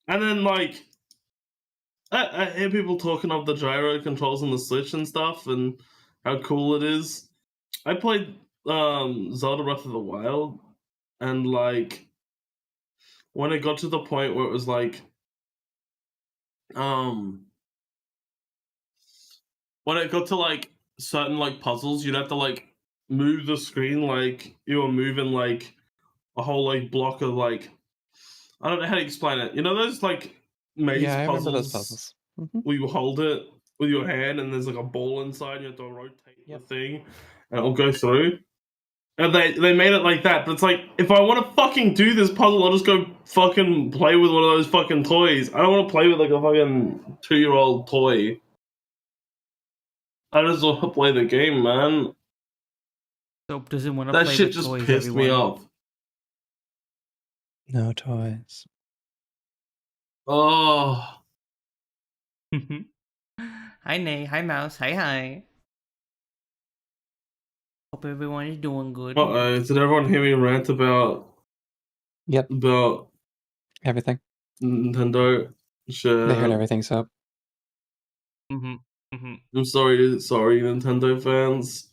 And then like I hear people talking of the gyro controls on the Switch and stuff, and how cool it is. I played Zelda Breath of the Wild, and like when it got to the point where it was like um when it got to like certain like puzzles, you'd have to like move the screen like you were moving like a whole like block of like I don't know how to explain it. You know those like maze Yeah, I remember those puzzles puzzles. Mhm. where you hold it with your hand and there's like a ball inside, you have to rotate the Yep. thing and it'll go through. And they made it like that, but it's like if I want to fucking do this puzzle, I'll just go fucking play with one of those fucking toys. I don't want to play with like a fucking 2-year-old toy. I just want to play the game, man. Soap doesn't want to That play shit with just toys, pissed me everyone. off. No toys. Oh, Hi, Nay. Hi, Mouse. Hi. Hope everyone is doing good. uh-oh. Did everyone hear me rant about Yep, everything. Nintendo? They heard Shit. everything, so I'm sorry, Nintendo fans.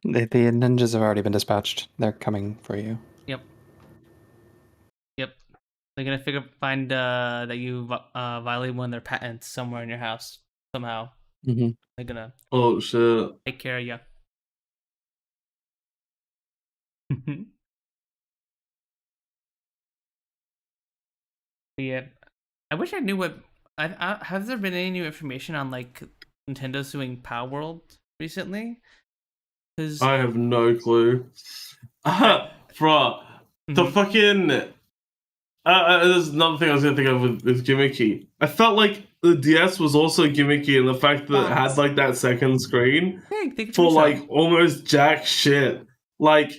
the ninjas have already been dispatched. They're coming for you. Yep. They're gonna find that you violated one of their patents somewhere in your house somehow. Mm-hmm. They're gonna Oh shit. take care of you. Yeah, I wish I knew what. Has there been any new information on like Nintendo suing Power World recently? Because I have no clue. Bruh, the fucking. There's another thing I was gonna think of with gimmicky. I felt like the DS was also gimmicky in the fact that it had like that second screen for like almost jack shit. Like,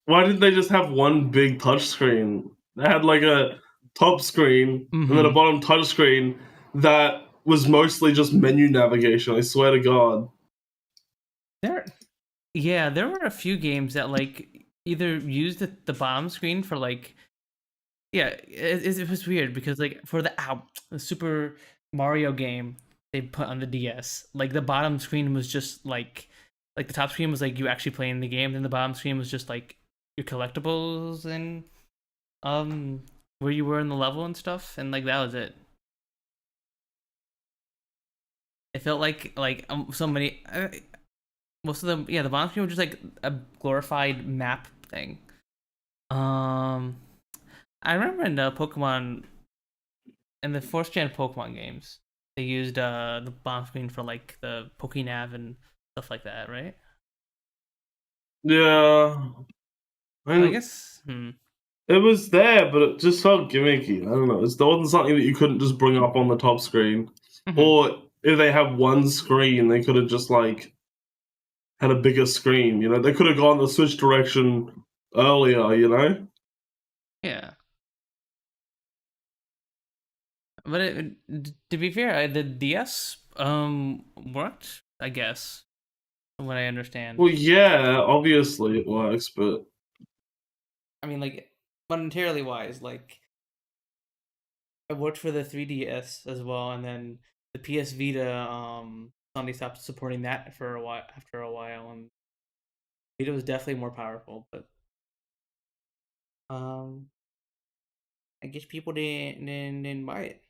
why didn't they just have one big touch screen? They had like a top screen and then a bottom touch screen that was mostly just menu navigation. I swear to God. There were a few games that like either used the bottom screen for like, it was weird because like for the Super Mario game they put on the DS, like the bottom screen was just like the top screen was like you actually playing the game, then the bottom screen was just like your collectibles and where you were in the level and stuff, and like that was it. It felt like so many. Most of them, the bottom screen was just like a glorified map thing. I remember in Pokemon, in the 4th gen Pokemon games, they used the bottom screen for like the Pokénav and stuff like that, right? Yeah. I guess. It was there, but it just felt gimmicky. I don't know. There wasn't something that you couldn't just bring up on the top screen. Or if they have one screen, they could have just like had a bigger screen. You know, they could have gone the Switch direction earlier. You know. Yeah. But to be fair, the DS worked, I guess, from what I understand. Well, yeah, obviously it works, but I mean, like monetarily wise, like it worked for the 3DS as well, and then the PS Vita, Sony stopped supporting that for a while. After a while, and Vita was definitely more powerful, but I guess people didn't buy it.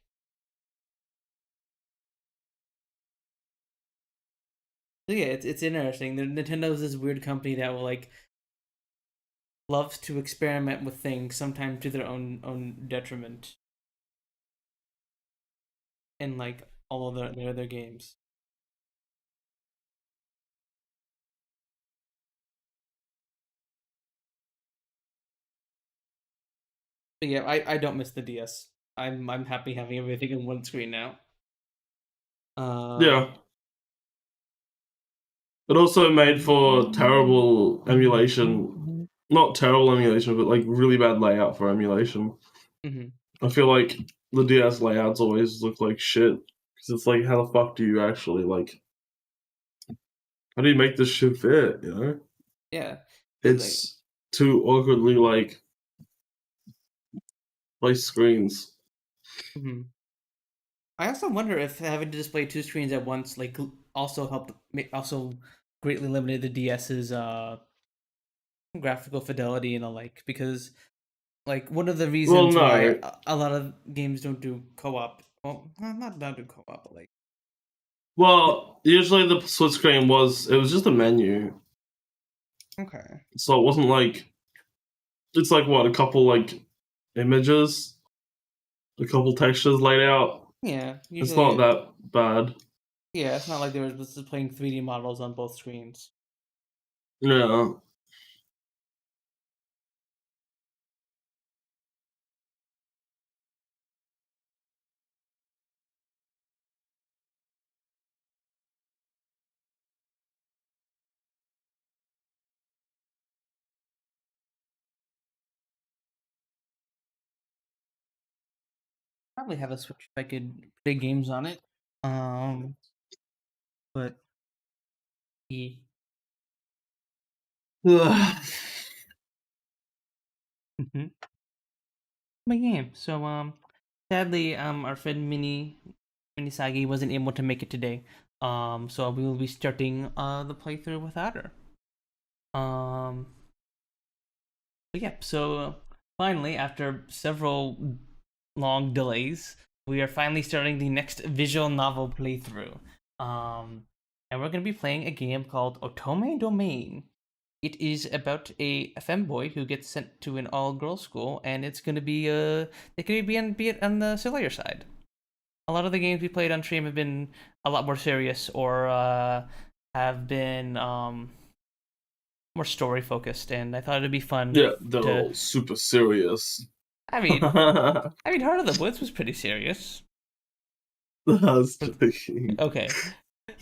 So yeah, it's interesting. Nintendo's this weird company that will like loves to experiment with things, sometimes to their own detriment, in like all of their other games. But yeah, I don't miss the DS. I'm happy having everything in one screen now. yeah. It also made for terrible emulation. Not terrible emulation, but like really bad layout for emulation. I feel like the DS layouts always look like shit because it's like, how the fuck do you actually like? How do you make this shit fit? You know? Yeah, It's too awkwardly like placed screens. Mhm. I also wonder if having to display two screens at once also also greatly limited the DS's graphical fidelity and the like, because one of the Well, reasons why no. a lot of games don't do co-op, well, not do co-op, but Well, usually the split screen it was just a menu, okay, so it wasn't like it's like what a couple like images, a couple textures laid out. yeah, It's not usually, that bad. yeah, it's not like they were just playing 3D models on both screens. Yeah. Probably have a Switch if I could play games on it. But yeah. Mm-hmm. But yeah, so sadly, our friend Minisagi wasn't able to make it today. So we will be starting the playthrough without her. Um, but yeah, so finally, after several long delays, we are finally starting the next visual novel playthrough. And we're gonna be playing a game called Otome Domain. It is about a femboy who gets sent to an all-girls school, and it's gonna be it could be it on the sillier side. A lot of the games we played on stream have been a lot more serious, or have been more story focused, and I thought it'd be fun Yeah, they're to. all super serious. I mean, Heart of the Woods was pretty serious. That's joking. Okay.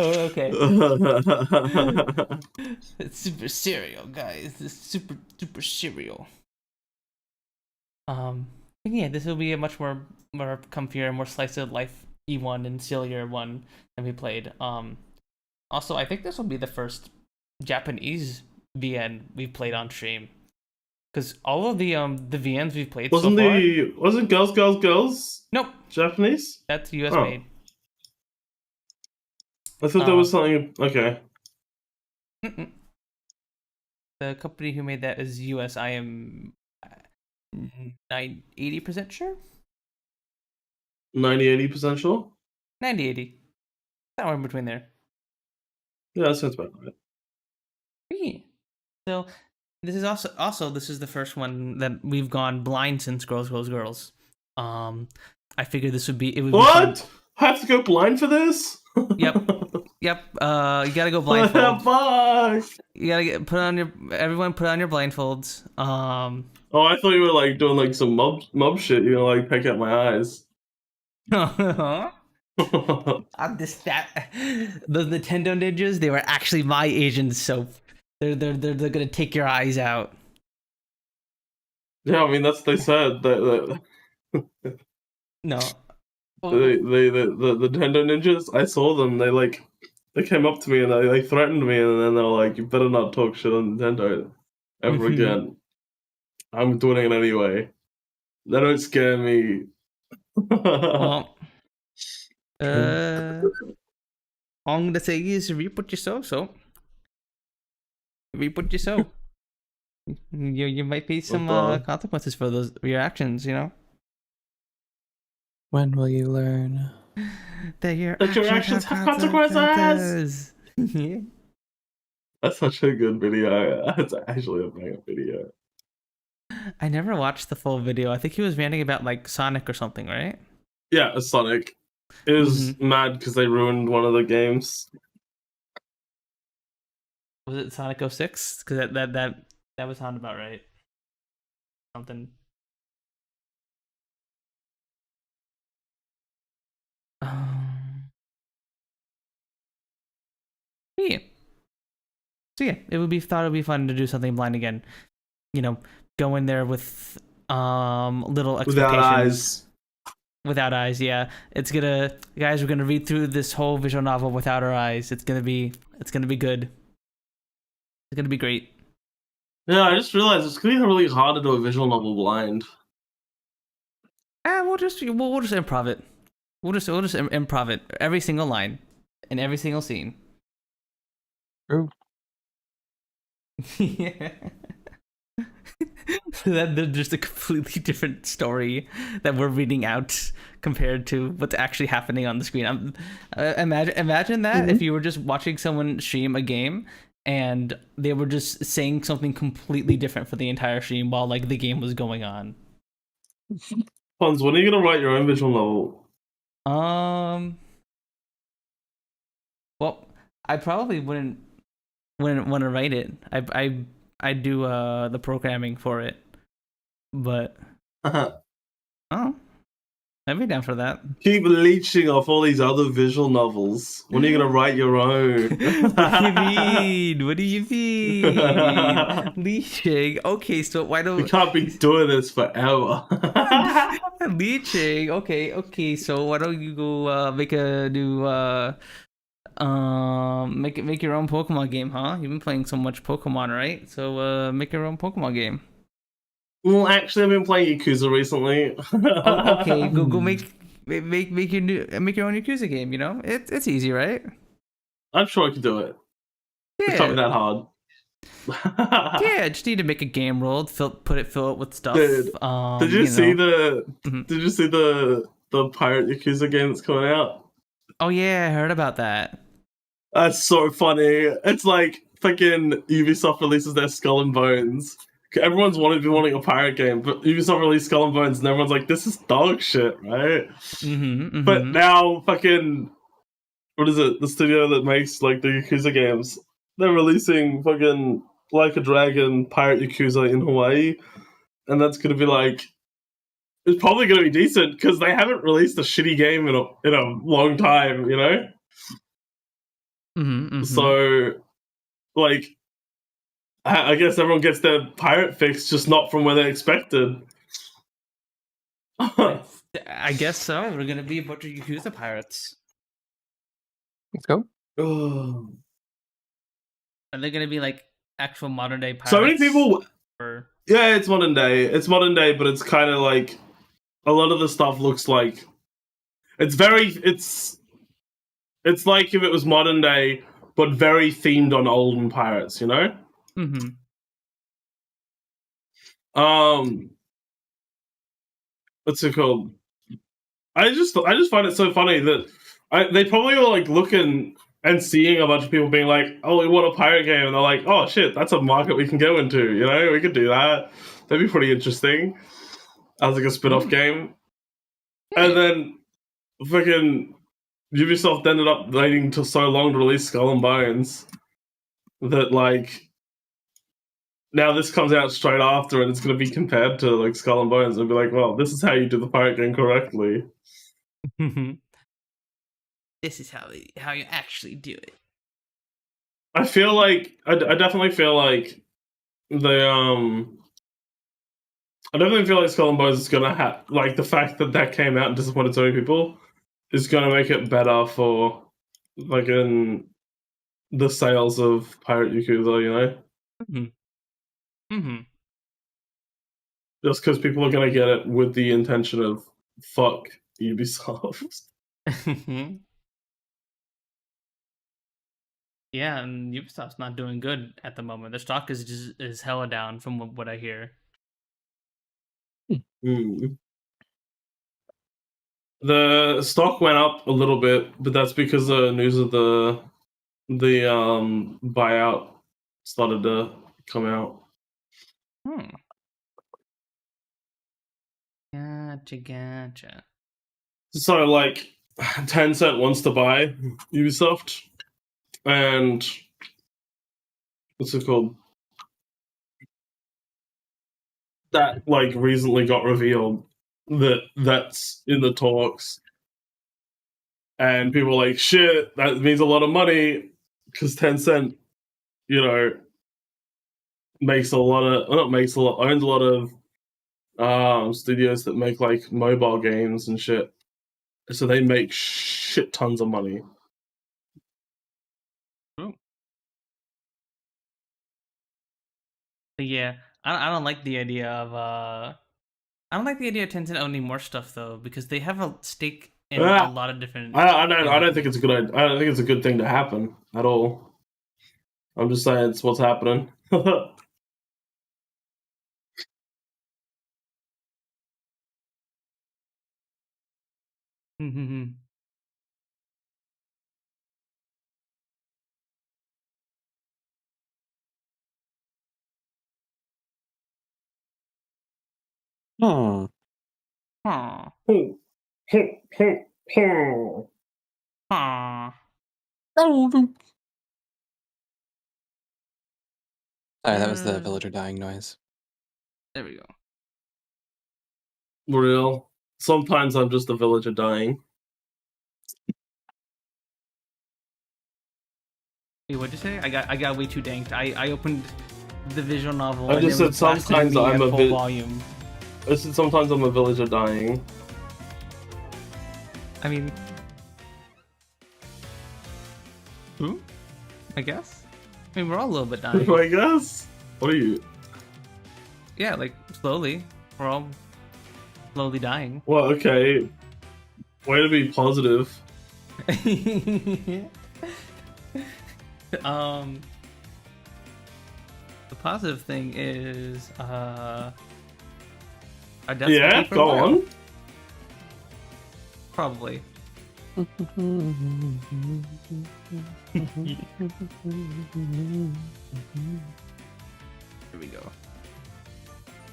Oh, okay. It's super serial, guys. It's super serial. Yeah, this will be a much more comfier, more slice of life E1 and sillier one than we played. Also, I think this will be the first Japanese VN we've played on stream, because all of the VNs we've played so far. Wasn't Girls Nope, Japanese? that's US Oh. made. I thought there was something. Okay. Mm-mm. The company who made that is US. I am 80% sure. 80% sure? 90-80. Somewhere in between there. Yeah, that sounds about right. Yeah. So this is also this is the first one that we've gone blind since Girls. I figured this would be it would be fun. What? I have to go blind for this? Yep. You gotta go blindfold. Fuck! You gotta everyone put on your blindfolds. Oh, I thought you were like doing like some mob shit. You know, like peck out my eyes. I'm just that. The Nintendo ninjas, they were actually my agents, so they're gonna take your eyes out. Yeah, I mean that's they said that No. the Nintendo ninjas. I saw them. They came up to me and they threatened me, and then they're like, "You better not talk shit on Nintendo ever again." I'm doing it anyway. They don't scare me. Well, all I'm gonna say is reap what you sow. So reap what you sow. You might face some consequences for those reactions. You know. When will you learn that your actions have consequences? Yeah. That's such a good video. That's actually a banger video. I never watched the full video. I think he was ranting about like Sonic or something, right? Yeah, a Sonic. It was mad because they ruined one of the games. Was it Sonic 06? Because that would sound about right. Something. Yeah. So yeah, it would be fun to do something blind again. You know, go in there with little expectations. Without eyes, yeah. It's gonna guys, we're gonna read through this whole visual novel without our eyes. It's gonna be good. It's gonna be great. Yeah, I just realized it's gonna be really hard to do a visual novel blind. We'll just improv it. We'll just improv it. Every single line, in every single scene. True. Yeah. That they're just a completely different story that we're reading out compared to what's actually happening on the screen. Imagine that if you were just watching someone stream a game and they were just saying something completely different for the entire stream while like the game was going on. Pons, when are you gonna write your own visual novel? Well, I probably wouldn't want to write it. I do the programming for it, but oh, I'd be down for that. Keep leeching off all these other visual novels. When are you gonna write your own? What do you mean? What do you mean? Leeching. Okay, so why don't We can't be doing this forever. leeching? Okay. So why don't you go make a new make your own Pokemon game, huh? You've been playing so much Pokemon, right? So make your own Pokemon game. Well, actually, I've been playing Yakuza recently. Oh, okay, go make your own Yakuza game. You know, it's easy, right? I'm sure I could do it. It can't be that hard. Yeah, just need to make a game world, fill it with stuff. Dude, did you see the Mhm. Did you see the Pirate Yakuza game that's coming out? Oh yeah, I heard about that. That's so funny. It's like fucking Ubisoft releases their Skull and Bones. Everyone's wanting a pirate game, but Ubisoft released Skull and Bones, and everyone's like, "This is dog shit," right? But now, fucking, what is it? The studio that makes like the Yakuza games, they're releasing fucking Like a Dragon Pirate Yakuza in Hawaii, and that's gonna be like, it's probably gonna be decent because they haven't released a shitty game in a long time, you know. So, like, I guess everyone gets their pirate fix, just not from where they expected. I guess so. We're gonna be a bunch of Yakuza pirates. Let's go. Are they gonna be like actual modern day pirates? So many people. Or... Yeah, it's modern day. It's modern day, but it's kind of like a lot of the stuff looks like it's very. It's like if it was modern day, but very themed on olden pirates. You know. What's it called? I just find it so funny that they probably were like looking and seeing a bunch of people being like, "Oh, we want a pirate game," and they're like, "Oh shit, that's a market we can go into." You know, we could do that. That'd be pretty interesting as like a spin-off game. And then fucking Ubisoft ended up waiting till so long to release Skull and Bones that like now this comes out straight after and it's going to be compared to like Skull and Bones and be like, well, this is how you do the pirate game correctly. This is how you actually do it. I feel like I definitely feel like I definitely feel like Skull and Bones is gonna have like the fact that came out and disappointed so many people is gonna make it better for like in the sales of Pirate Yakuza, you know. Just because people are gonna get it with the intention of fuck Ubisoft. Yeah, and Ubisoft's not doing good at the moment. Their stock is hella down from what I hear. The stock went up a little bit, but that's because the news of the buyout started to come out. Gotcha. So like Tencent wants to buy Ubisoft, and what's it called? That like recently got revealed that that's in the talks, and people are like, shit, that means a lot of money because Tencent, you know, owns a lot of studios that make like mobile games and shit, so they make shit tons of money. Yeah, I don't like the idea of I don't like the idea of Tencent owning more stuff though, because they have a stake in Ah. a lot of different. I don't think it's a good idea. I don't think it's a good thing to happen at all. I'm just saying it's what's happening. Hmm. Hmm. Huh. Oh, Huh. Sorry, that was the villager dying noise. There we go. real. Sometimes I'm just a villager dying. Wait, what'd you say? I got way too danked. I opened the visual novel. I and just it was said blasted sometimes me I'm at a full bit- volume. I said sometimes I'm a villager dying. I mean, who? I guess. I mean, we're all a little bit dying. I guess. What are you? Yeah, like slowly. We're all slowly dying. Well, okay. Way to be positive. The positive thing is our deaths Yeah, for a go while. on. Probably. Here we go.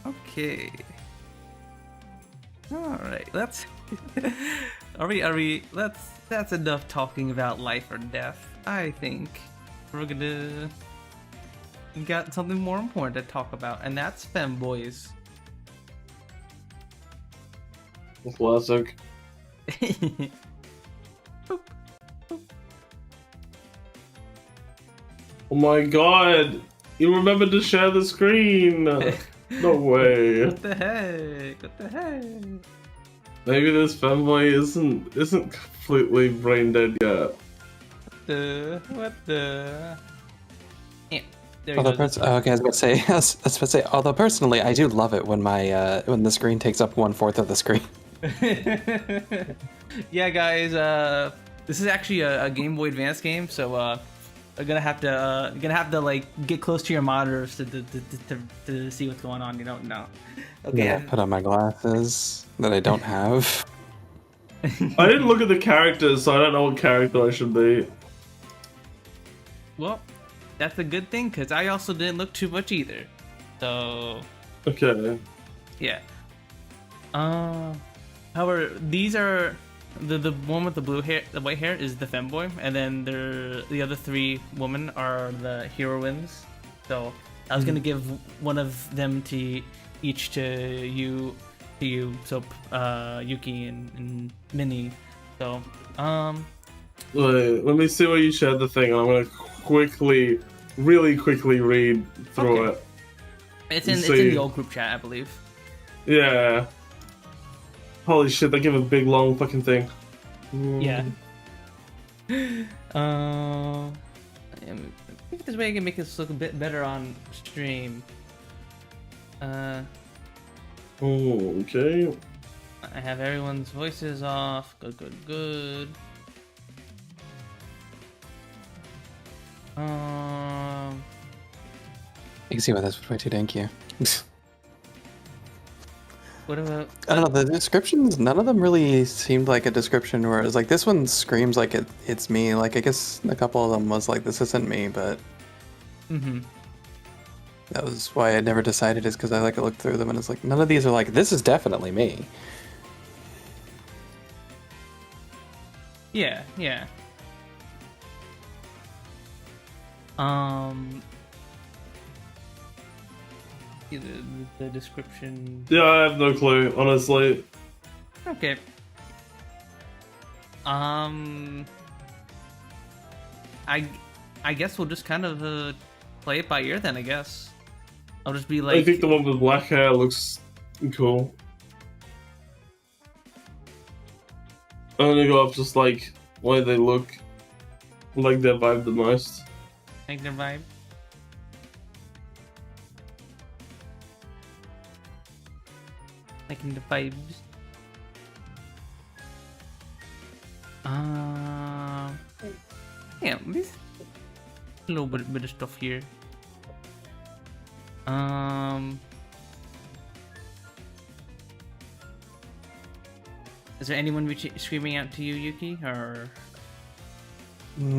Okay. All right. Let's. Are we? That's enough talking about life or death. I think we're gonna. We got something more important to talk about, and that's femboys. Classic. Boop. Oh my god! You remembered to share the screen! No way. What the heck? What the heck? Maybe this femboy isn't completely brain dead yet. What the? Yeah. There he Although, goes. okay, I was about to say, although personally, I do love it when my when the screen takes up 1/4 of the screen. Yeah, guys. This is actually a Game Boy Advance game, so you're gonna have to like get close to your monitors to see what's going on. You don't know. Okay. Yeah, put on my glasses that I don't have. I didn't look at the characters, so I don't know what character I should be. Well, that's a good thing because I also didn't look too much either. So Okay. yeah. However, these are the one with the blue hair, the white hair is the femboy, and then the other three women are the heroines. So I was gonna give one of them to each to you, so Yuki and Minnie. So Wait, let me see where you shared the thing, and I'm gonna really quickly read through Okay. it. it's in See. the old group chat, I believe. Yeah. Holy shit, they give a big long fucking thing. Yeah. I think this way I can make this look a bit better on stream. Oh, okay. I have everyone's voices off. Good. You can see why this was way too danky. What about? I don't know, the descriptions, none of them really seemed like a description where it was like, this one screams like it's me. Like, I guess a couple of them was like, this isn't me, but Mm-hmm. that was why I never decided, is because I like looked through them and it's like, none of these are like, this is definitely me. Yeah. See the description. Yeah, I have no clue, honestly. Okay. I guess we'll just kind of play it by ear then. I guess I'll just be like. I think the one with black hair looks cool. I'm gonna go off just like why they look like their vibe the most. Like their vibe. Liking the vibes. Yeah, there's a little bit of stuff here. Is there anyone screaming out to you, Yuki, or?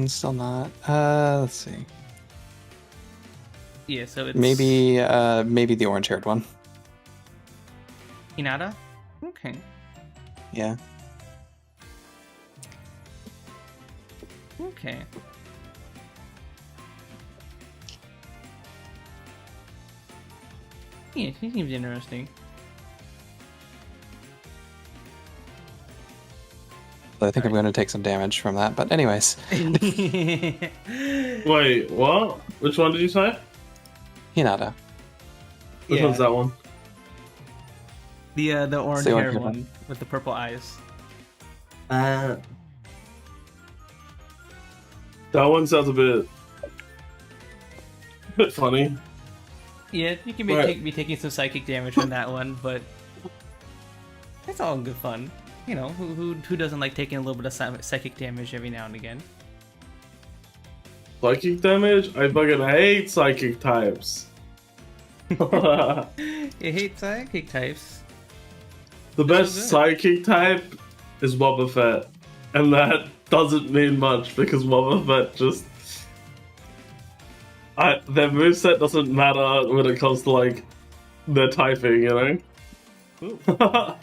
Still not. Let's see. Yeah, so it's maybe the orange-haired one. Hinata? Okay. Yeah. Okay. Yeah, he seems interesting. I think I'm going to take some damage from that, but anyways. Wait, what? Which one did you say? Hinata. Which one's that one? The orange hair one with the purple eyes. That one sounds a bit funny. Yeah, you can be taking some psychic damage from that one, but it's all good fun. You know, who doesn't like taking a little bit of psychic damage every now and again? Psychic damage? I fucking hate psychic types. You hate psychic types. The best psychic type is Boba Fett, and that doesn't mean much because Boba Fett just their moveset doesn't matter when it comes to like their typing, you know?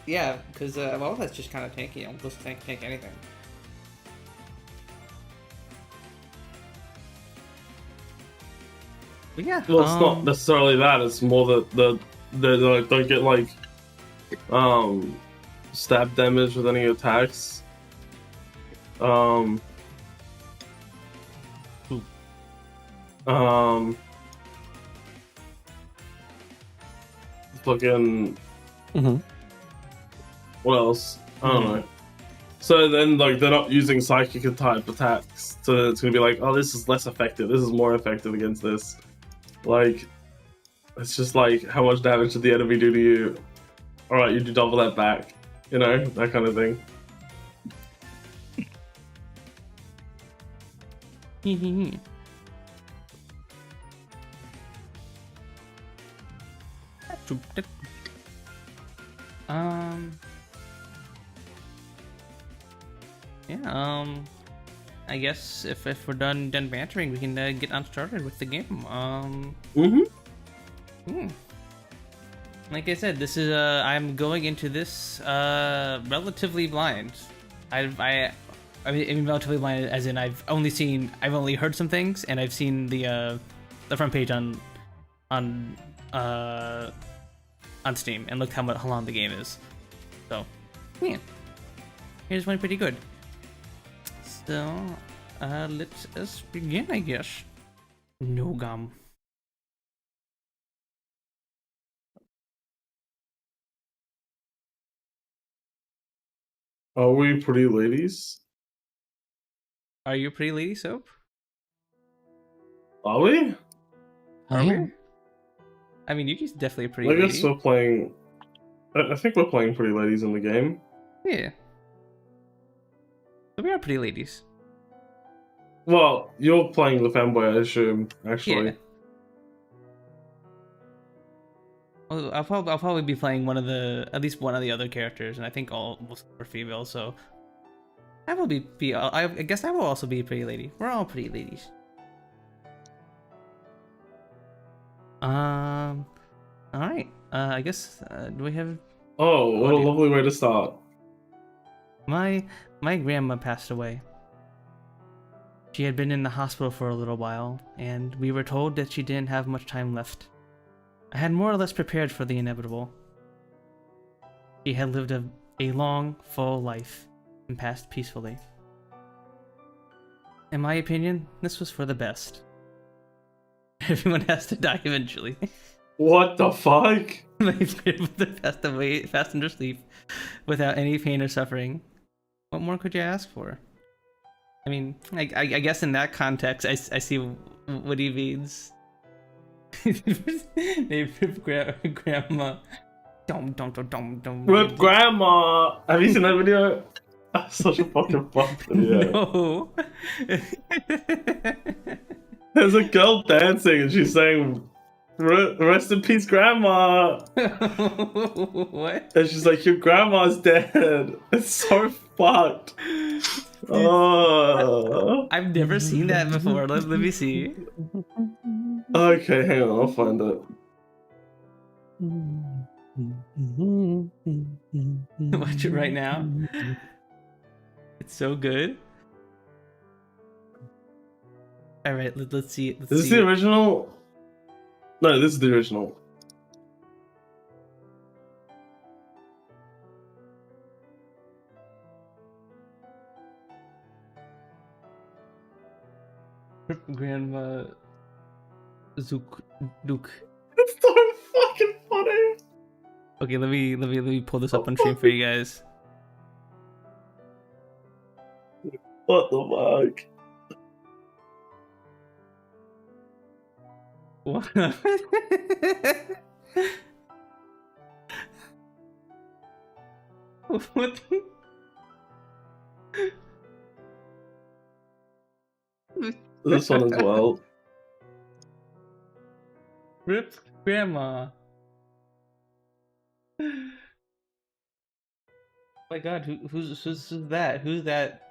Yeah, because well, that's just kind of tanky. You don't just tank anything. But yeah. Well, it's not necessarily that. It's more that the like, don't get like stab damage with any attacks. Fucking. What else? I don't know. So then, like, they're not using psychic type attacks, so it's gonna be like, oh, this is less effective. This is more effective against this. Like, it's just like, how much damage did the enemy do to you? All right, you do double that back. You know, that kind of thing. Yeah, I guess if we're done bantering, we can get on started with the game. Like I said, this is I'm going into this relatively blind. I mean relatively blind as in I've only heard some things, and I've seen the front page on Steam and looked how long the game is. So yeah, here's one pretty good. So let us begin, I guess. No gum. Are we pretty ladies? Are you a pretty lady, Soap? Are we? Are we? I mean, Yuki's definitely a pretty lady. I guess we're playing. I think we're playing pretty ladies in the game. Yeah. So we are pretty ladies. Well, you're playing the Femboy, I assume, actually. Yeah. Well, I'll probably be playing at least one of the other characters, and I think all most are female. So I will I guess I will also be a pretty lady. We're all pretty ladies. All right. I guess do we have? Oh, what a lovely way to start. My grandma passed away. She had been in the hospital for a little while, and we were told that she didn't have much time left. I had more or less prepared for the inevitable. She had lived a long, full life and passed peacefully. In my opinion, this was for the best. Everyone has to die eventually. What the fuck? My grandmother passed away fast in her sleep without any pain or suffering. What more could you ask for? I mean, I guess in that context, I see what he means. They rip grandma. Dum. With grandma. Have you seen that video? That's such a fucking fun video. No. There's a girl dancing and she's saying, "Rest in peace, grandma." What? And she's like, "Your grandma's dead." It's so fucked. Oh. I've never seen that before. Let me see. Okay, hang on, I'll find it. Watch it right now. It's so good. All right, let's see it. Is this the original? No, this is the original. Grandma Zook Duke. It's so fucking funny. Okay, let me pull this up on stream for you guys. What the fuck? What? What? This one as well. Rip grandma. Oh my god, who's that? Who's that?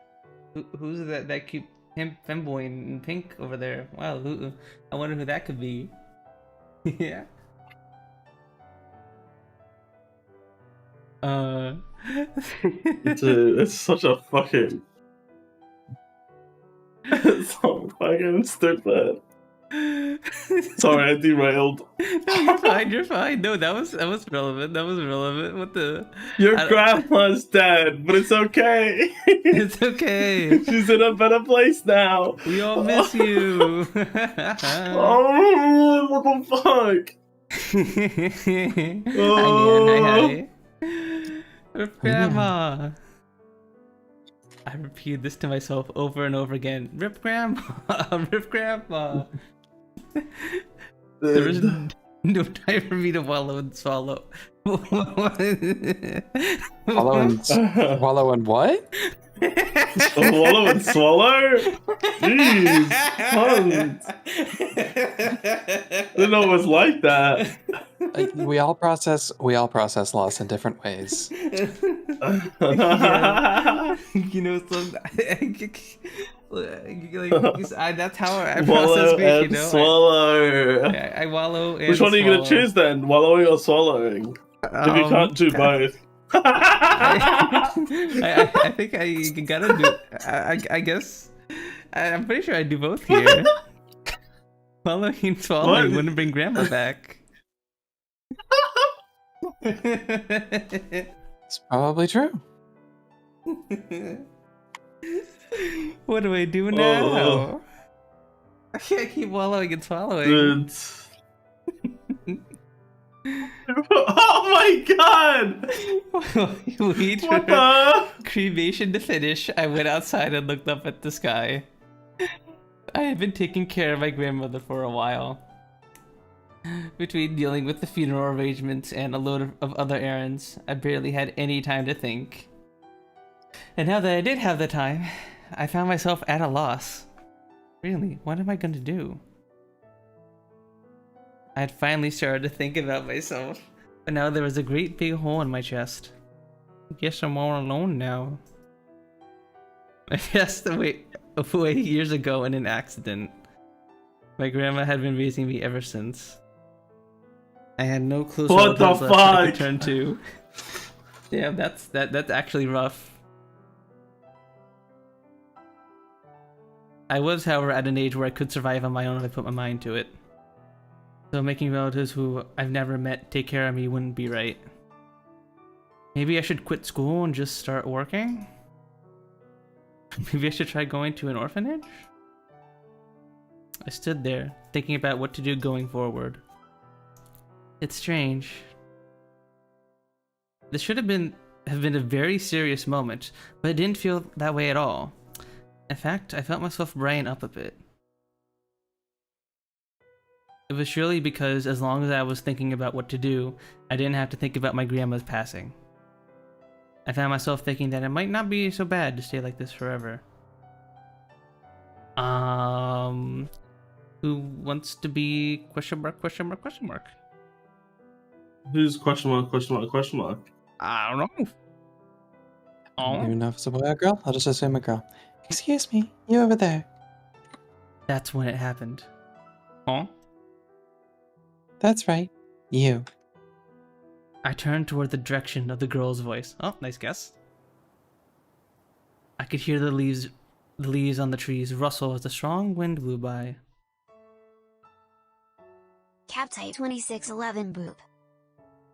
Who's that cute femboy in pink over there? Wow, I wonder who that could be. Yeah. It's such a fucking. It's so fucking stupid. Sorry, I derailed. No, you're fine. No, that was relevant. That was relevant. What the? Your grandma's dead, but it's okay. It's okay. She's in a better place now. We all miss you. Oh, what the fuck? Hi. Rip grandma. I repeat this to myself over and over again. Rip grandma. Rip grandma. There was no time for me to wallow and swallow. Wallow and what? Wallow and swallow? Jeez, Hans. I didn't know it was like that. We all process loss in different ways. Yeah. You know, so that's how I process grief. You know, swallow. I wallow. And Which one are you gonna choose then? Wallowing or swallowing? If you can't do both. I think I gotta do. I guess I'm pretty sure I do both here. Wallowing and swallowing wouldn't bring grandma back. It's probably true. What do I do now? I can't keep wallowing and swallowing. Oh my god! Wait for What the? cremation to finish. I went outside and looked up at the sky. I have been taking care of my grandmother for a while. Between dealing with the funeral arrangements and a load of other errands, I barely had any time to think. And now that I did have the time, I found myself at a loss. Really, what am I going to do? I had finally started to think about myself, but now there was a great big hole in my chest. I guess I'm all alone now. I passed away years ago in an accident. My grandma had been raising me ever since. I had no clue what the left I could fuck? turn to. Yeah, that's actually rough. I was, however, at an age where I could survive on my own if I put my mind to it. So making relatives who I've never met take care of me wouldn't be right. Maybe I should quit school and just start working? Maybe I should try going to an orphanage? I stood there, thinking about what to do going forward. It's strange. This should have been a very serious moment, but it didn't feel that way at all. In fact, I felt myself brighten up a bit. It It was surely because as long as I was thinking about what to do, I didn't have to think about my grandma's passing. I found myself thinking that it might not be so bad to stay like this forever. Who wants to be question mark, question mark, question mark? Who's question mark, question mark, question mark? I don't know. I don't Oh, even know if it's a boy or a girl. I'll just assume a girl. Excuse me, you over there. that's when it happened. Oh? That's right, you. I turned toward the direction of the girl's voice. Oh, nice guess. I could hear the leaves on the trees rustle as the strong wind blew by. Captype 2611 boop.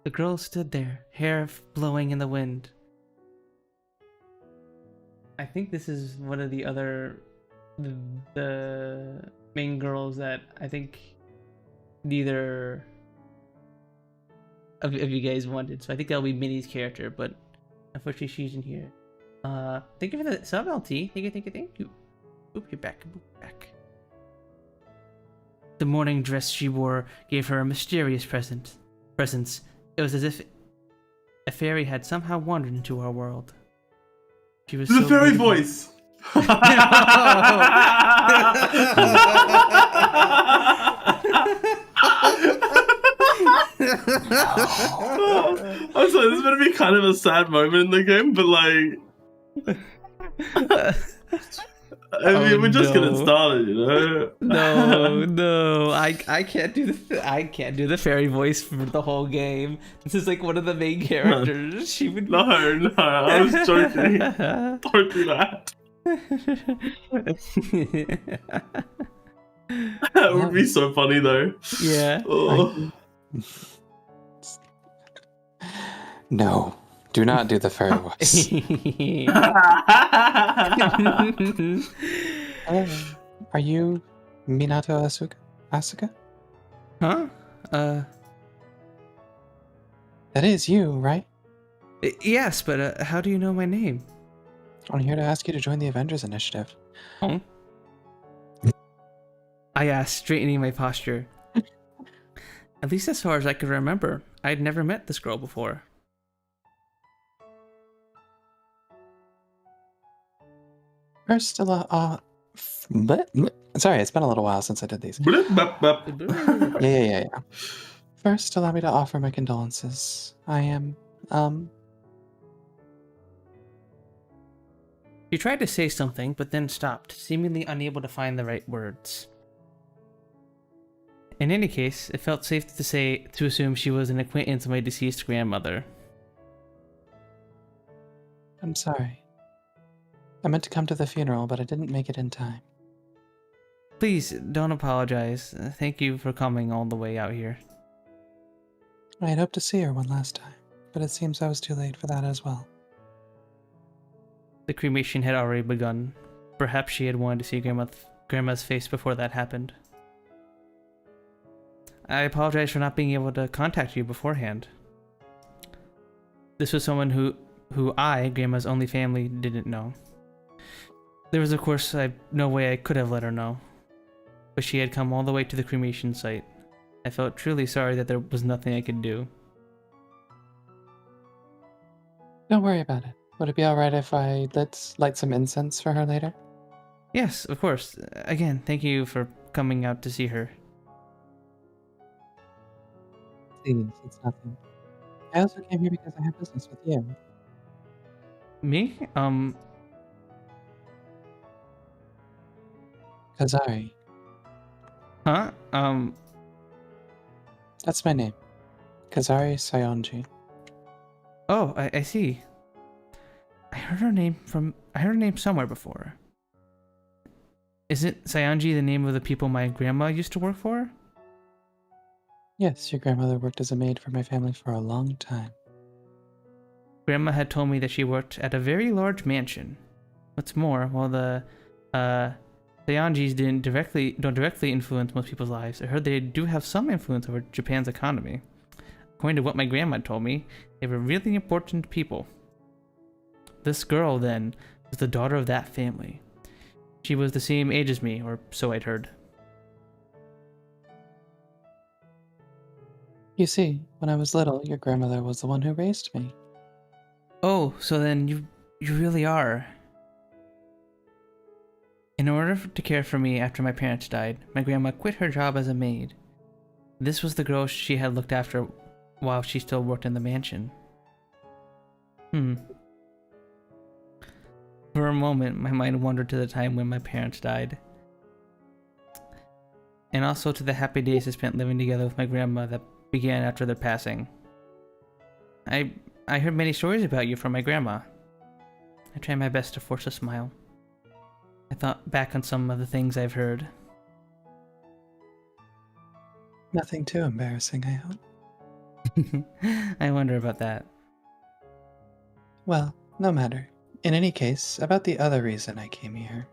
The girl stood there, hair blowing in the wind. I think this is one of the other the main girls that I think neither of you guys wanted. So I think that'll be Minnie's character, but unfortunately she's in here. Thank you for the sub, LT. Thank you. Oop, you're back. The morning dress she wore gave her a mysterious presence. It was as if a fairy had somehow wandered into our world. She was The so fairy beautiful. voice! I'm sorry, this is gonna be kind of a sad moment in the game, but like, I mean, we're just getting started, you know. No, I can't do the fairy voice for the whole game. This is like one of the main characters. She would. No, I was joking. Don't do that. That would be so funny though. Yeah. Oh. No, do not do the fairy voice. Are you Minato Asuka? Huh? That is you, right? Yes, but how do you know my name? I'm here to ask you to join the Avengers Initiative. Oh. I asked, straightening my posture. At least as far as I could remember, I'd never met this girl before. First, sorry, it's been a little while since I did these. Blip, bop, bop. Yeah. First, allow me to offer my condolences. I am, She tried to say something, but then stopped, seemingly unable to find the right words. In any case, it felt safe to assume she was an acquaintance of my deceased grandmother. I'm sorry. I meant to come to the funeral, but I didn't make it in time. Please, don't apologize. Thank you for coming all the way out here. I had hoped to see her one last time, but it seems I was too late for that as well. The cremation had already begun. Perhaps she had wanted to see Grandma's face before that happened. I apologize for not being able to contact you beforehand. This was someone who I, Grandma's only family, didn't know. There was, of course, no way I could have let her know. But she had come all the way to the cremation site. I felt truly sorry that there was nothing I could do. Don't worry about it. Would it be alright if I light some incense for her later? Yes, of course. Again, thank you for coming out to see her. Please, it's nothing. I also came here because I have business with you. Me? Kazari. Huh? That's my name. Kazari Sayonji. Oh, I see. I heard her name somewhere before. Isn't Sayonji the name of the people my grandma used to work for? Yes, your grandmother worked as a maid for my family for a long time. Grandma had told me that she worked at a very large mansion. What's more, while the Sayonjis don't directly influence most people's lives, I heard they do have some influence over Japan's economy. According to what my grandma told me, they were really important people. This girl, then, was the daughter of that family. She was the same age as me, or so I'd heard. You see, when I was little, your grandmother was the one who raised me. Oh, so then you really are. In order to care for me after my parents died, my grandma quit her job as a maid. This was the girl she had looked after while she still worked in the mansion. For a moment, my mind wandered to the time when my parents died. And also to the happy days I spent living together with my grandma that began after their passing. I heard many stories about you from my grandma. I tried my best to force a smile. I thought back on some of the things I've heard. Nothing too embarrassing, I hope. I wonder about that. Well, no matter. In any case, about the other reason I came here.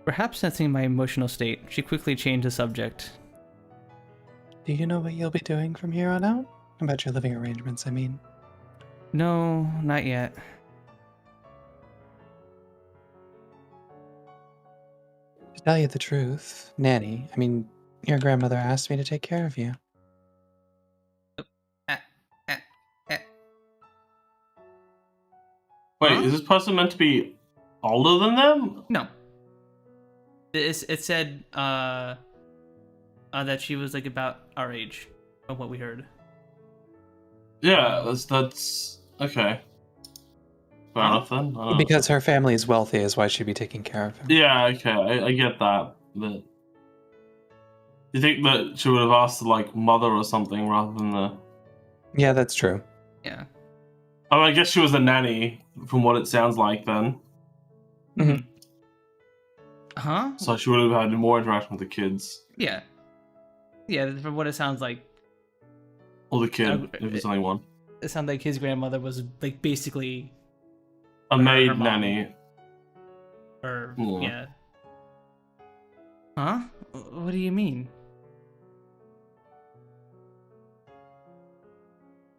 Perhaps sensing my emotional state, she quickly changed the subject. Do you know what you'll be doing from here on out? About your living arrangements, I mean. No, not yet. To tell you the truth, Nanny, your grandmother asked me to take care of you. Wait, Huh? is this person meant to be older than them? No. It said that she was like about our age, from what we heard. Yeah, that's okay. Fair enough then. I don't know. Because her family is wealthy is why she'd be taking care of him. Yeah, okay, I get that. But you think that she would have asked the like mother or something rather than the? Yeah, that's true. Yeah. I mean, I guess she was a nanny, from what it sounds like then. Mhm. Huh? So she would have had more interaction with the kids. Yeah. Yeah, from what it sounds like, Or the kid, if it's only one. it sounded like his grandmother was like basically A her maid mom. nanny. or Yeah. yeah. Huh? What do you mean?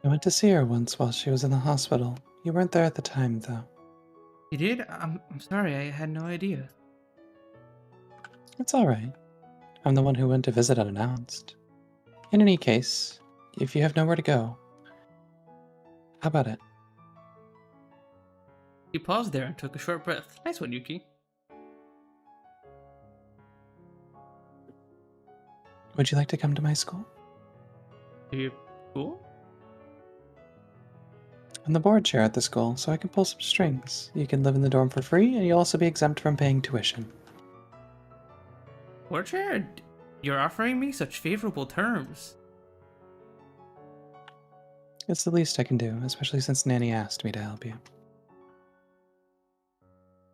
I went to see her once while she was in the hospital. You weren't there at the time, though. You did? I'm sorry, I had no idea. It's alright. I'm the one who went to visit unannounced. In any case, if you have nowhere to go, how about it? He paused there and took a short breath. Nice one, Yuki. Would you like to come to my school? Are you cool? I'm the board chair at the school, so I can pull some strings. You can live in the dorm for free, and you'll also be exempt from paying tuition. Orchard, you're offering me such favorable terms. It's the least I can do, especially since Nanny asked me to help you.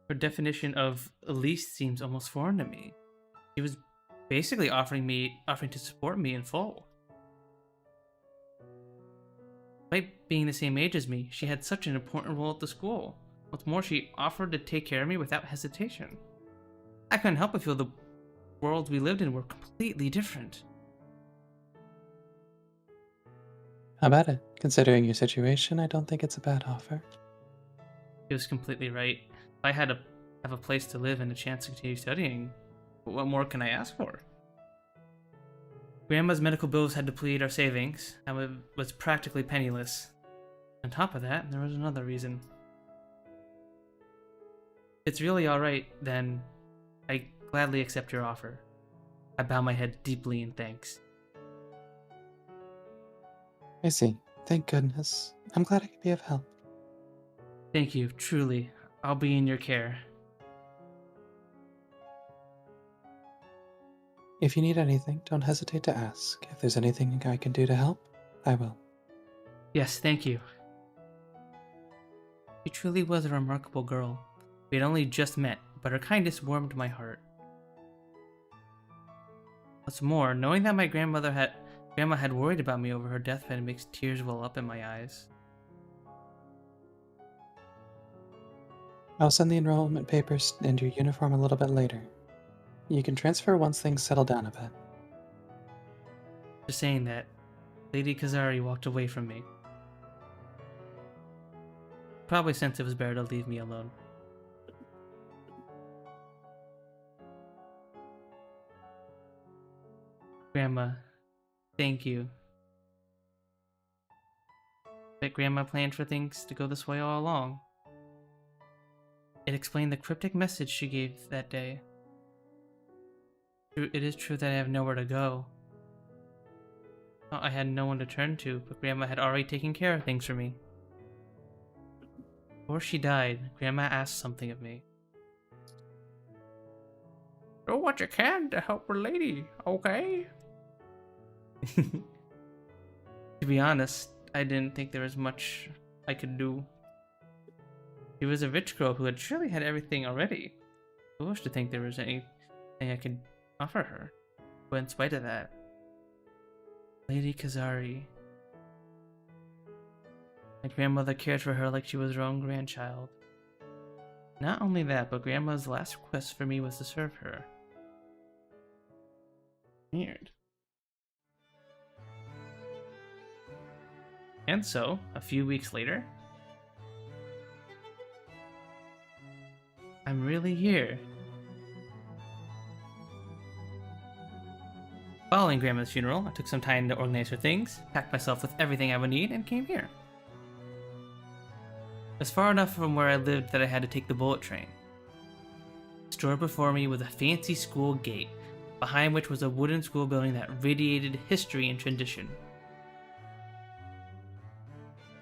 Her definition of least seems almost foreign to me. She was basically offering to support me in full. Despite being the same age as me, she had such an important role at the school. What's more, she offered to take care of me without hesitation. I couldn't help but feel the worlds we lived in were completely different. How about it? Considering your situation, I don't think it's a bad offer. She was completely right. If I had to have a place to live and a chance to continue studying, what more can I ask for? Grandma's medical bills had depleted our savings. I was practically penniless. On top of that, there was another reason. It's really alright, then. I gladly accept your offer. I bow my head deeply in thanks. I see. Thank goodness. I'm glad I could be of help. Thank you, truly. I'll be in your care. If you need anything, don't hesitate to ask. If there's anything I can do to help, I will. Yes, thank you. She truly was a remarkable girl. We had only just met, but her kindness warmed my heart. What's more, knowing that my grandma had worried about me over her deathbed makes tears well up in my eyes. I'll send the enrollment papers and your uniform a little bit later. You can transfer once things settle down a bit. Just saying that, Lady Kazari walked away from me. Probably since it was better to leave me alone. Grandma, Thank you. But Grandma planned for things to go this way all along. It explained the cryptic message she gave that day. It is true that I have nowhere to go. I had no one to turn to, but Grandma had already taken care of things for me. Before she died, Grandma asked something of me. Do what you can to help her lady, okay? To be honest, I didn't think there was much I could do. She was a rich girl who had surely had everything already. Foolish to think there was anything I could offer her. But in spite of that, Lady Kazari. My grandmother cared for her like she was her own grandchild. Not only that, but Grandma's last request for me was to serve her. Weird. And so, a few weeks later, I'm really here. Following Grandma's funeral, I took some time to organize her things, packed myself with everything I would need, and came here. It was far enough from where I lived that I had to take the bullet train. The store before me was a fancy school gate, behind which was a wooden school building that radiated history and tradition.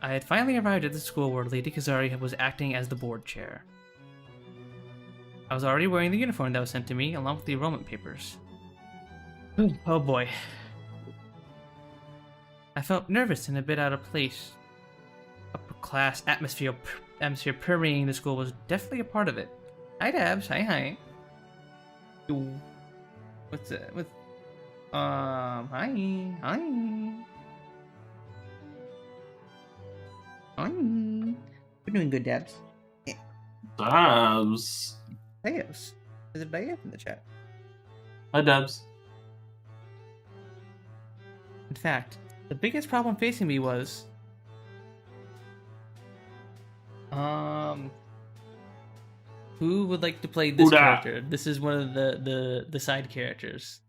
I had finally arrived at the school where Lady Kazari was acting as the board chair. I was already wearing the uniform that was sent to me, along with the enrollment papers. Oh boy. I felt nervous and a bit out of place. Upper class atmosphere permeating the school was definitely a part of it. Hi Dabs, hi. Ooh. What's that? Hi. We're doing good, Dabs. Dabs. Dabs. There's a Dabs in the chat. Hi, Dabs. In fact, the biggest problem facing me was... who would like to play this character? This is one of the side characters.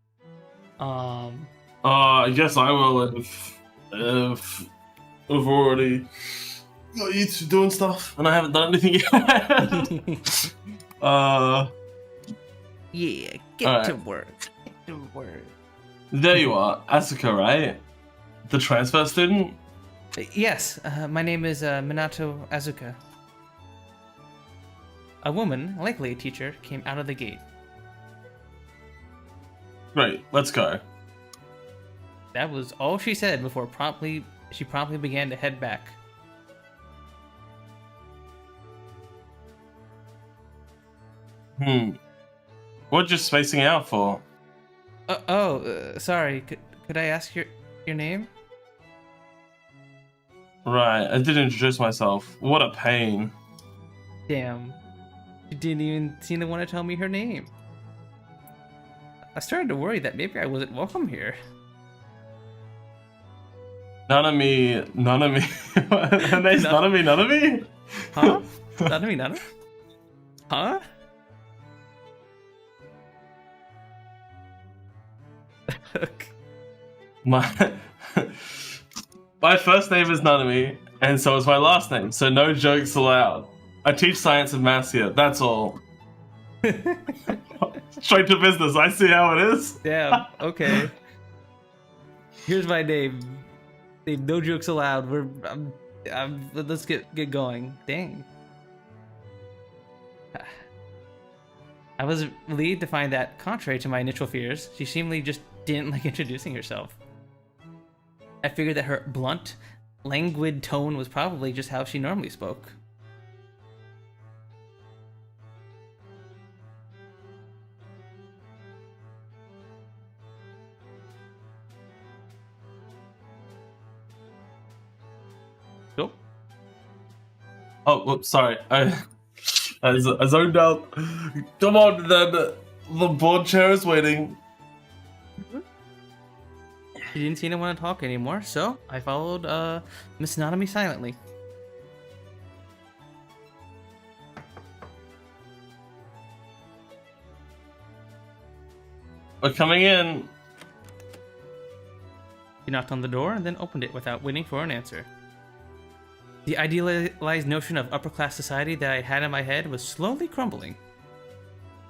I guess I will if I've already got you two doing stuff and I haven't done anything yet. Yeah, get to work. Get to work. There you are, Asuka, right? The transfer student? Yes, my name is Minato Azuka. A woman, likely a teacher, came out of the gate. Great, let's go. That was all she said before she promptly began to head back. What you spacing out for? Sorry. Could I ask your name? Right, I didn't introduce myself. What a pain. Damn. She didn't even seem to want to tell me her name. I started to worry that maybe I wasn't welcome here. None of me. Her name's none of me? Huh? None? Huh? My first name is Nanami, and so is my last name, so no jokes allowed. I teach science and maths here, that's all. Straight to business, I see how it is. Damn, okay. Here's my name. No jokes allowed. Let's get going. Dang. I was relieved to find that, contrary to my initial fears, she seemingly just didn't like introducing herself. I figured that her blunt, languid tone was probably just how she normally spoke. Cool. Oh, whoops, sorry. I zoned out. Come on, then. The board chair is waiting. She didn't seem to want to talk anymore, so I followed Miss Nanami silently. We're coming in. She knocked on the door and then opened it without waiting for an answer. The idealized notion of upper-class society that I had in my head was slowly crumbling.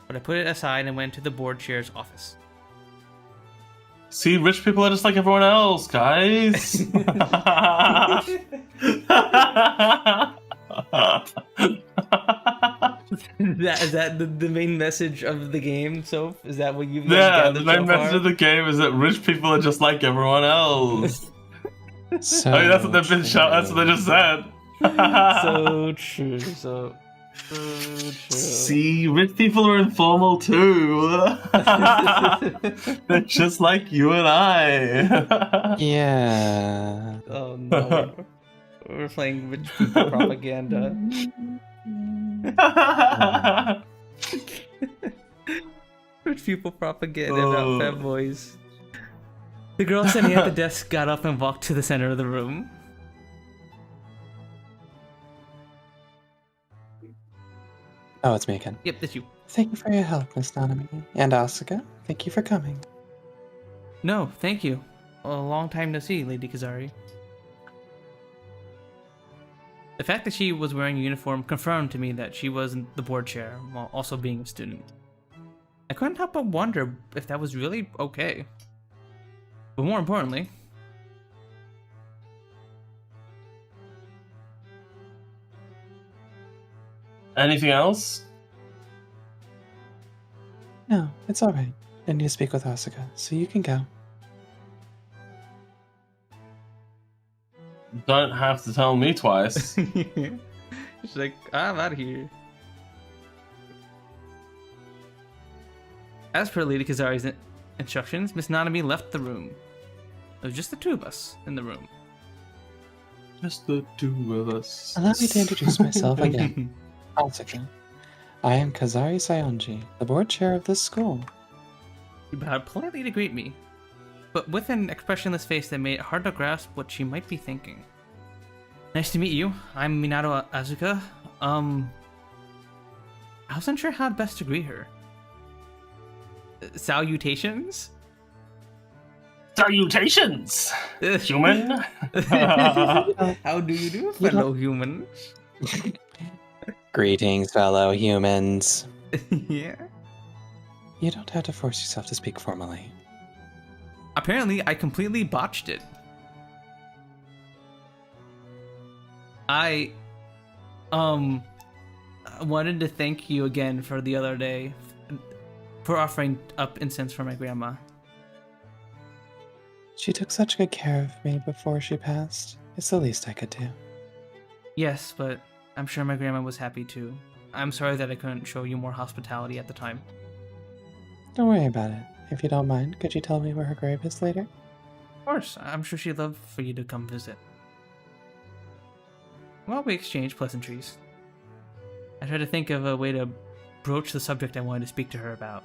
But I put it aside and went to the board chair's office. See, rich people are just like everyone else, guys. Is that the main message of the game, Soph? Is that what you've Yeah, the main message of the game is that rich people are just like everyone else. So I mean, that's what they've been shot. That's what they just said. So true. So true. See, rich people are informal too. They're just like you and I. Yeah. Oh no. We're playing rich people propaganda. Rich people propaganda about femboys. The girl standing at the desk got up and walked to the center of the room. Oh, it's me again. Yep, that's you. Thank you for your help, Miss Nanami. And Asuka, thank you for coming. No, thank you. A long time no see, Lady Kazari. The fact that she was wearing a uniform confirmed to me that she wasn't the board chair while also being a student. I couldn't help but wonder if that was really okay. But more importantly, Anything else? No, it's alright. I need to speak with Asuka, so you can go. Don't have to tell me twice. she's like, I'm out of here. As per Lady Kazari's instructions, Miss Nanami left the room. There was just the two of us in the room. Just the two of us. Allow me to introduce myself again. Asuka. I am Kazari Sayonji, the board chair of this school. She bowed politely to greet me, but with an expressionless face that made it hard to grasp what she might be thinking. Nice to meet you. I'm Minato Asuka. I wasn't sure how best to greet her. Salutations? Salutations, human. How do you do, fellow human? Greetings, fellow humans. Yeah. You don't have to force yourself to speak formally. Apparently, I completely botched it. I wanted to thank you again for the other day, for offering up incense for my grandma. She took such good care of me before she passed. It's the least I could do. Yes, but I'm sure my grandma was happy too. I'm sorry that I couldn't show you more hospitality at the time. Don't worry about it. If you don't mind, could you tell me where her grave is later? Of course, I'm sure she'd love for you to come visit. While we exchanged pleasantries, I tried to think of a way to broach the subject I wanted to speak to her about.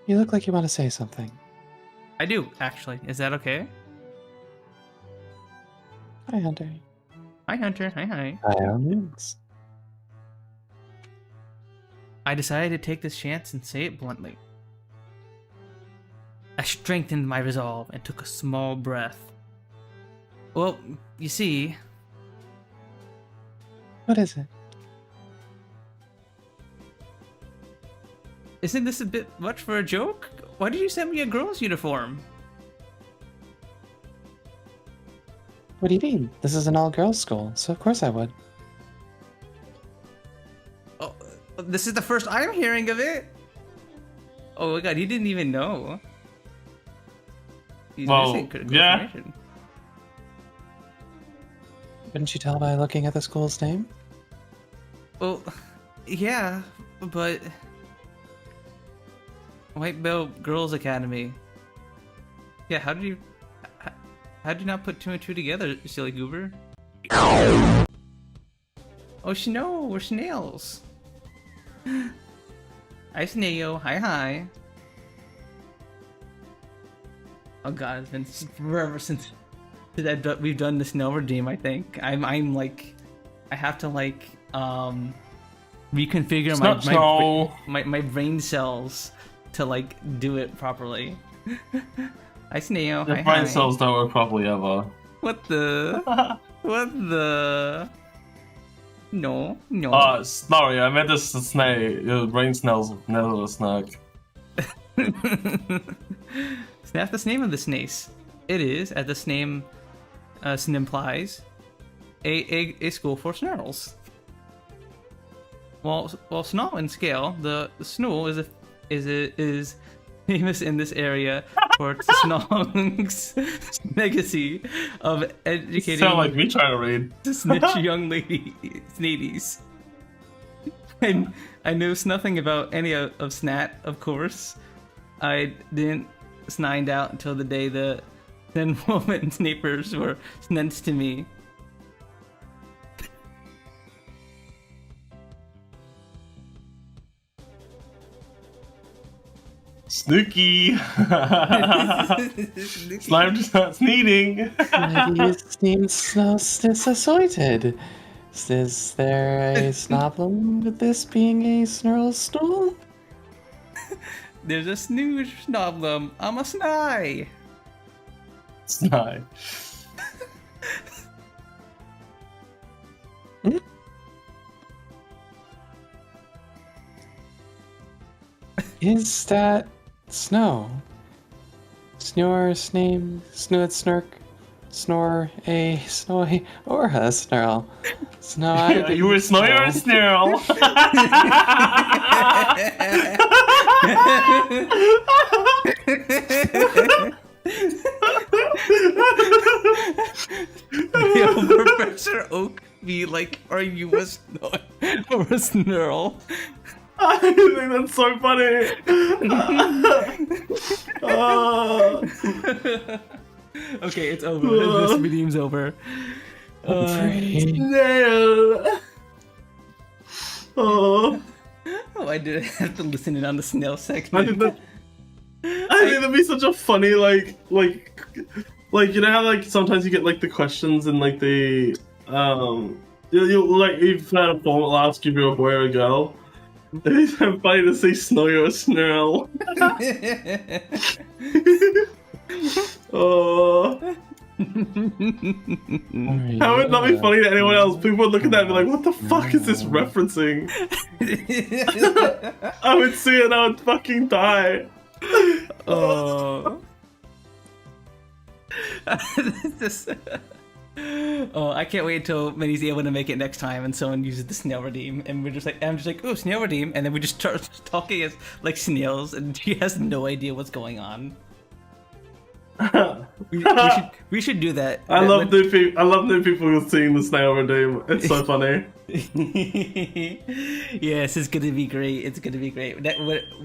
You look like you want to say something. I do, actually. Is that okay? Hi, Hunter. Hi, Hunter. Hi. By all means. I decided to take this chance and say it bluntly. I strengthened my resolve and took a small breath. Well, you see... What is it? Isn't this a bit much for a joke? Why did you send me a girl's uniform? What do you mean? This is an all-girls school, so of course I would. Oh, this is the first I'm hearing of it. Oh my god, he didn't even know. He's Well, missing critical yeah. information. Couldn't you tell by looking at the school's name? Well, yeah, but... White Belt Girls Academy. Yeah, how did you not put two and two together, silly goober? Oh, we're snails. Hi, Snail. Hi. Oh god, it's been forever since we've done the snail redeem. I think I'm like, I have to like reconfigure my brain cells to like do it properly. Hi, Snail. Your Hi, brain hi. cells don't work properly ever. What the? What the? No, no. Sorry, I meant this snake. Your brain smells never a snack. That's the name of the snace. It is, as the name implies, a school for snarls. While Snarl and Scale, the Snool is famous in this area for its Snarl's legacy of educating. Sound like me trying to read. Snitch young ladies. And I know nothing about any of Snat, of course. I didn't find out until the day the then woman snapers were sent to me. Snooky! Slime just starts sneezing. Maybe it seems disappointed. Is there a problem with this being a snarl stool? There's a snooze problem. I'm a sny. Snide. Is that Snow? Snore's name, Snoot Snurk, Snore, a Snowy, or a Snarl? Snow, I You were a snowy or a snarl? Yo, Professor Oak be like, are you a snow or a snarl? I think that's so funny. Okay, it's over. This redeem's over. Snail. Oh, I did have to listen in on the snail I segment. think that'd be such a funny like you know how like sometimes you get like the questions and like the you like you've had a form last if you're a boy or a girl. It's so funny to see Snowy or Snarl. Oh. How would that be funny to anyone else? People would look at that and be like, what the fuck is this referencing? I would see it and I would fucking die. Oh. Oh, I can't wait until Minnie's able to make it next time and someone uses the snail redeem and we're just like, I'm just like, oh, snail redeem, and then we just start talking as like snails and she has no idea what's going on. We should do that. I love new people who are seeing the snail redeem. It's so funny. Yes, it's gonna be great. It's gonna be great.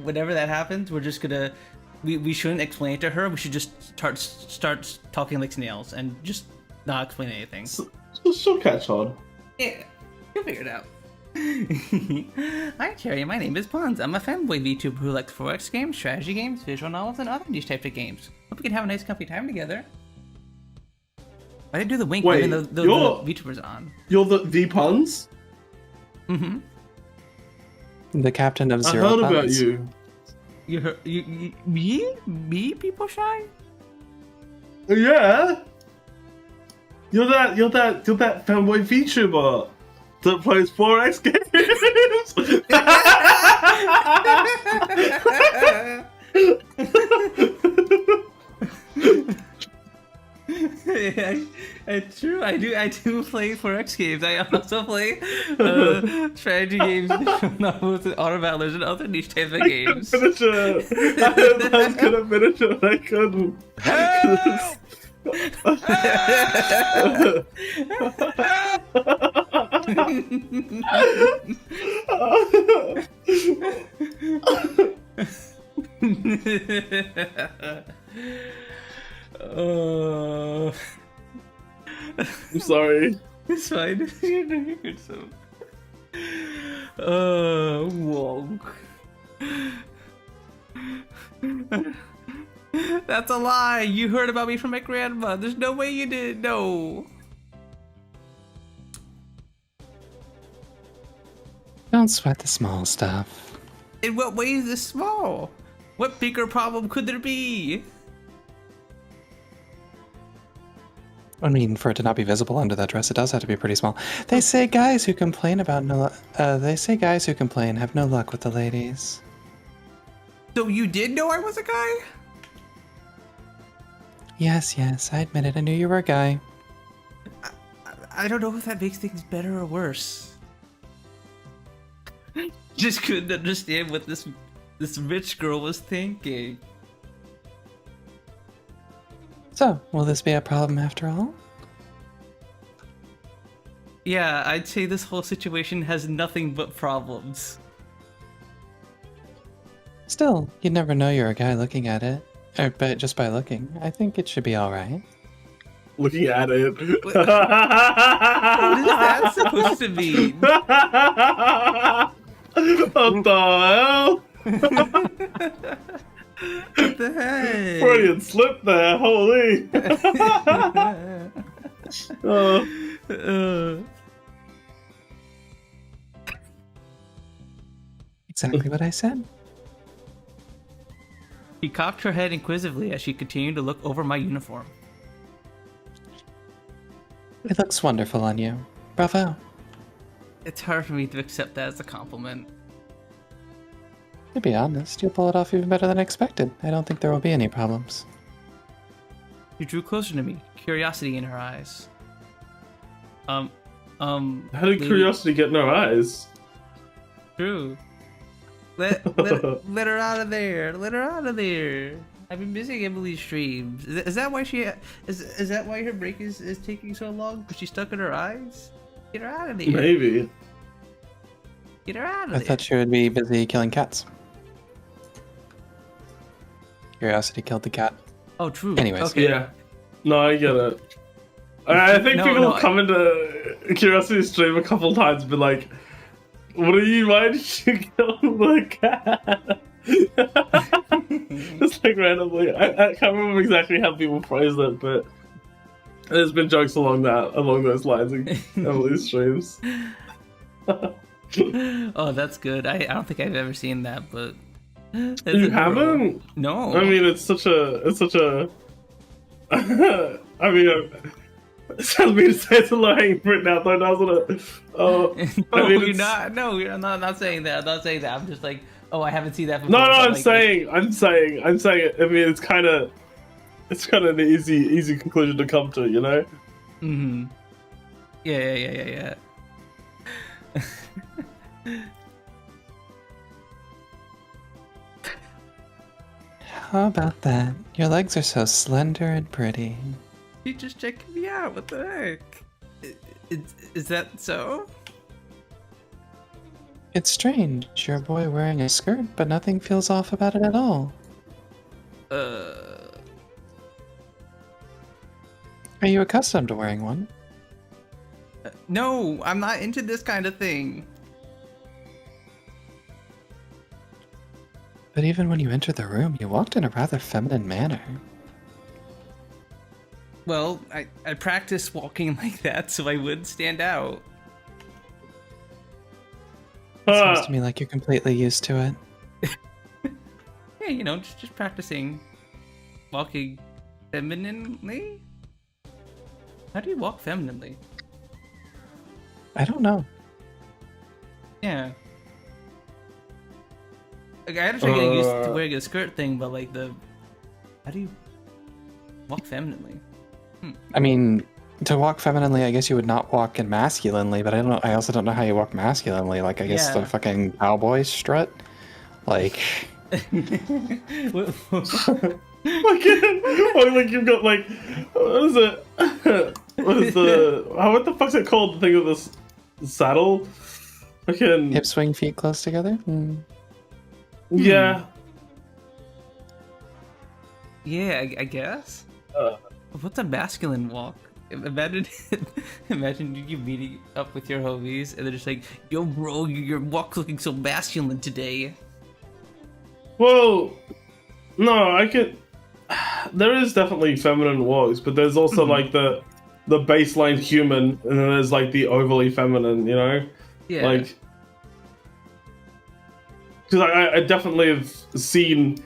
Whenever that happens, we're just gonna we shouldn't explain it to her. We should just start talking like snails and just not explain anything. She'll catch on. Yeah, you'll figure it out. Hi, Cherry. My name is Pons. I'm a Femboy VTuber who likes 4X games, strategy games, visual novels, and other niche types of games. Hope we can have a nice, comfy time together. I didn't do the wink Wait, even though the VTuber's on. You're the puns? Mm-hmm. The captain of I Zero heard about Puns. you. You heard me, people shy? Yeah. You're that fanboy VTuber that plays 4X It's true. I do play 4X games. I also play strategy games, novels, and auto battlers, and other niche types of games. Finish it. I was gonna finish it, but I couldn't. I'm sorry. It's fine. You're doing good, so. Whoa. That's a lie. You heard about me from my grandma. There's no way you did. No. Don't sweat the small stuff. In what way is this small? What bigger problem could there be? I mean, for it to not be visible under that dress, it does have to be pretty small. They say guys who complain have no luck with the ladies. So you did know I was a guy? Yes, I admit it. I knew you were a guy. I don't know if that makes things better or worse. Just couldn't understand what this rich girl was thinking. So, will this be a problem after all? Yeah, I'd say this whole situation has nothing but problems. Still, you'd never know you're a guy looking at it. But just by looking, I think it should be alright. Looking at it. What is that supposed to mean? What the hell? What the heck? Freudian slip there, holy. Exactly what I said. She cocked her head inquisitively as she continued to look over my uniform. It looks wonderful on you. Bravo. It's hard for me to accept that as a compliment. To be honest, you'll pull it off even better than expected. I don't think there will be any problems. She drew closer to me, curiosity in her eyes. How did curiosity get in her eyes? True. Let her out of there. Let her out of there. I've been missing Emily's streams. Is that why is that why her break is taking so long? Because she's stuck in her eyes? Get her out of there. Maybe. Get her out of I there. thought she would be busy killing cats. Curiosity killed the cat. Oh, true. Anyways. Okay. Yeah. No, I get it. I think people have come into Curiosity's stream a couple times and been like, what are you, why did you kill the cat? Just like randomly. I can't remember exactly how people phrased it, but there's been jokes along those lines in Emily's streams. Oh, that's good. I don't think I've ever seen that, but You haven't? No. I mean, it's such a. I mean, it sounds weird to say it's a low-hanging fruit now, though, doesn't it? No, I mean, you're not. No, I'm not saying that. I'm not saying that. I'm just like, oh, I haven't seen that before. No, but I'm like, saying. I mean, it's kind of an easy conclusion to come to, you know? Mm-hmm. Yeah. How about that? Your legs are so slender and pretty. You just checking me out. What the heck? Is that so? It's strange. You're a boy wearing a skirt, but nothing feels off about it at all. Are you accustomed to wearing one? No, I'm not into this kind of thing. But even when you entered the room, you walked in a rather feminine manner. Well, I practiced walking like that so I would stand out. It seems to me like you're completely used to it. Yeah, you know, just practicing walking femininely. How do you walk femininely? I don't know. Yeah. Like, I understand getting used to wearing a skirt thing, but like how do you walk femininely? I mean, to walk femininely, I guess you would not walk in masculinely, but I also don't know how you walk masculinely. Like, I guess the fucking cowboy strut? Like... Like you've got like... What is it? What the fuck's it called? The thing with this saddle? Fucking... Hip swing, feet close together? Yeah. Yeah, I guess. What's a masculine walk? Imagine you meeting up with your homies and they're just like, yo bro, your walk looking so masculine today. Well, no, I could... There is definitely feminine walks, but there's also like the baseline human, and then there's like the overly feminine, you know? Yeah. Like... Because I definitely have seen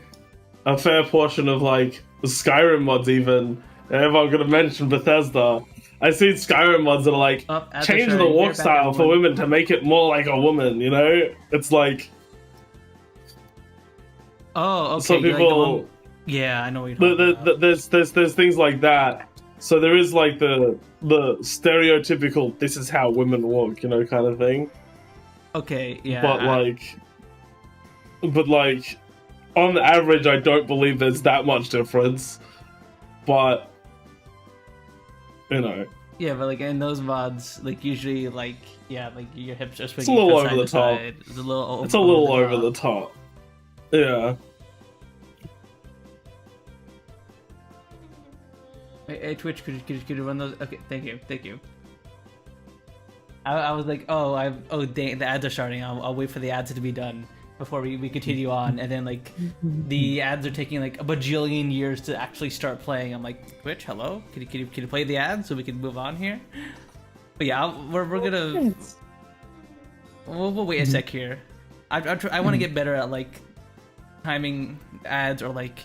a fair portion of like Skyrim mods even if I'm gonna mention Bethesda, I've seen Skyrim mods that are like change the walk style for women to make it more like a woman. You know, it's like. Oh, okay. Some people. Like yeah, I know what you're talking about. There's things like that. So there is like the stereotypical "this is how women walk," you know, kind of thing. Okay, yeah. But like, on the average, I don't believe there's that much difference. But you know. Yeah, but like in those mods, like usually, like like your hips are swinging. It's a little over the top. It's a little. It's a little over the top. Yeah. Hey, Twitch, could you run those? Okay, thank you. I was like, dang, the ads are starting. I'll wait for the ads to be done before we continue on, and then like the ads are taking like a bajillion years to actually start playing. I'm like, Twitch, hello, can you play the ads so we can move on here? But yeah, we're gonna we'll wait a sec here. I want to get better at like timing ads, or like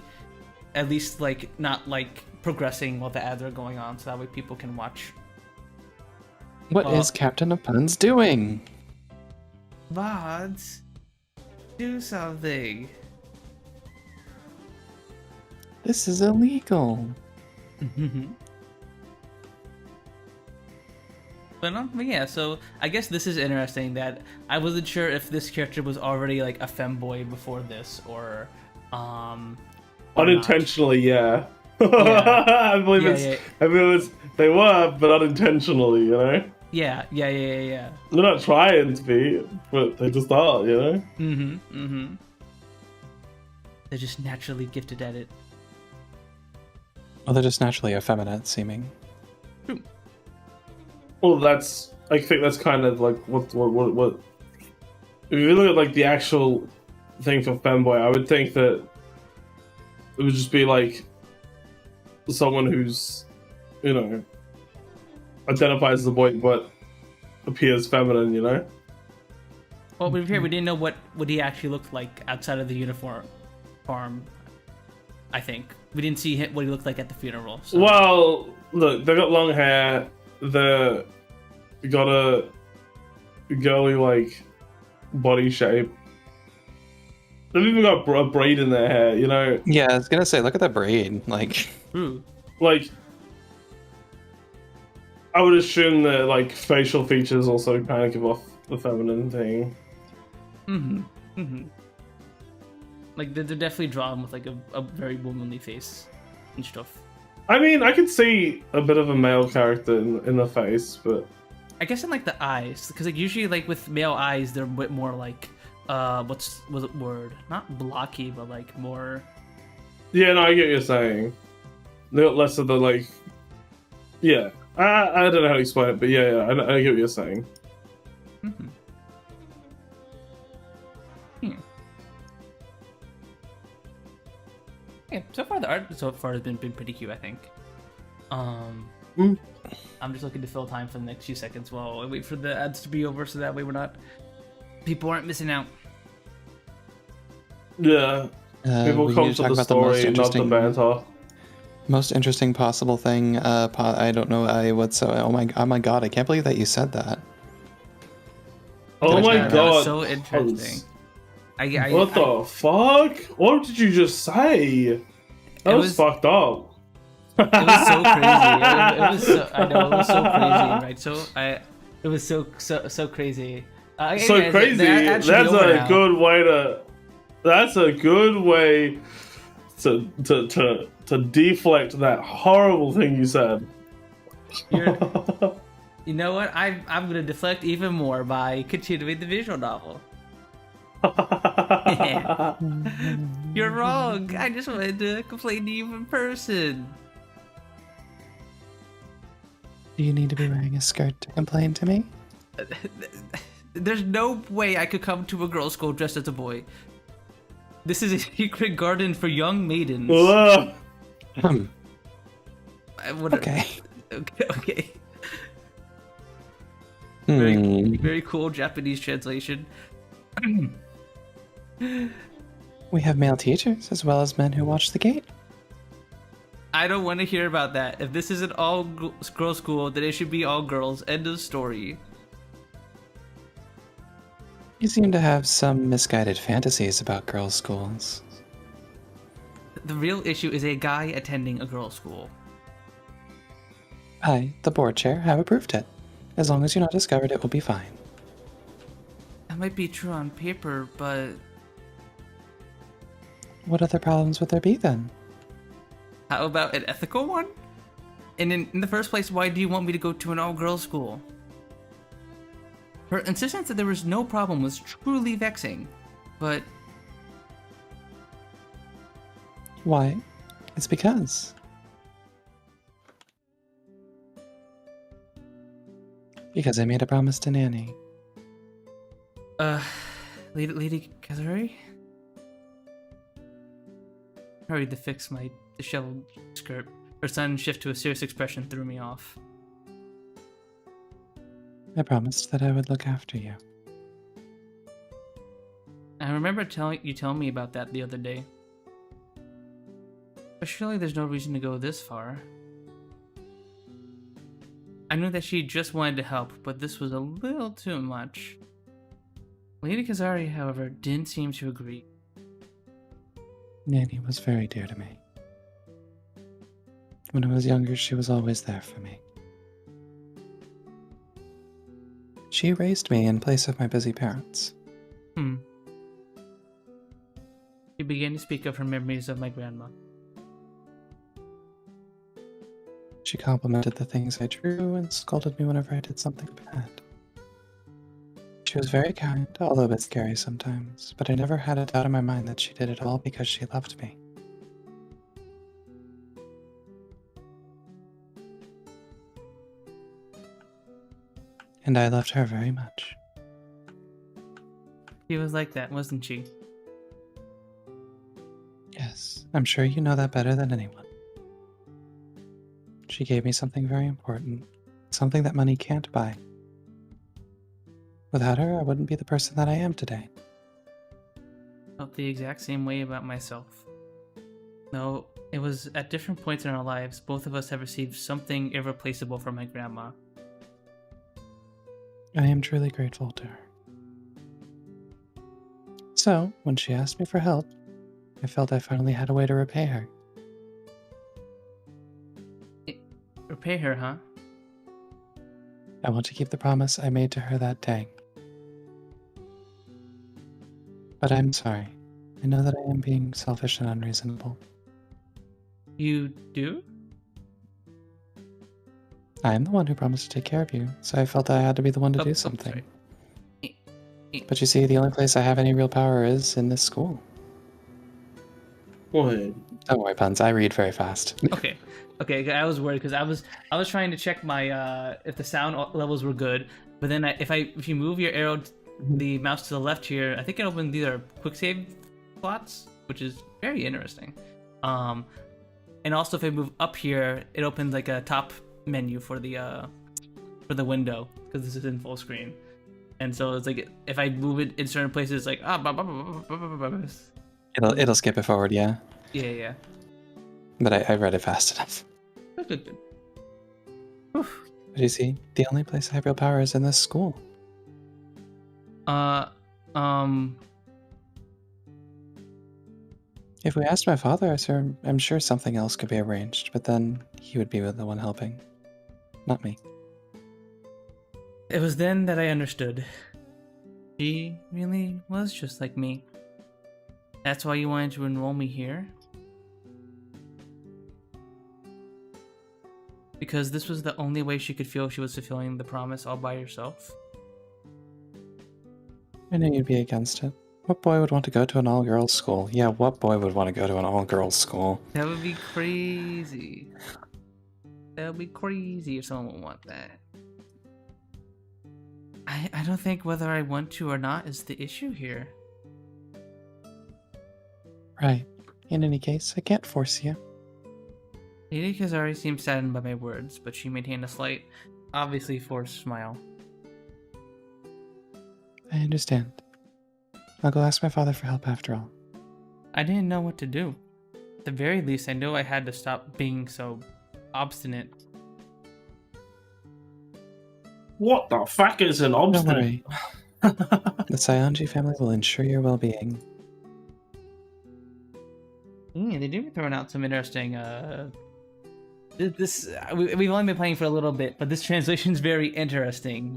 at least like not like progressing while the ads are going on, so that way people can watch. What is Captain of Puns doing? VODs, do something. This is illegal. But yeah, so I guess this is interesting that I wasn't sure if this character was already like a femboy before this, or unintentionally, yeah. Yeah. I believe it's they were, but unintentionally, you know. Yeah. They're not trying to be, but they just are, you know. They're just naturally gifted at it. Well, they're just naturally effeminate seeming. Well, I think that's kind of like what. If you look at like the actual thing for femboy, I would think that it would just be like someone who's, you know, identifies as a boy but appears feminine, you know. Well, we didn't know what he actually looked like outside of the uniform. I think we didn't see what he looked like at the funeral. So. Well, look, they got long hair. They got a girly like body shape. They've even got a braid in their hair, you know. Yeah, I was gonna say, look at that braid, like. Like, I would assume that like facial features also kind of give off the feminine thing. Like they're definitely drawn with like a very womanly face and stuff. I mean, I could see a bit of a male character in the face, but I guess in like the eyes, because like usually like with male eyes they're a bit more like what's the word? Not blocky, but like more. Yeah, no, I get what you're saying. They got less of the like. Yeah, I don't know how to explain it, but yeah, I get what you're saying. Yeah, so far the art has been pretty cute, I think. I'm just looking to fill time for the next few seconds while I wait for the ads to be over, so that way people aren't missing out. Yeah, people come to the story, not the banter. Most interesting possible thing. I don't know. Oh my god! I can't believe that you said that. Oh my god! That was so interesting. What the fuck? What did you just say? That was fucked up. It was so crazy. It was so, I know, it was so crazy, right? It was so crazy. So crazy. That's a good way to. That's a good way to deflect that horrible thing you said. You know what? I'm gonna deflect even more by continuing the visual novel. You're wrong. I just wanted to complain to you in person. Do you need to be wearing a skirt to complain to me? There's no way I could come to a girls' school dressed as a boy. This is a secret garden for young maidens. Okay. Okay. Very cool Japanese translation. We have male teachers as well as men who watch the gate. I don't want to hear about that. If this isn't all girls' school, then it should be all girls. End of story. You seem to have some misguided fantasies about girls' schools. The real issue is a guy attending a girls' school. I, the board chair, have approved it. As long as you're not discovered, it will be fine. That might be true on paper, but What other problems would there be then? how about an ethical one? And in the first place, why do you want me to go to an all-girls school? Her insistence that there was no problem was truly vexing, but Why? It's because I made a promise to Nanny. Lady Kazari? Hurried to fix my disheveled skirt. Her sudden shift to a serious expression threw me off. I promised that I would look after you. I remember telling me about that the other day. But surely there's no reason to go this far. I knew that she just wanted to help, but this was a little too much. Lady Kazari, however, didn't seem to agree. Nanny was very dear to me. When I was younger, she was always there for me. She raised me in place of my busy parents. She began to speak of her memories of my grandma. She complimented the things I drew and scolded me whenever I did something bad. She was very kind, although a bit scary sometimes, but I never had a doubt in my mind that she did it all because she loved me. And I loved her very much. She was like that, wasn't she? Yes, I'm sure you know that better than anyone. She gave me something very important, something that money can't buy. Without her, I wouldn't be the person that I am today. Felt the exact same way about myself. No, it was at different points in our lives, both of us have received something irreplaceable from my grandma. I am truly grateful to her. So, when she asked me for help, I felt I finally had a way to repay her. Repay her, huh? I want to keep the promise I made to her that day. But I'm sorry. I know that I am being selfish and unreasonable. You do? I am the one who promised to take care of you, so I felt I had to be the one to Oh, do oh, something. sorry. But you see, the only place I have any real power is in this school. Go ahead. Don't worry, Puns. I read very fast. Okay, I was worried because I was trying to check my if the sound levels were good, but then if you move your arrow, the mouse to the left here, I think it opens these are quick save slots, which is very interesting. And also if I move up here, it opens like a top menu for the window because this is in full screen, and so it's like if I move it in certain places, like It'll skip it forward, yeah. yeah. But I read it fast enough. Good. But you see, the only place I have real power is in this school. If we asked my father, I'm sure something else could be arranged, but then he would be the one helping. Not me. It was then that I understood. She really was just like me. That's why you wanted to enroll me here? Because this was the only way she could feel she was fulfilling the promise all by herself? I knew you'd be against it. What boy would want to go to an all-girls school? Yeah, what boy would want to go to an all-girls school? That would be crazy. That would be crazy if someone would want that. I don't think whether I want to or not is the issue here. Right. In any case, I can't force you. Lady Kazari seemed saddened by my words, but she maintained a slight, obviously forced smile. I understand. I'll go ask my father for help after all. I didn't know what to do. the very least, I know I had to stop being so obstinate. What the fuck is an Don't obstinate? worry. The Saionji family will ensure your well-being. They do be throwing out some interesting. We've only been playing for a little bit, but this translation's very interesting.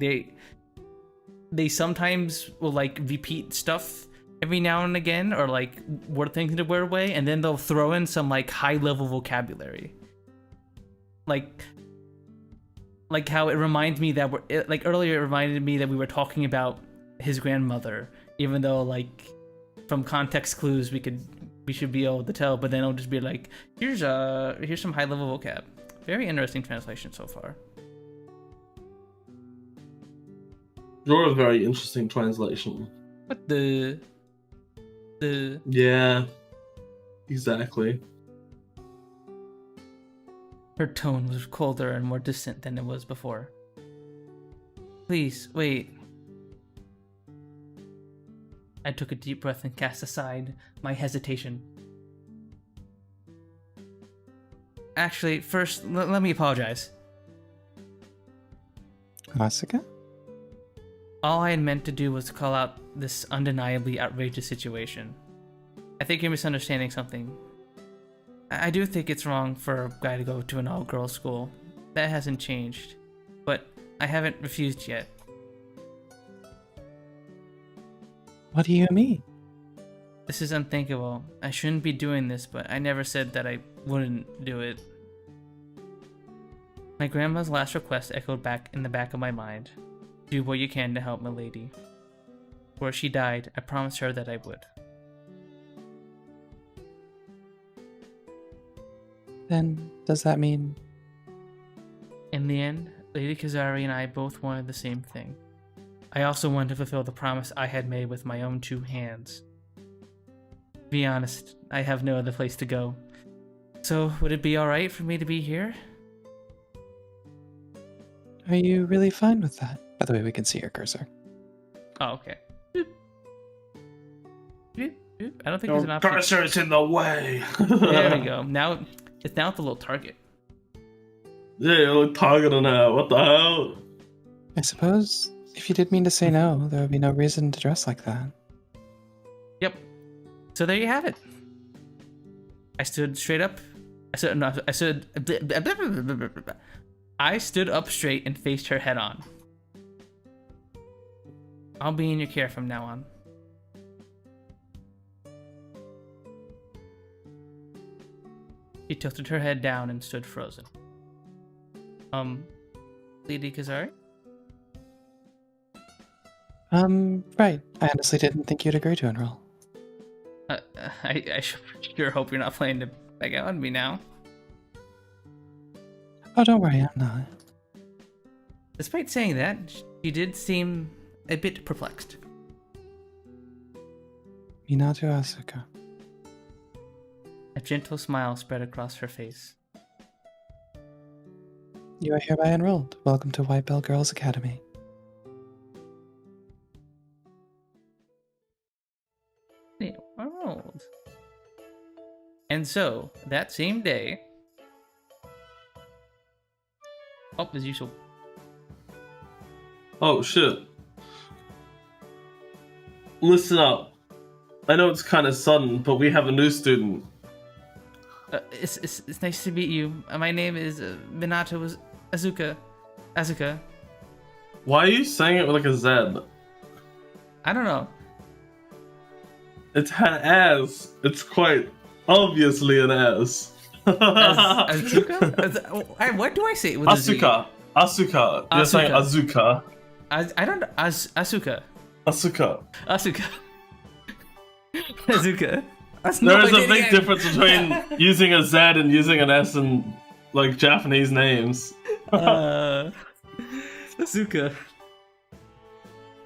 They sometimes will like repeat stuff every now and again, or like word things in a weird way, and then they'll throw in some like high-level vocabulary. Like how it reminds me that earlier it reminded me that we were talking about his grandmother, even though like from context clues we should be able to tell, but then it'll just be like, here's some high level vocab. Very interesting translation so far. You're a very interesting translation. But the Yeah, exactly. her tone was colder and more distant than it was before. Please, wait. I took a deep breath and cast aside my hesitation. Actually, first, let me apologize. Asuka? All I had meant to do was call out this undeniably outrageous situation. I think you're misunderstanding something. I do think it's wrong for a guy to go to an all-girls school. That hasn't changed. But I haven't refused yet. What do you mean? This is unthinkable. I shouldn't be doing this, but I never said that I wouldn't do it. My grandma's last request echoed back in the back of my mind. Do what you can to help my lady. Before she died, I promised her that I would. Then, does that mean... In the end, Lady Kazari and I both wanted the same thing. I also wanted to fulfill the promise I had made with my own two hands. To be honest, I have no other place to go. So, would it be alright for me to be here? Are you really fine with that? By the way, we can see your cursor. Oh, okay. Boop. Boop, boop. I don't think there's an Your option. cursor is in the way. There we go. Now, it's now at the little target. Yeah, you're like targeting her. What the hell? I suppose, if you did mean to say no, there would be no reason to dress like that. Yep. So there you have it. I stood straight up. I stood up straight and faced her head on. I'll be in your care from now on. She tilted her head down and stood frozen. Lady Kazari? Right. I honestly didn't think you'd agree to enroll. I sure hope you're not planning to beg out on me now. Oh, don't worry, I'm not. Despite saying that, she did seem a bit perplexed. Minato Asuka. A gentle smile spread across her face. You are hereby enrolled. Welcome to White Bell Girls Academy. Enrolled. And so, that same day... Oh, as usual. Oh shit. Listen up. I know it's kind of sudden, but we have a new student. It's nice to meet you. My name is Minato Asuka. Why are you saying it with like a Z? I don't know. It's an S. It's quite obviously an S. Asuka? What do I say with Asuka. Asuka. You're saying Azuka. I don't know. Asuka. Asuka. Asuka. Azuka. There is a big difference between using a Z and using an S in like Japanese names. Asuka.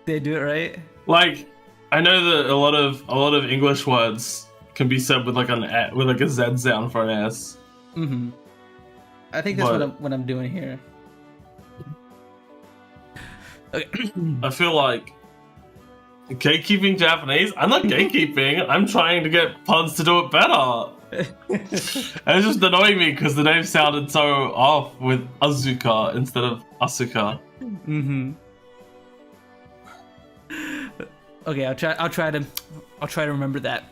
They do it right. Like, I know that a lot of English words can be said with like a Z sound for an S. Mm-hmm. I think that's what I'm doing here. Okay. I feel like gatekeeping Japanese. I'm not gatekeeping. I'm trying to get puns to do it better. It was just annoying me because the name sounded so off with Azuka instead of Asuka. Mm-hmm. Okay, I'll try to remember that.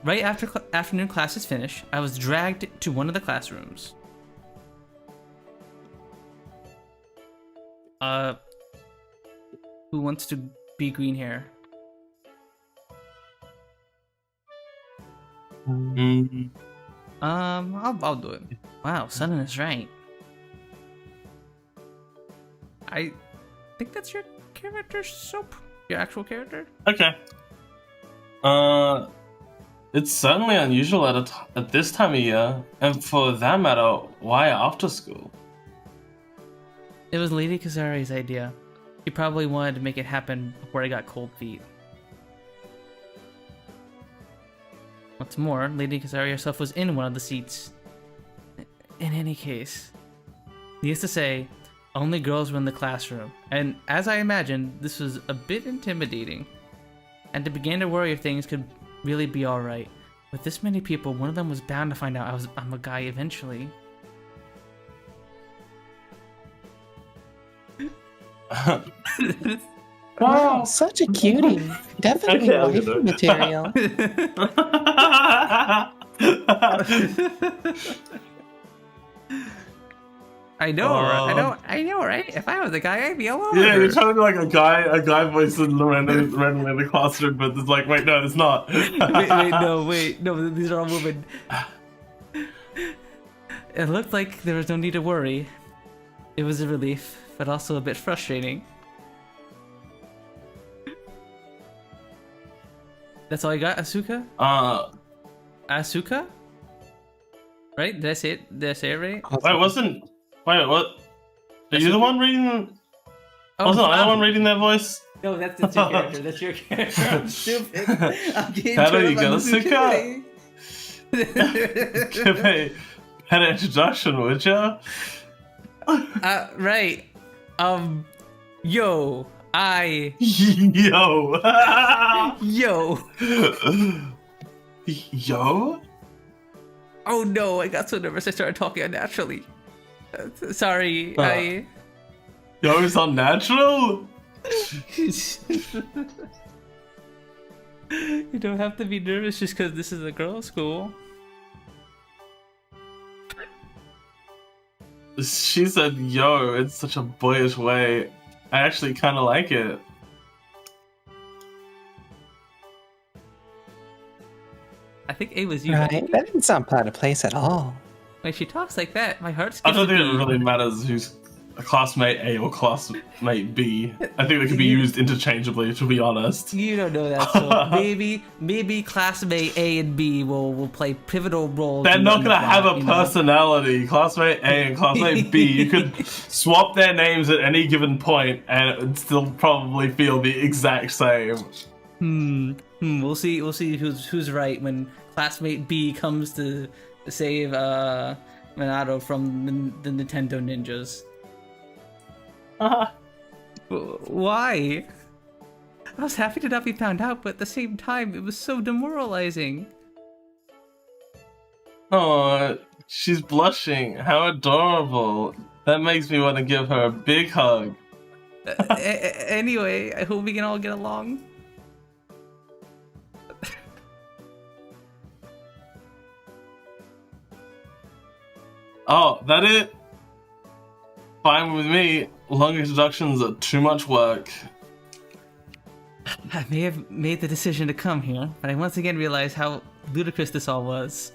Right after afternoon classes finished, I was dragged to one of the classrooms. Who wants to be green hair? I'll do it. Wow, Sunnen is right. I think that's your character, Soap? Your actual character? Okay. It's certainly unusual at this time of year, and for that matter, why after school? It was Lady Kazari's idea. She probably wanted to make it happen before I got cold feet. What's more, Lady Kazari herself was in one of the seats. In any case, needless to say, only girls were in the classroom, and as I imagined, this was a bit intimidating. And I began to worry if things could really be alright. With this many people, one of them was bound to find out I'm a guy eventually. Wow, such a cutie. Definitely wifey material. I know, I know, right? If I was a guy, I'd be all over. Yeah, her. you're trying to be like a guy voice in randomly in the classroom, but it's like, wait, no, it's not. wait, no, these are all women. It looked like there was no need to worry. It was a relief, but also a bit frustrating. That's all I got, Asuka? Asuka? Right? Did I say it right? Wait, what? Are you the one reading? Wasn't I the one reading that voice? No, that's your character. That's your character. I'm stupid. I'm getting How do you trouble. get Asuka? Give me an introduction, would ya? Right. Yo. Yo. Yo. Yo? Oh no, I got so nervous I started talking unnaturally. Sorry, Yo is unnatural? You don't have to be nervous just because this is a girls' school. She said yo in such a boyish way. I actually kind of like it. I think A was you. Right, that didn't sound out of place at all. When she talks like that, my heart skips I don't a think it beat. really matters who's a classmate A or classmate B. I think they can be used interchangeably, to be honest. You don't know that, so maybe classmate A and B will play pivotal roles. They're in not the gonna have plot, a you know? personality. Classmate A and classmate B, you could swap their names at any given point and it would still probably feel the exact same. We'll see who's right when classmate B comes to save Minato from the Nintendo ninjas. Why? I was happy to not be found out, but at the same time, it was so demoralizing. Oh, she's blushing. How adorable. That makes me want to give her a big hug. Anyway, I hope we can all get along. Oh, that it? Fine with me. Long introductions are too much work. I may have made the decision to come here, but I once again realized how ludicrous this all was.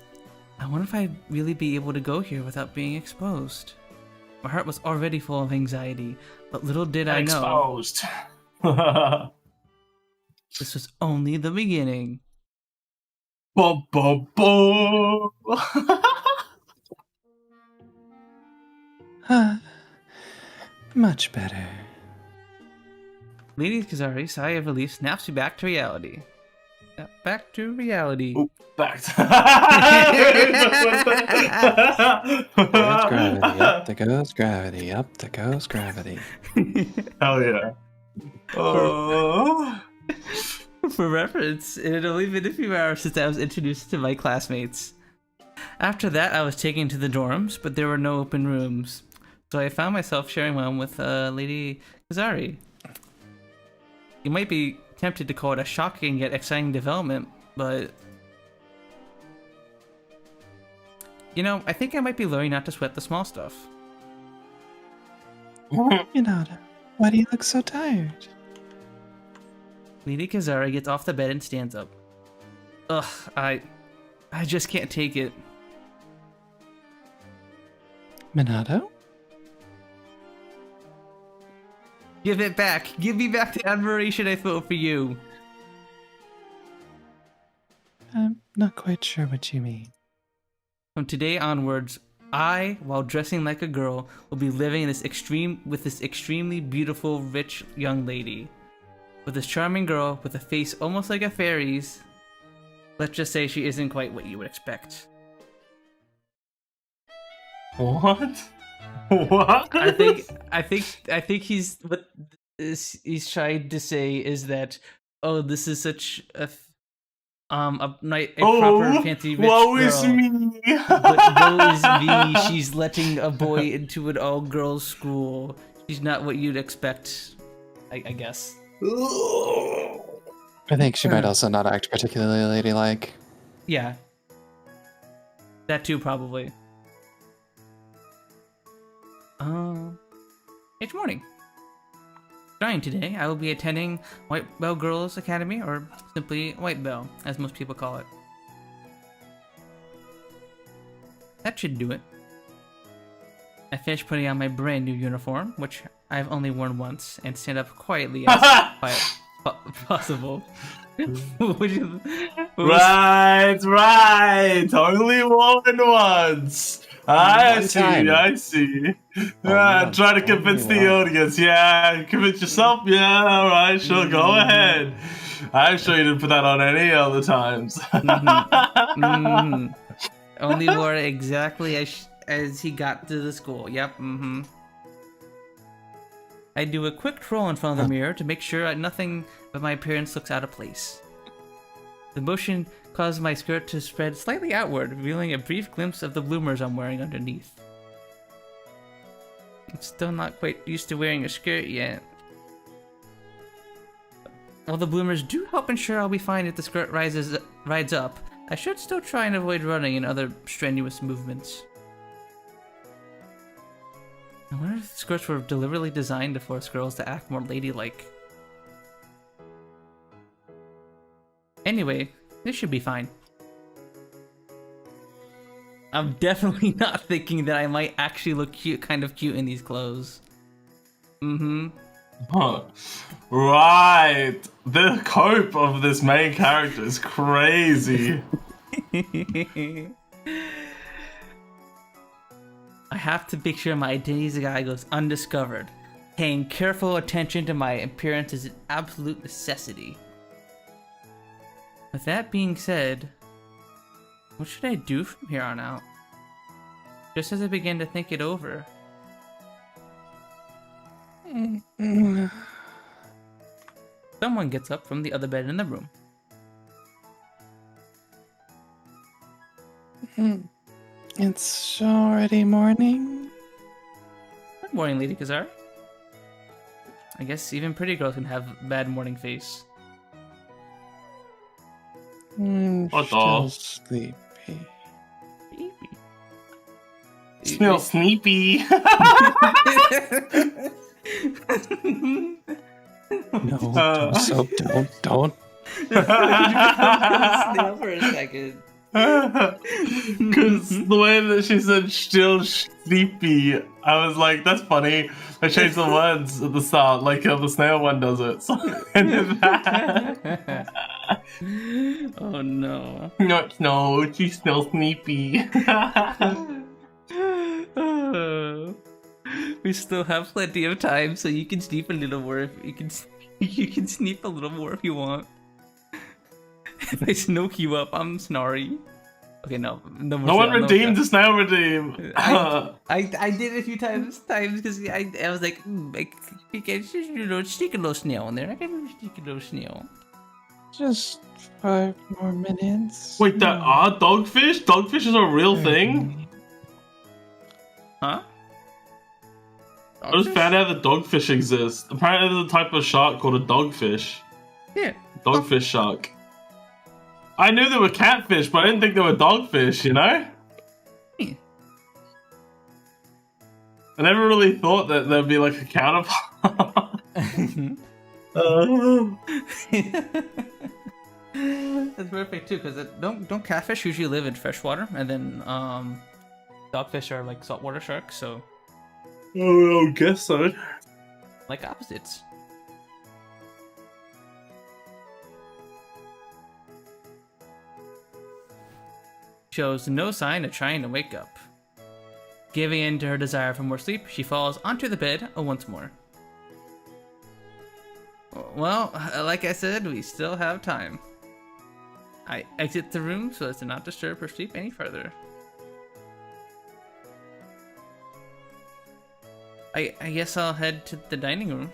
I wonder if I'd really be able to go here without being exposed. My heart was already full of anxiety, but little did I know Exposed. this was only the beginning. Bo bo bo. Much better. Lady Kazari, sigh of relief, snaps you back to reality. Back to reality. Oop, back to... There goes gravity, up there goes gravity. Hell yeah. Oh. For reference, it had only been a few hours since I was introduced to my classmates. After that, I was taken to the dorms, but there were no open rooms. So I found myself sharing one with Lady Kazari. You might be tempted to call it a shocking yet exciting development, but... You know, I think I might be learning not to sweat the small stuff. Hinata, why do you look so tired? Lady Kazari gets off the bed and stands up. Ugh, I just can't take it. Minato? Give it back! Give me back the admiration I felt for you! I'm not quite sure what you mean. From today onwards, I, while dressing like a girl, will be living in this extremely beautiful, rich young lady. With this charming girl with a face almost like a fairy's. Let's just say she isn't quite what you would expect. What? What? I think he's trying to say is that, oh, this is such a proper fancy rich woe girl. is me. But woe is me, she's letting a boy into an all-girls school. She's not what you'd expect, I guess. I think she might also not act particularly ladylike. Yeah. That too, probably. It's morning. Starting today, I will be attending White Bell Girls Academy, or simply White Bell, as most people call it. That should do it. I finished putting on my brand new uniform, which I've only worn once, and stand up quietly as quiet possible. Right. Only worn once. I see. Try to convince the audience. Yeah, convince yourself. Yeah, all right, sure, go ahead. I'm sure you didn't put that on any other times. Only wore it exactly as he got to the school. Yep. I do a quick troll in front of the mirror to make sure nothing but my appearance looks out of place. The motion caused my skirt to spread slightly outward, revealing a brief glimpse of the bloomers I'm wearing underneath. I'm still not quite used to wearing a skirt yet. While the bloomers do help ensure I'll be fine if the skirt rides up, I should still try and avoid running and other strenuous movements. I wonder if skirts were deliberately designed to force girls to act more ladylike. Anyway, this should be fine. I'm definitely not thinking that I might actually look kind of cute in these clothes. Huh. Right. The cope of this main character is crazy. I have to make sure my identity as a guy goes undiscovered. Paying careful attention to my appearance is an absolute necessity. With that being said, what should I do from here on out? Just as I begin to think it over. Someone gets up from the other bed in the room. It's already morning. Good morning, Lady Kazar. I guess even pretty girls can have bad morning face. I'm What still sleepy. Smell sleepy. No, so don't. Snail for a second. Because the way that she said still sleepy, I was like, that's funny. I changed the words at the start, like how the snail one does it. So Oh no. No, she's still sleepy. We still have plenty of time, so you can sleep a little more. You can sleep a little more if you want. If I snoke you up, I'm sorry. Okay, no. No one redeemed the snail redeem. I did it a few times because I was like, I can sneak a little snail in there. I can sneak a little snail. Just 5 more minutes. Wait, there No. are dogfish? Dogfish is a real thing? Huh? I just found out that dogfish exist. Apparently there's a type of shark called a dogfish. Yeah. Dogfish shark. I knew there were catfish, but I didn't think there were dogfish, you know? Yeah. I never really thought that there'd be like a counterpart. That's perfect too, because don't catfish usually live in freshwater, and then dogfish are like saltwater sharks, so Oh, I guess so. like opposites. Shows no sign of trying to wake up. Giving in to her desire for more sleep, she falls onto the bed once more. Well, like I said, we still have time. I exit the room so as to not disturb her sleep any further. I guess I'll head to the dining room.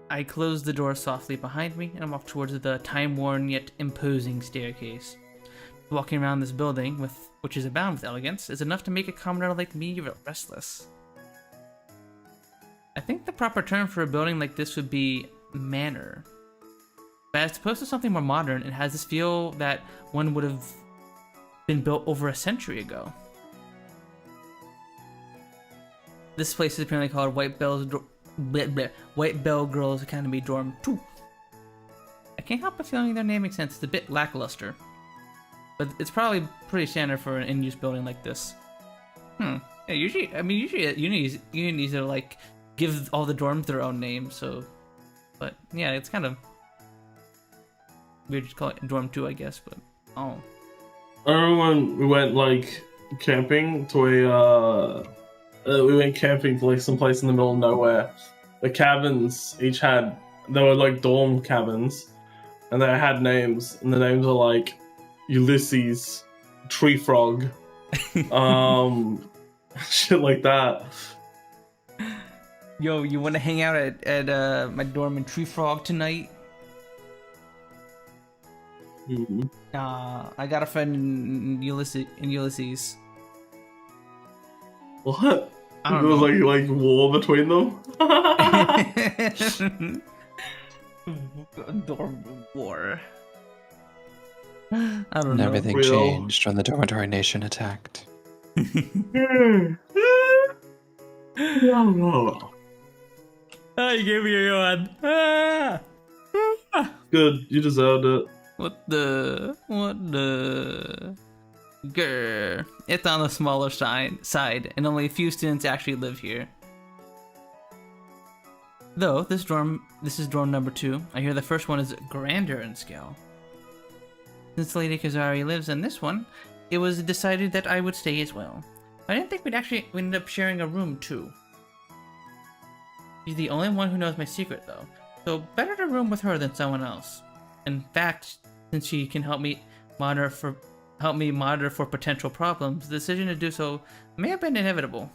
I close the door softly behind me and walk towards the time-worn yet imposing staircase. Walking around this building, which is abound with elegance, is enough to make a commoner like me restless. I think the proper term for a building like this would be manor. But as opposed to something more modern, it has this feel that one would have been built over a century ago. This place is apparently called White Bell Girls Academy Dorm 2. I can't help but feeling their name makes sense. It's a bit lackluster, but it's probably pretty standard for an in-use building like this. Yeah, usually unis are like give all the dorms their own name. So, but yeah, it's kind of weird to call it Dorm 2, I guess. But oh, I remember when we went like camping to we went camping to like some place in the middle of nowhere. The cabins each had, they were like dorm cabins, and they had names, and the names were like Ulysses, Tree Frog, shit like that. yo, you want to hang out at my dorm in Tree Frog tonight? Mm-hmm. I got a friend in Ulysses. What? I don't There was know. like war between them. Dorm war. I don't And know. everything Real. changed when the dormitory nation attacked. Oh, you gave me a yawn. Ah! Good, you deserved it. What the? Grr. It's on the smaller side, and only a few students actually live here. Though, this is dorm number 2. I hear the first one is grander in scale. Since Lady Kazari lives in this one, it was decided that I would stay as well. I didn't think we'd end up sharing a room too. She's the only one who knows my secret though, so better to room with her than someone else. In fact, since she can help me monitor for potential problems, the decision to do so may have been inevitable.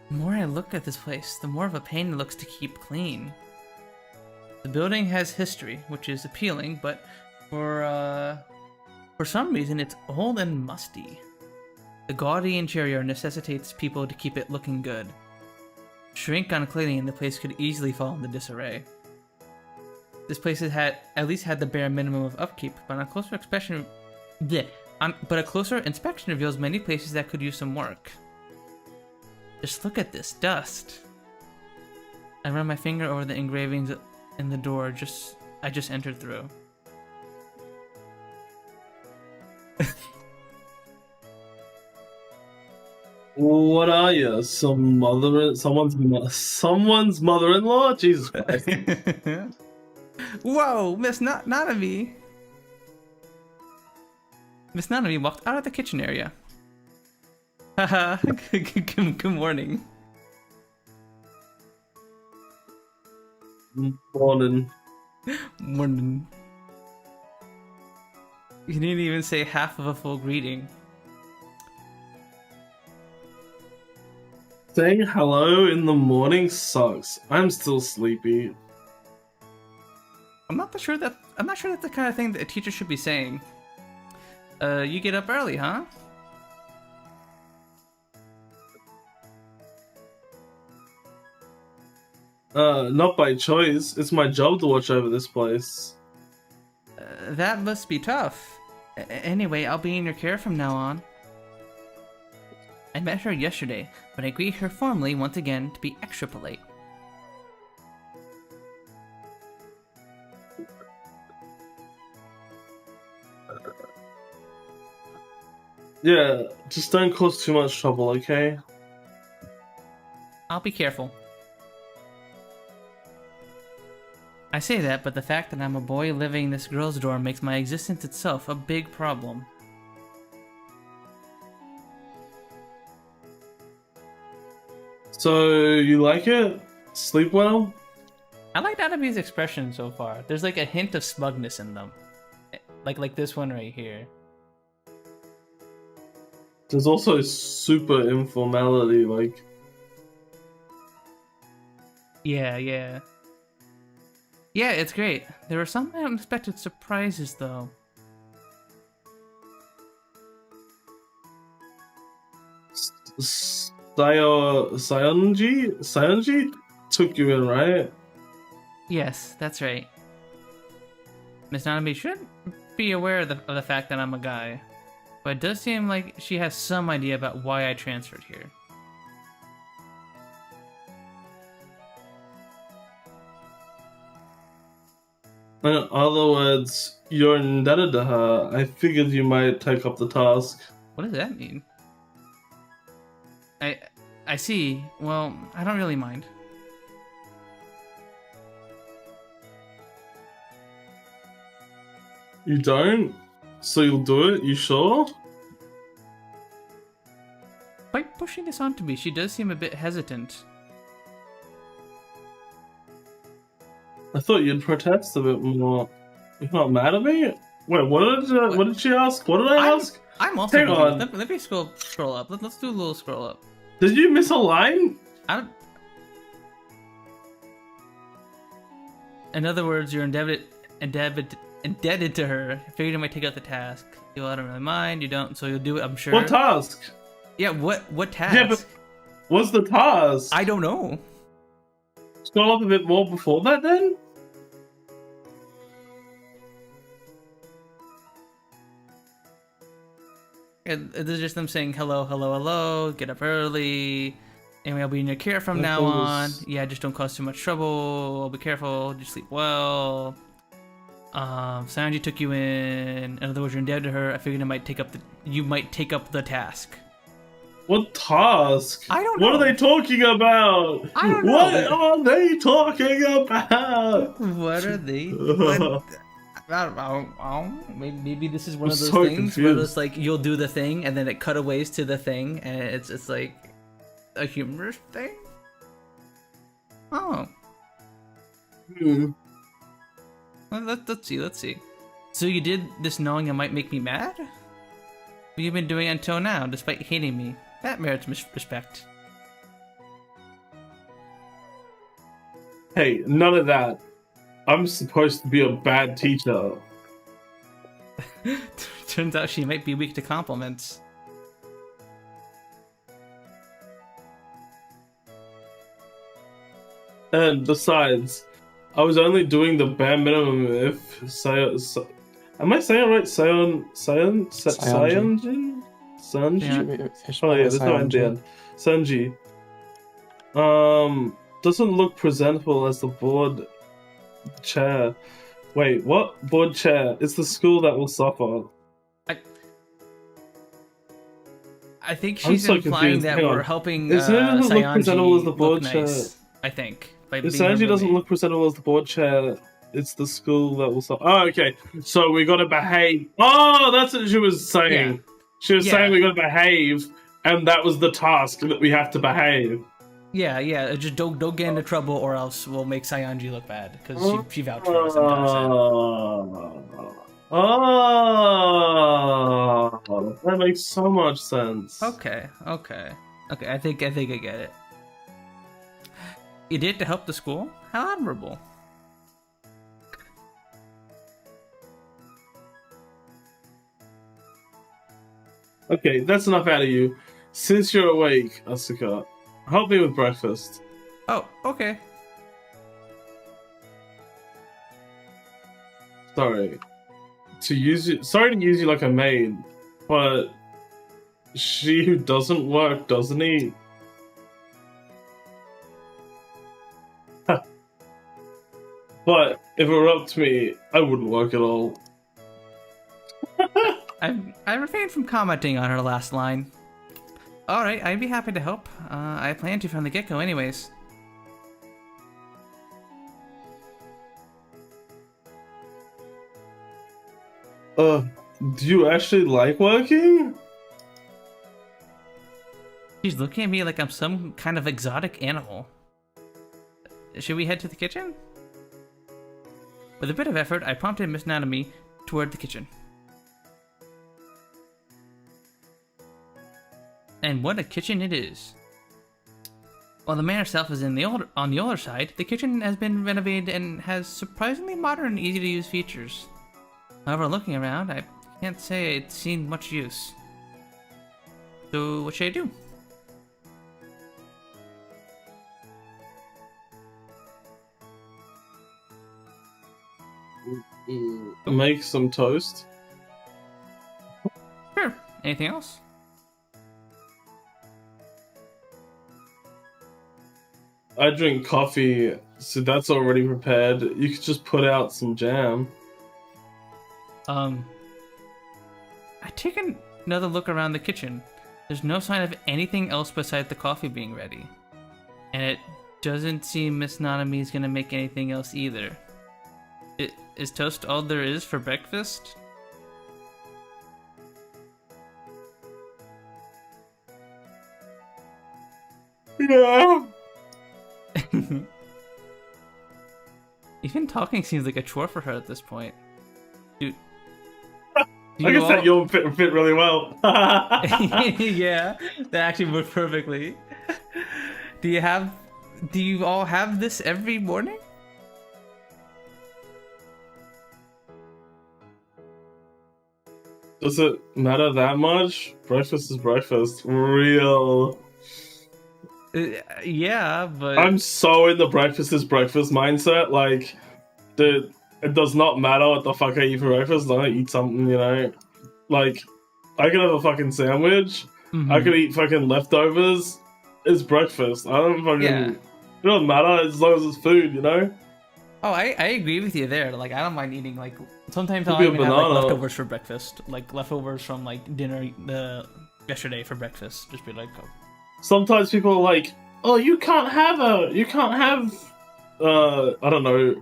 The more I look at this place, the more of a pain it looks to keep clean. The building has history, which is appealing, but for some reason it's old and musty. The gaudy interior necessitates people to keep it looking good. Shrink on cleaning and the place could easily fall into disarray. This place has at least had the bare minimum of upkeep, but a closer inspection reveals many places that could use some work. Just look at this dust. I run my finger over the engravings in the door I just entered through. What are you? Someone's mother-in-law? Jesus Christ. Whoa, Miss Nanami! Miss Nanami walked out of the kitchen area. Haha, good morning. Morning. Morning. You didn't even say half of a full greeting. Saying hello in the morning sucks. I'm still sleepy. I'm not sure that's the kind of thing that a teacher should be saying. You get up early, huh? Not by choice. It's my job to watch over this place. That must be tough. Anyway, I'll be in your care from now on. I met her yesterday, but I greet her formally once again to be extra polite. Yeah, just don't cause too much trouble, okay? I'll be careful. I say that, but the fact that I'm a boy living in this girl's dorm makes my existence itself a big problem. So, you like it? Sleep well? I like Adame's expression so far. There's like a hint of smugness in them. Like this one right here. There's also super informality, like... Yeah. Yeah, it's great. There were some unexpected surprises, though. Sayonji took you in, right? Yes, that's right. Miss Nanami should be aware of the fact that I'm a guy. But it does seem like she has some idea about why I transferred here. In other words, you're indebted to her. I figured you might take up the task. What does that mean? I see. Well, I don't really mind. You don't? So you'll do it? You sure? By pushing this onto me, she does seem a bit hesitant. I thought you'd protest a bit more. You're not mad at me? Wait, what did she ask? What did I ask? I'm also. Hang on. Let me scroll up. Let's do a little scroll up. Did you miss a line? I don't. In other words, you're indebted to her. I figured I might take out the task. You I don't really mind. You don't, so you'll do it. I'm sure. What task? Yeah. What task? Yeah, but what's the task? I don't know. Scroll up a bit more before that, then. This is just them saying hello, get up early. Anyway, I'll be in your care from now on. Yeah, just don't cause too much trouble. I'll be careful. Just sleep well. Sanji took you in. In other words, you're indebted to her. I figured you might take up the task. What task? I don't know. What are they talking about? I don't know. What are they talking about? What are they? I don't know. Maybe this is one of those so things confused. where it's like you'll do the thing and then it cutaways to the thing and it's like a humorous thing. Oh. Well, let's see. So you did this knowing it might make me mad? What you've been doing until now, despite hating me. That merits respect. Hey, none of that. I'm supposed to be a bad teacher. Turns out she might be weak to compliments. And besides, I was only doing the bare minimum if am I saying it right? Sanji? Oh yeah, there's no end at the end. Sanji. Doesn't look presentable as the board chair. Wait, what? Board chair? It's the school that will suffer. I think she's so implying confused. that Hang on. we're helping It doesn't look Sayanji presentable as the board look chair. nice, I think. If Sanji doesn't look presentable as the board chair, it's the school that will suffer. Oh, okay. So we gotta behave. Oh, that's what she was saying. Yeah. She was Yeah. saying we gotta behave, and that was the task, that we have to behave. Yeah. Just don't get into trouble, or else we'll make Sayanji look bad because she vouched for us and That makes so much sense. Okay. I think I get it. You did to help the school? How admirable. Okay, that's enough out of you. Since you're awake, Asuka, help me with breakfast. Oh, okay. Sorry to use you like a maid, but she who doesn't work doesn't eat. But if it were up to me, I wouldn't work at all. I refrained from commenting on her last line. Alright, I'd be happy to help. I planned to from the get-go anyways. Do you actually like working? She's looking at me like I'm some kind of exotic animal. Should we head to the kitchen? With a bit of effort, I prompted Miss Nanami toward the kitchen. And what a kitchen it is. While the manor itself is on the older side, the kitchen has been renovated and has surprisingly modern and easy to use features. However, looking around, I can't say it's seen much use. So, what should I do? Make some toast. Sure. Anything else? I drink coffee, so that's already prepared. You could just put out some jam. I take another look around the kitchen. There's no sign of anything else besides the coffee being ready. And it doesn't seem Miss Nanami's gonna make anything else either. Is toast all there is for breakfast? Yeah. Even talking seems like a chore for her at this point. Dude. I guess that you'll fit really well. Yeah, that actually worked perfectly. Do you all have this every morning? Does it matter that much? Breakfast is breakfast. Real. Yeah, but I'm so in the breakfast is breakfast mindset. Like, dude, it does not matter what the fuck I eat for breakfast. I eat something, you know. Like, I could have a fucking sandwich. Mm-hmm. I could eat fucking leftovers. It's breakfast. I don't fucking. Yeah. It doesn't matter as long as it's food, you know. Oh, I agree with you there. Like, I don't mind eating, like, sometimes I'll Could be a even have, like, banana. leftovers for breakfast. Like, leftovers from, like, dinner yesterday for breakfast. Just be like, oh. Sometimes people are like, "Oh, you can't have I don't know.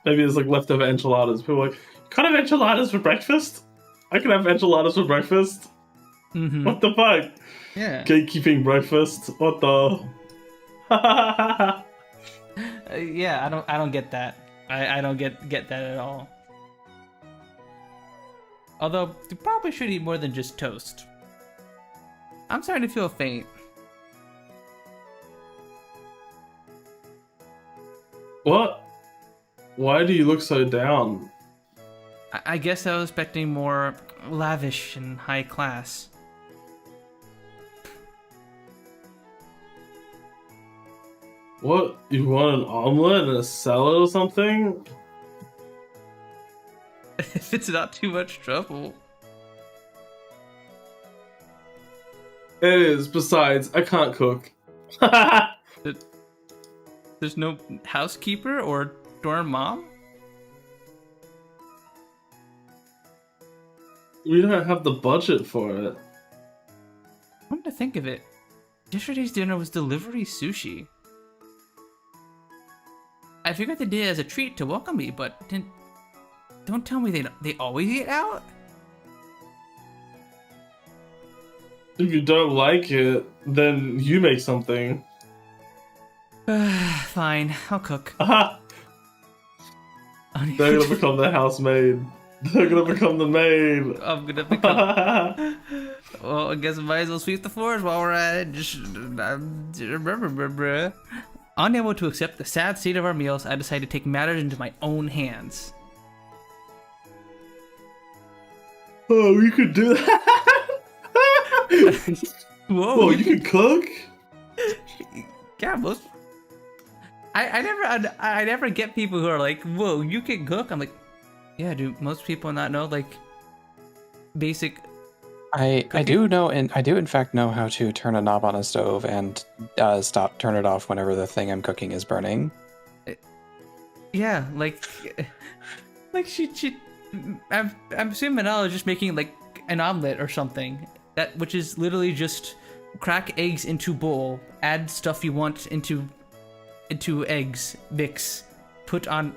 Maybe there's like leftover enchiladas." People are like, "You can't have enchiladas for breakfast? I can have enchiladas for breakfast." Mm-hmm. What the fuck? Yeah. Gatekeeping breakfast. What the? Yeah, I don't get that. I don't get that at all. Although, you probably should eat more than just toast. I'm starting to feel faint. What? Why do you look so down? I guess I was expecting more lavish and high class. What? You want an omelet and a salad or something? If it's not too much trouble. It is. Besides, I can't cook. There's no housekeeper or dorm mom? We don't have the budget for it. Come to think of it, yesterday's dinner was delivery sushi. I figured they did it as a treat to welcome me, but don't tell me they always eat out? If you don't like it, then you make something. Fine, I'll cook. Aha! They're gonna become the housemaid. They're gonna become the maid. I'm gonna become. Well, I guess I might as well sweep the floors while we're at it. Just remember, bruh. Unable to accept the sad state of our meals, I decided to take matters into my own hands. Oh, you could do that. Whoa! Whoa, you can cook? Yeah, most. I never get people who are like, "Whoa, you can cook." I'm like, yeah, do most people not know like basic? I do know, and I do in fact know how to turn a knob on a stove and turn it off whenever the thing I'm cooking is burning. Yeah, like she. I'm assuming Manala is just making like an omelet or something. Which is literally just crack eggs into bowl, add stuff you want into eggs, mix, put on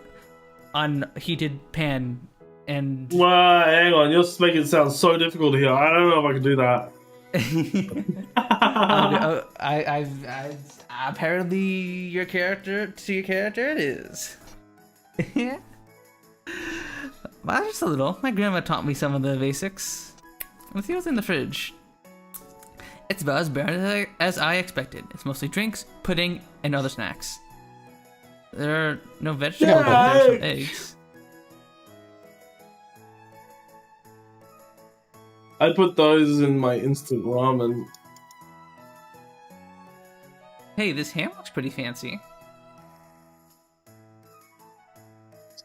heated pan, and Well, hang on, you're just making it sound so difficult here. I don't know if I can do that. I apparently your character it is. Yeah. Well, just a little. My grandma taught me some of the basics. Let's see what's in the fridge. It's about as bad as I expected. It's mostly drinks, pudding, and other snacks. There are no vegetables, but there are some eggs. I put those in my instant ramen. Hey, this ham looks pretty fancy.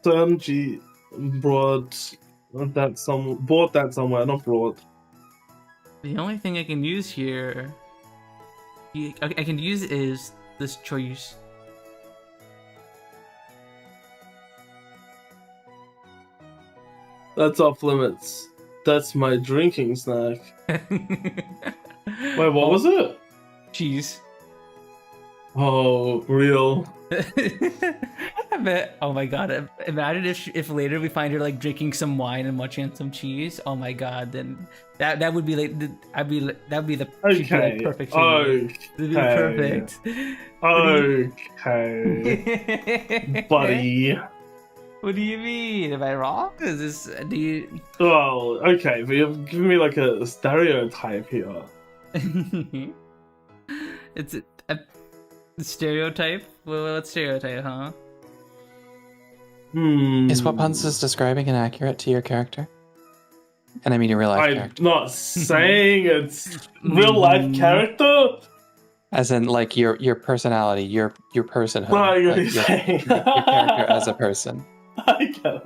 Sanji bought that somewhere, not brought. The only thing I can use here, I can use is this choice. That's off limits. That's my drinking snack. Wait, what was it? Cheese. Oh, real. I bet. Oh my god! Imagine if later we find her like drinking some wine and munching on some cheese. Oh my god! Then that would be like that'd be the Okay. perfect. Okay. It'd be perfect. Okay. Buddy. What do you mean? Am I wrong? Is this? Do you? Well, okay, but you've given me like a stereotype here. It's a stereotype. What stereotype, huh? Is what Puns is describing inaccurate to your character? And I mean your real life I'm character. not saying it's real life character. As in, like, your personality, your personhood. No, you're like, saying your character as a person. I get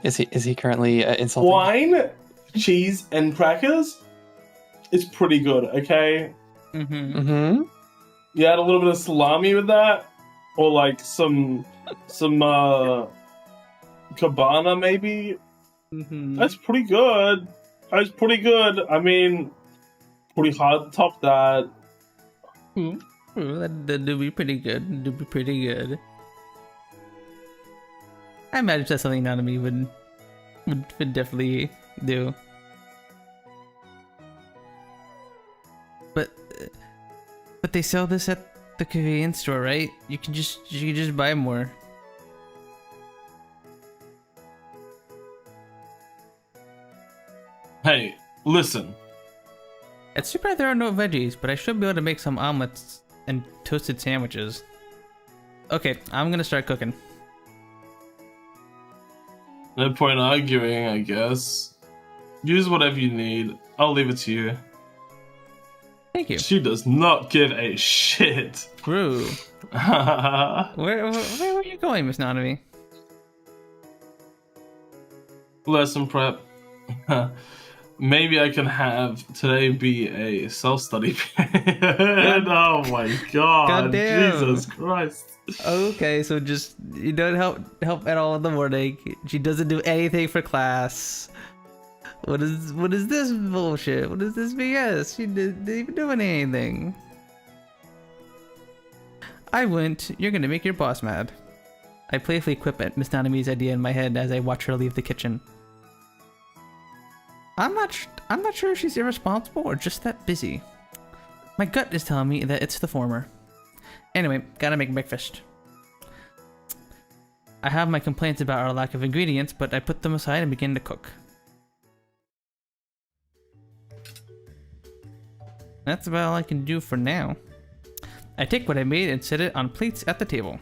it. Is he currently insulting? Wine, cheese, and crackers is pretty good. Okay, Mm-hmm. you add a little bit of salami with that, or like some cabana maybe. That's pretty good. That's pretty good. I mean, pretty hard to top that. That'd be pretty good. That'd be pretty good. I imagine that's something Nanami would definitely do. But they sell this at the convenience store, right? You can just buy more. Hey, listen. It's too bad there are no veggies, but I should be able to make some omelets and toasted sandwiches. Okay, I'm gonna start cooking. No point arguing, I guess. Use whatever you need. I'll leave it to you. Thank you. She does not give a shit. True. Where were you going, Miss Nanami? Lesson prep. Maybe I can have today be a self-study period. Oh my god. Goddamn. Jesus Christ. Okay, so just you don't help at all in the morning. She doesn't do anything for class. What is this bullshit? What is this BS? She didn't even do anything. I went. You're gonna make your boss mad. I playfully quip at Miss Nanami's idea in my head as I watch her leave the kitchen. I'm not sure if she's irresponsible or just that busy. My gut is telling me that it's the former. Anyway, gotta make breakfast. I have my complaints about our lack of ingredients, but I put them aside and begin to cook. That's about all I can do for now. I take what I made and set it on plates at the table.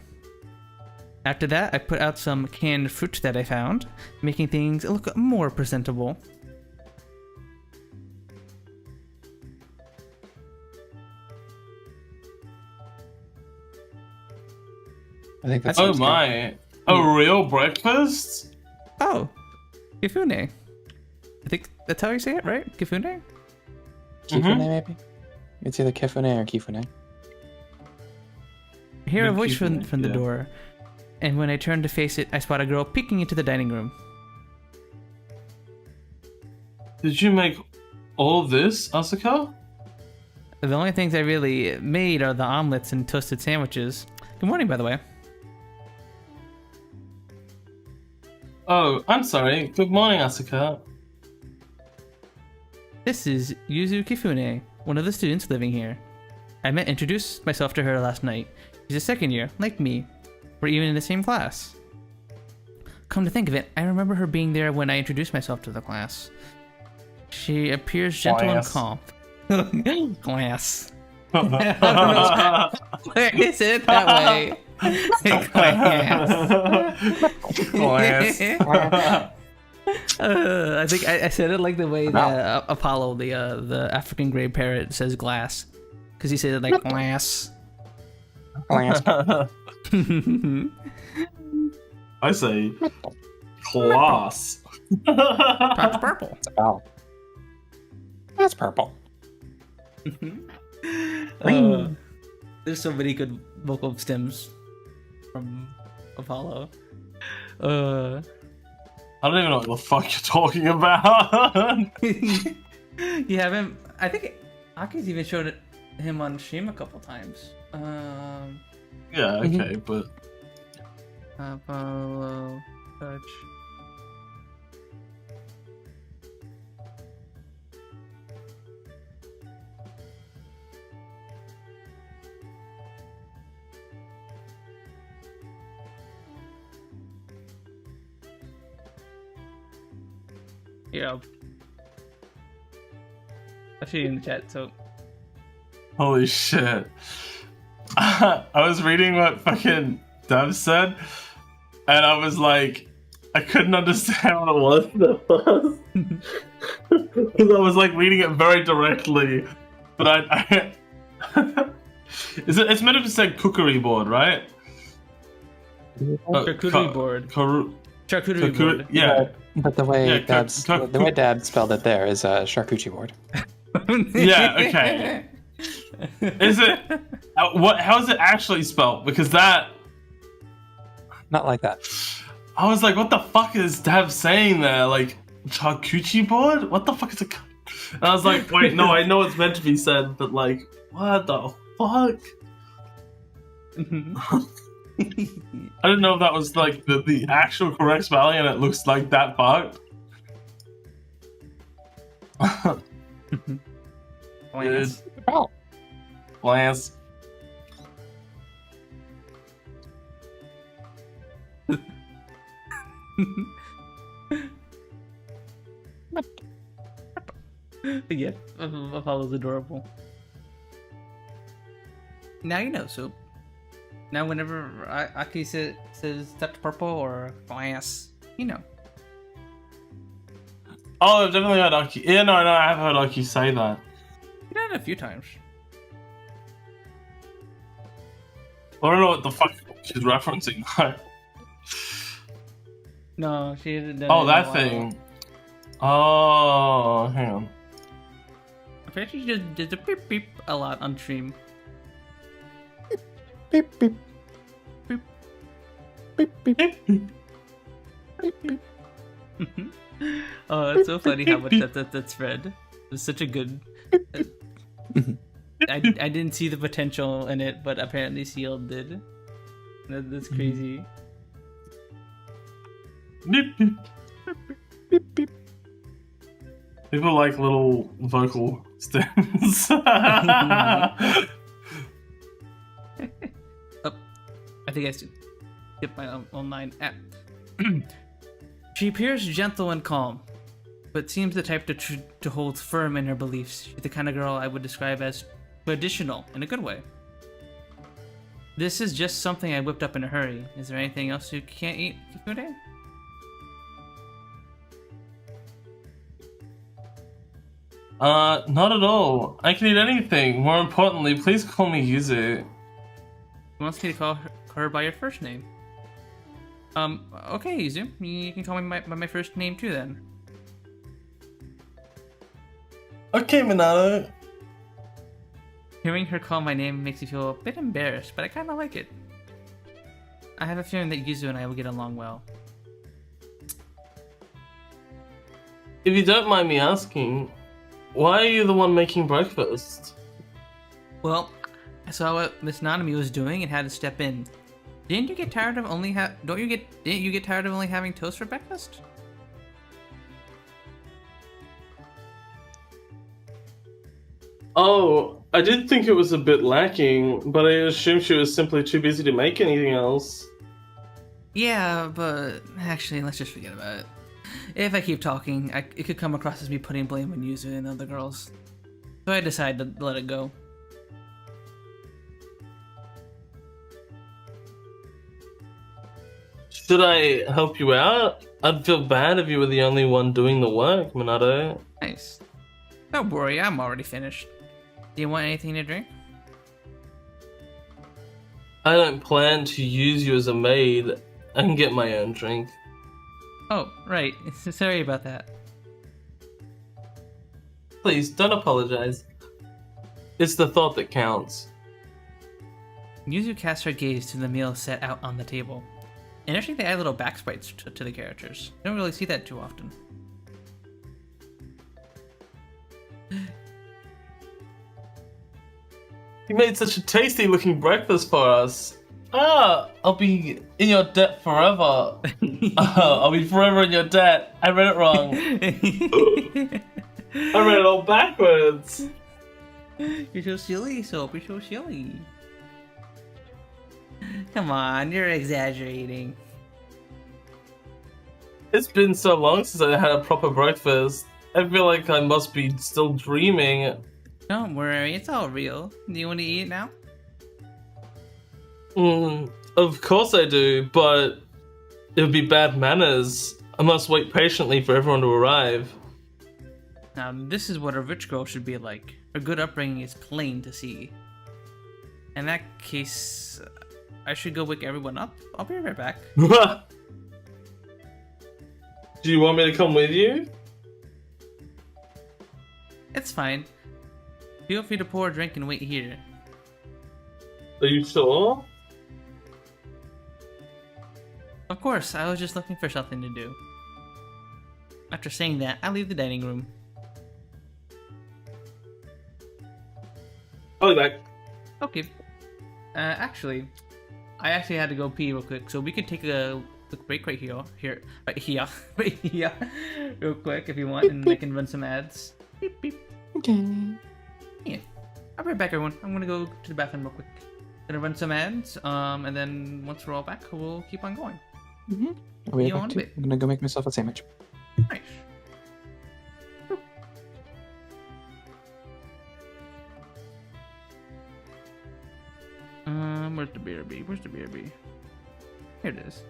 After that, I put out some canned fruit that I found, making things look more presentable. I think that's Oh my. A real breakfast? Oh, Kifune. I think that's how you say it, right? Kifune? Kifune, maybe? It's either Kifune or Kifune. I hear a voice Kifune, from the yeah. door, and when I turn to face it, I spot a girl peeking into the dining room. Did you make all this, Asuka? The only things I really made are the omelets and toasted sandwiches. Good morning, by the way. Oh, I'm sorry. Good morning, Asuka. This is Yuzu Kifune, one of the students living here. I introduced myself to her last night. She's a second year, like me. We're even in the same class. Come to think of it, I remember her being there when I introduced myself to the class. She appears gentle and calm. Class. I don't know where is it that way? Class. I think I said it like the way that Apollo, the African gray parrot, says glass, because he said it like glass. Glass. I say class. That's purple. Oh. That's purple. There's so many good vocal stems from Apollo. I don't even know what the fuck you're talking about. You haven't? I think Aki's even showed him on stream a couple times. Yeah, okay, but Apollo touch. Yeah. I'll show you in the chat, so. holy shit. I was reading what fucking Dev said, and I was like, I couldn't understand what it was at first. Because I was like reading it very directly. But I it's meant to say cookery board, right? Charcuterie board. Charcuterie board. Yeah. But the way Yeah, the way Dad spelled it there is a charcuterie board. Yeah, okay. Is it how is it actually spelled? Because that Not like that. I was like, what the fuck is Dev saying there? Like charcuterie board? What the fuck is it? And I was like, wait, no, I know it's meant to be said, but like, what the fuck? I didn't know if that was like the actual correct spelling, and it looks like that fucked. Glance. Oh. Glance. Yeah, Apollo's adorable. Now you know, so now whenever Aki says touch purple or glass, you know. Oh, I've definitely heard Aki. Yeah, no, I have heard Aki say that. You done it a few times. I don't know what the fuck she's referencing. No, she didn't. Oh, that thing. Oh, hang on. I'm pretty sure she just did the beep beep a lot on stream. Beep beep. Beep. Beep beep. Beep. Beep beep. Oh, it's so funny how much that's read. It's such a good. I didn't see the potential in it, but apparently Seal did. That's crazy. Beep, beep. Beep beep. People like little vocal stems. Oh, I think I skipped my online app. She appears gentle and calm. but seems the type to hold firm in her beliefs. She's the kind of girl I would describe as traditional in a good way. This is just something I whipped up in a hurry. Is there anything else you can't eat, Kifude? Not at all. I can eat anything. More importantly, please call me Yuzu. She wants me to call her by your first name. Okay, Yuzu. You can call me by my first name too then. Okay, Minato. Hearing her call my name makes me feel a bit embarrassed, but I kinda like it. I have a feeling that Yuzu and I will get along well. If you don't mind me asking, why are you the one making breakfast? Well, I saw what Miss Nanami was doing and had to step in. Didn't you get tired of only didn't you get tired of only having toast for breakfast? Oh, I did think it was a bit lacking, but I assumed she was simply too busy to make anything else. Yeah, but actually, let's just forget about it. If I keep talking, it could come across as me putting blame on Yuzu and other girls. So I decided to let it go. Should I help you out? I'd feel bad if you were the only one doing the work, Minato. Nice. Don't worry, I'm already finished. Do you want anything to drink? I don't plan to use you as a maid. I can get my own drink. Oh, right. Sorry about that. Please, don't apologize. It's the thought that counts. Yuzu casts her gaze to the meal set out on the table. Interesting they add little back sprites to the characters. You don't really see that too often. You made such a tasty looking breakfast for us. I'll be in your debt forever. I'll be forever in your debt. I read it wrong. I read it all backwards. You're so silly, Soap. You're so silly. Come on, you're exaggerating. It's been so long since I had a proper breakfast. I feel like I must be still dreaming. Don't worry, it's all real. Do you want to eat it now? Of course I do, but it would be bad manners. I must wait patiently for everyone to arrive. Now, this is what a rich girl should be like. Her good upbringing is plain to see. In that case, I should go wake everyone up. I'll be right back. Do you want me to come with you? It's fine. Feel free to pour a drink and wait here. Are you sure? Of course, I was just looking for something to do. After saying that, I leave the dining room. I'll be back. Okay. Actually, I actually had to go pee real quick, so we could take a quick break right here, right here, real quick if you want, and I can run some ads. Beep beep. Okay. Yeah. I'll be right back, everyone. I'm gonna go to the bathroom real quick. Gonna run some ads, and then once we're all back, we'll keep on going. Are we You back want too? it? I'm gonna go make myself a sandwich. Nice. Where's the BRB? Where's the BRB? Here it is.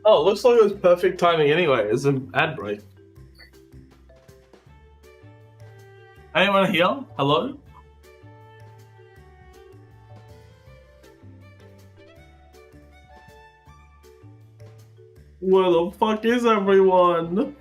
Oh, looks like it was perfect timing anyway. It's an ad break. Anyone here? Hello? Where the fuck is everyone?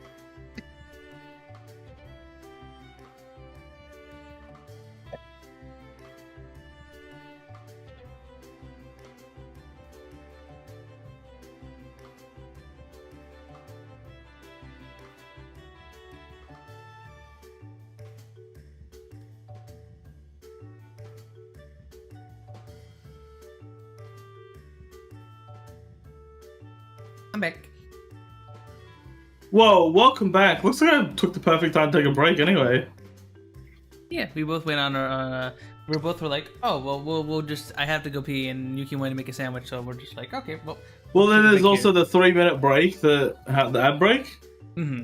I'm back. Whoa, welcome back. Looks like I took the perfect time to take a break anyway. Yeah, we both went on our. We both were like, oh well, we'll just. I have to go pee, and Yuki wanted to make a sandwich, so we're just like, okay, well. Well, then take a there's break also here. the 3-minute break, the ad break. Mm-hmm.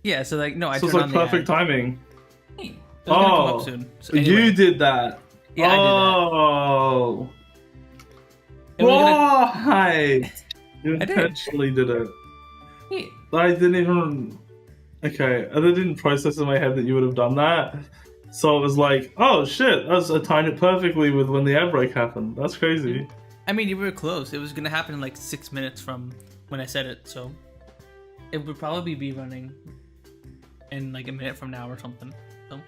Yeah, so like no, I So it's turned like on the perfect ad. timing. Hey, it's gonna come up Oh, soon. So anyway, you did that. Yeah, I Oh, And we're gonna- right. You I did. intentionally did it. Hey, I didn't even. Okay, I didn't process in my head that you would have done that. So it was like, oh shit, I timed it perfectly with when the ad break happened. That's crazy. I mean, you were close. It was gonna happen in like 6 minutes from when I said it, so it would probably be running in like a minute from now or something. So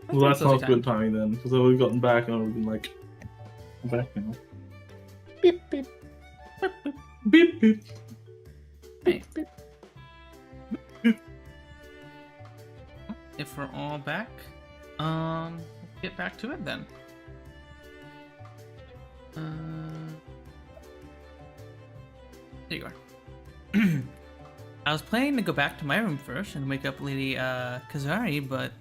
Well, that's pretty not close good timing then, because I would have gotten back and I would have been like, I'm back now. Beep beep. Beep beep. Hey. If we're all back, let's get back to it then. There you are. I was planning to go back to my room first and wake up Lady Kazari, but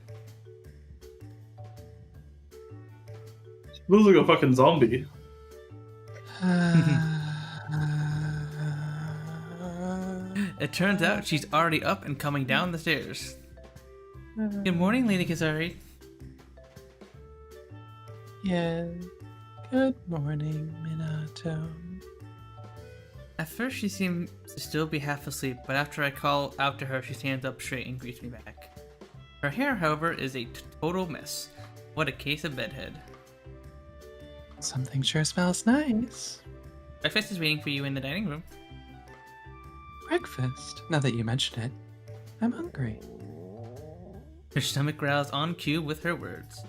Looks like a fucking zombie. it turns out she's already up and coming down the stairs. Good morning, Lady Kazari. Yeah. Good morning, Minato. At first, she seemed to still be half asleep, but after I call out to her, she stands up straight and greets me back. Her hair, however, is a total mess. What a case of bedhead. Something sure smells nice. Breakfast is waiting for you in the dining room. Breakfast. Now that you mention it, I'm hungry. Her stomach growls on cue with her words.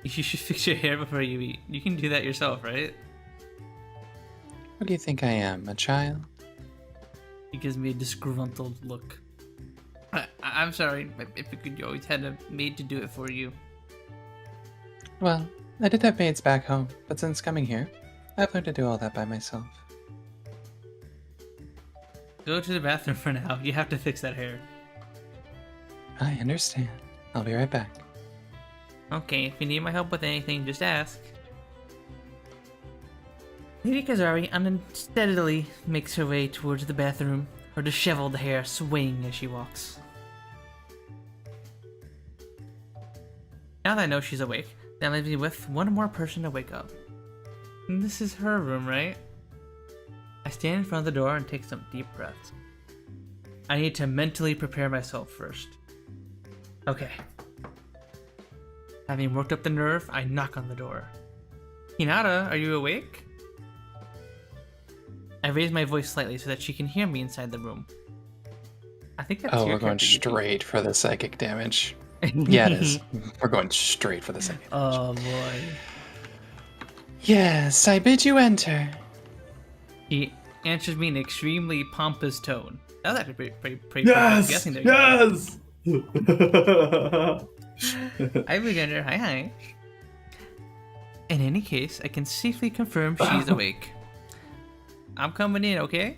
You should fix your hair before you eat. You can do that yourself, right? What do you think I am, a child? He gives me a disgruntled look. I'm sorry, if you could, you always had a maid to do it for you. Well, I did have maids back home, but since coming here, I've learned to do all that by myself. Go to the bathroom for now. You have to fix that hair. I understand. I'll be right back. Okay, if you need my help with anything, just ask. Lady Kazari unsteadily makes her way towards the bathroom, her disheveled hair swaying as she walks. Now that I know she's awake, that leaves me with one more person to wake up. And this is her room, right? I stand in front of the door and take some deep breaths. I need to mentally prepare myself first. Okay. Having worked up the nerve, I knock on the door. Hinata, are you awake? I raise my voice slightly so that she can hear me inside the room. I think that's Oh, your we're going character, Yuki. straight for the psychic damage. Yeah, it is. We're going straight for the psychic damage. Oh boy. Yes, I bid you enter. He answers me in an extremely pompous tone. That was actually pretty Yes! guessing there. Yes! Hi, beginner. Hi. In any case, I can safely confirm she's awake. I'm coming in, okay?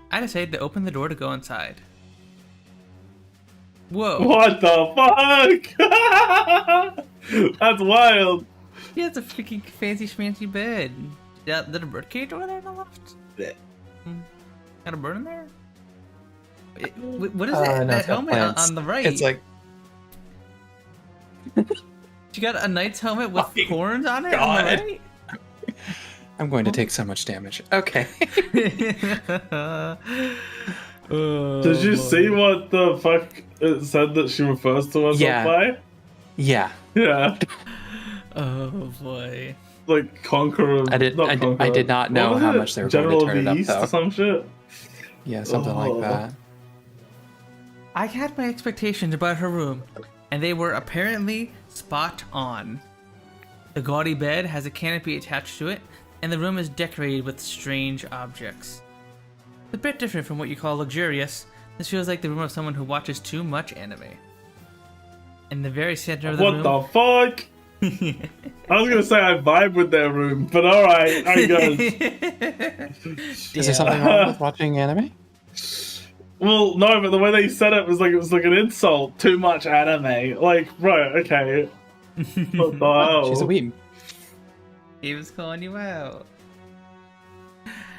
I decided to open the door to go inside. Whoa. What the fuck? That's wild. Yeah, it's a freaking fancy schmancy bed. That little birdcage over there on the left? Yeah. Got a bird in there? What is No, that it's got helmet plants. on the right? It's like, You got a knight's helmet with Fucking horns on it on God. the right? I'm going to take so much damage. Okay. Did you see what the fuck it said that she refers to herself Yeah. by? Yeah. Yeah. Oh boy. Like Conqueror. I did not know how much they were General going to turn of it the up, East though. or some shit. Yeah, something like that. I had my expectations about her room, and they were apparently spot on. The gaudy bed has a canopy attached to it, and the room is decorated with strange objects. It's a bit different from what you call luxurious. This feels like the room of someone who watches too much anime. In the very center of the room... What the fuck? I was gonna say I vibe with their room, but alright, I guess. Is there something wrong with watching anime? Well, no, but the way they said it was like an insult. Too much anime. Like, right, okay. What the hell? She's a weeb. He was calling you out.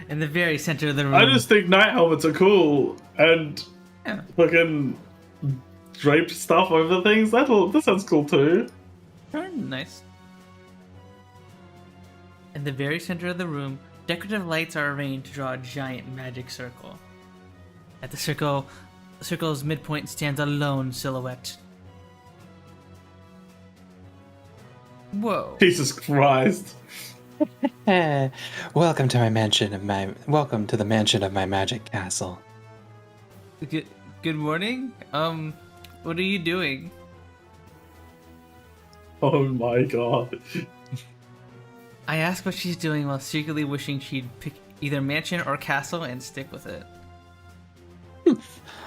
In the very center of the room... I just think night helmets are cool, and Yeah. fucking draped stuff over things. That sounds cool too. Nice. In the very center of the room, decorative lights are arranged to draw a giant magic circle. At the circle's midpoint stands a lone silhouette. Whoa. Jesus Christ. Welcome to the mansion of my magic castle. Good morning? What are you doing? Oh my god. I ask what she's doing while secretly wishing she'd pick either mansion or castle and stick with it.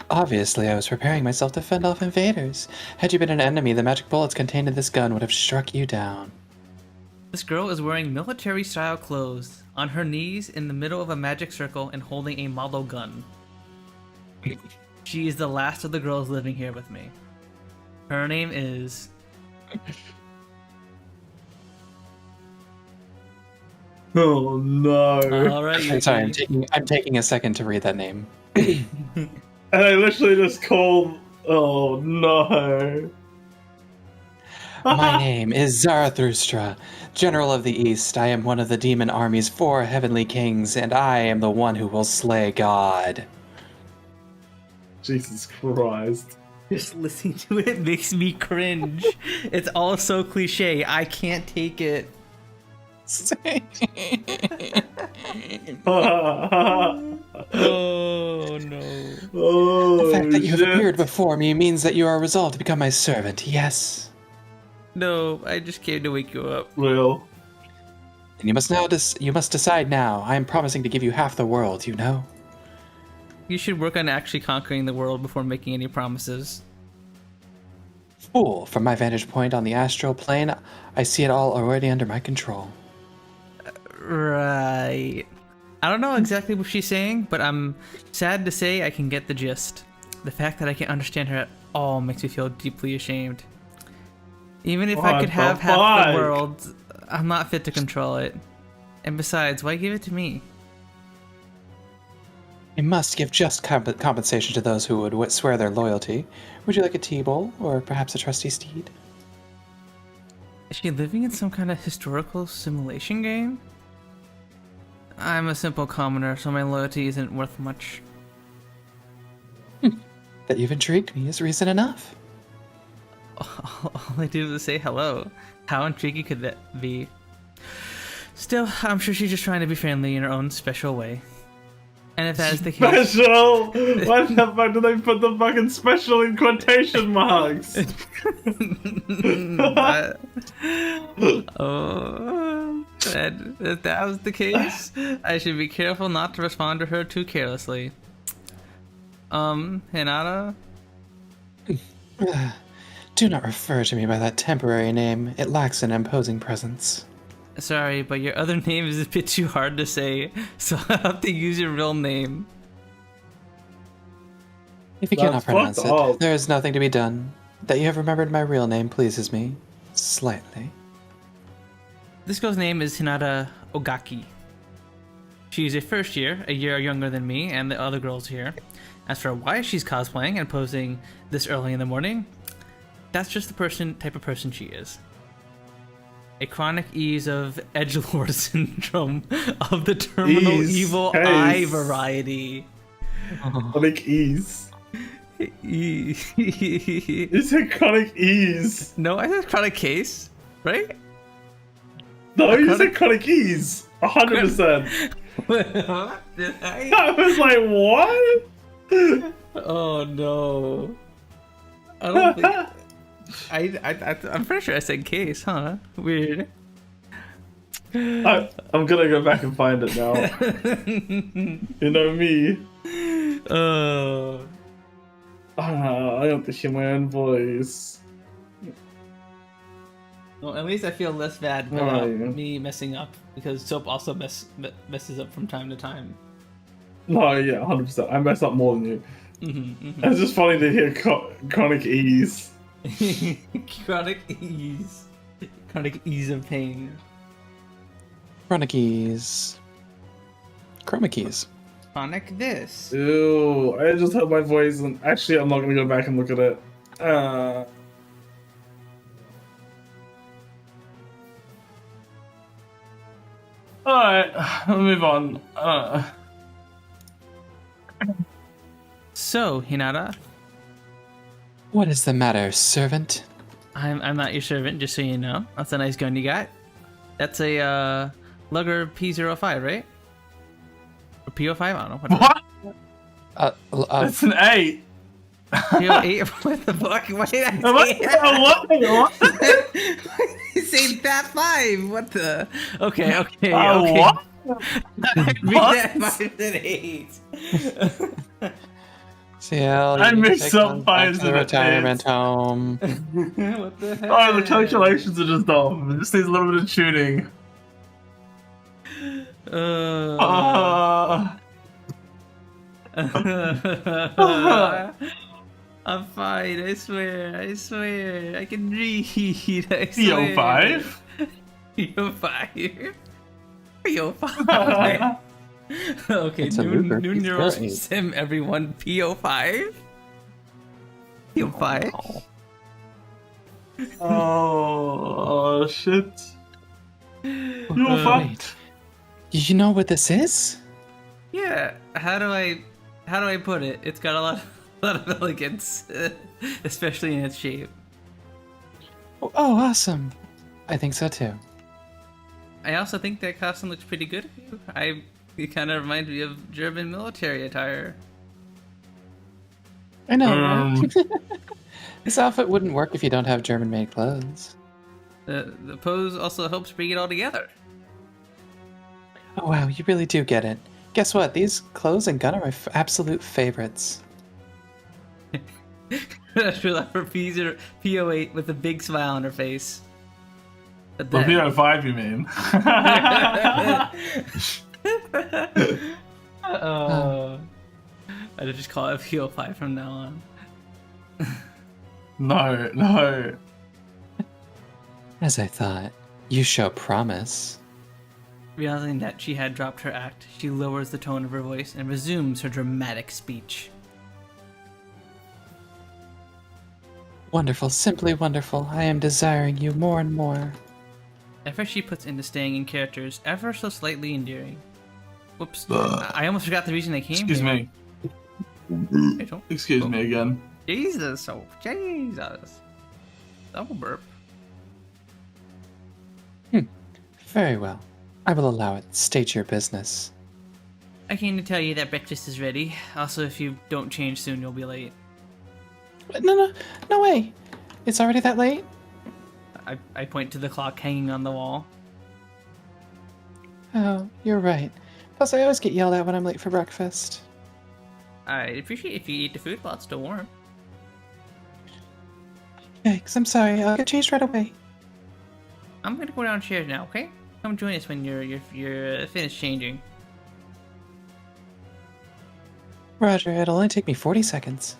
Obviously, I was preparing myself to fend off invaders. Had you been an enemy, the magic bullets contained in this gun would have struck you down. This girl is wearing military-style clothes, on her knees in the middle of a magic circle and holding a model gun. She is the last of the girls living here with me. Her name is... Oh no. Alright, Sorry, I'm taking a second to read that name. And I literally just called. Oh no. My name is Zarathustra, General of the East. I am one of the demon army's 4 heavenly kings, and I am the one who will slay God. Jesus Christ. Just listening to it makes me cringe. It's all so cliche. I can't take it. Oh no. Oh, The fact that you have shit. appeared before me means that you are resolved to become my servant, yes. No, I just came to wake you up. Real. And you must decide now. I am promising to give you half the world, you know? You should work on actually conquering the world before making any promises. Fool, from my vantage point on the astral plane, I see it all already under my control. Right. I don't know exactly what she's saying, but I'm sad to say I can get the gist. The fact that I can't understand her at all makes me feel deeply ashamed. Even if I could have half the world, I'm not fit to control it. And besides, why give it to me? You must give just compensation to those who would swear their loyalty. Would you like a tea bowl, or perhaps a trusty steed? Is she living in some kind of historical simulation game? I'm a simple commoner, so my loyalty isn't worth much. That you've intrigued me is reason enough. All I did was say hello. How intriguing could that be? Still, I'm sure she's just trying to be friendly in her own special way. And if that is the case... Special! Why the fuck do they put the fucking special in quotation marks? If that was the case, I should be careful not to respond to her too carelessly. Hinata? Do not refer to me by that temporary name. It lacks an imposing presence. Sorry, but your other name is a bit too hard to say, so I'll have to use your real name. If you cannot That's pronounce fucked it, up. there is nothing to be done. That you have remembered my real name pleases me. Slightly. This girl's name is Hinata Ogaki. She's a first year, a year younger than me and the other girls here. As for why she's cosplaying and posing this early in the morning, that's just the type of person she is. A chronic ease of edgelord syndrome of the terminal Ease. evil Case. eye variety. Chronic ease. E- You said chronic ease. no, I said chronic case, right? No, you Chronic- said chronic ease. 100%. Did I? I was like, what? Oh no. I don't think I'm pretty sure I said case, huh? Weird. I'm gonna go back and find it now. You know me. I have to hear my own voice. Well, at least I feel less bad about Oh, yeah. me messing up because Soap also messes up from time to time. No, yeah, 100%. I mess up more than you. Mm-hmm, It's just funny to hear chronic ease. Chronic ease of pain. Chronic keys. Chroma keys. Chronic this. Ew, I just heard my voice and actually I'm not gonna go back and look at it. Alright, let's move on. So, Hinata, What is the matter, servant? I'm not your servant, just so you know. That's a nice gun you got. That's a Lugger P05, right? Or P05? I don't know. Whatever. What? It's an 8. P08? What the fuck? Why did I say What? Why did you say that 5? What the? Okay. Okay. What? That 5 and 8. CL, I you need to mixed take up them back fives to the and retirement home. What the heck? Oh, the calculations are just dumb. It just needs a little bit of tuning. I'm fine, I swear, I can breathe, I swear. P05? P05? P05? Okay, It's a new Luger. neural It's very- sim, everyone. P05? P05? Oh, shit. You're fucked. Wait. You know what this is? Yeah, how do I put it? It's got a lot of elegance, especially in its shape. Oh, awesome. I think so too. I also think that costume looks pretty good. It kind of reminds me of German military attire. I know, right? This outfit wouldn't work if you don't have German-made clothes. The pose also helps bring it all together. Oh wow, you really do get it. Guess what? These clothes and gun are my absolute favorites. That's for P08 with a big smile on her face. But The that- P05, you mean? I just call it P05 from now on. No. As I thought, you show promise. Realizing that she had dropped her act, she lowers the tone of her voice and resumes her dramatic speech. Wonderful, simply wonderful. I am desiring you more and more. Effort she puts into staying in characters ever so slightly endearing. Whoops. Ugh. I almost forgot the reason I came Excuse here. me. Hey, don't- Excuse me again. Jesus, Jesus. Double burp. Very well. I will allow it. State your business. I came to tell you that breakfast is ready. Also, if you don't change soon, you'll be late. No way. It's already that late? I point to the clock hanging on the wall. Oh, you're right. Plus, I always get yelled at when I'm late for breakfast. I'd appreciate if you eat the food while it's still warm. Yikes, I'm sorry. I'll get changed right away. I'm gonna go downstairs now, okay? Come join us when you're finished changing. Roger, it'll only take me 40 seconds.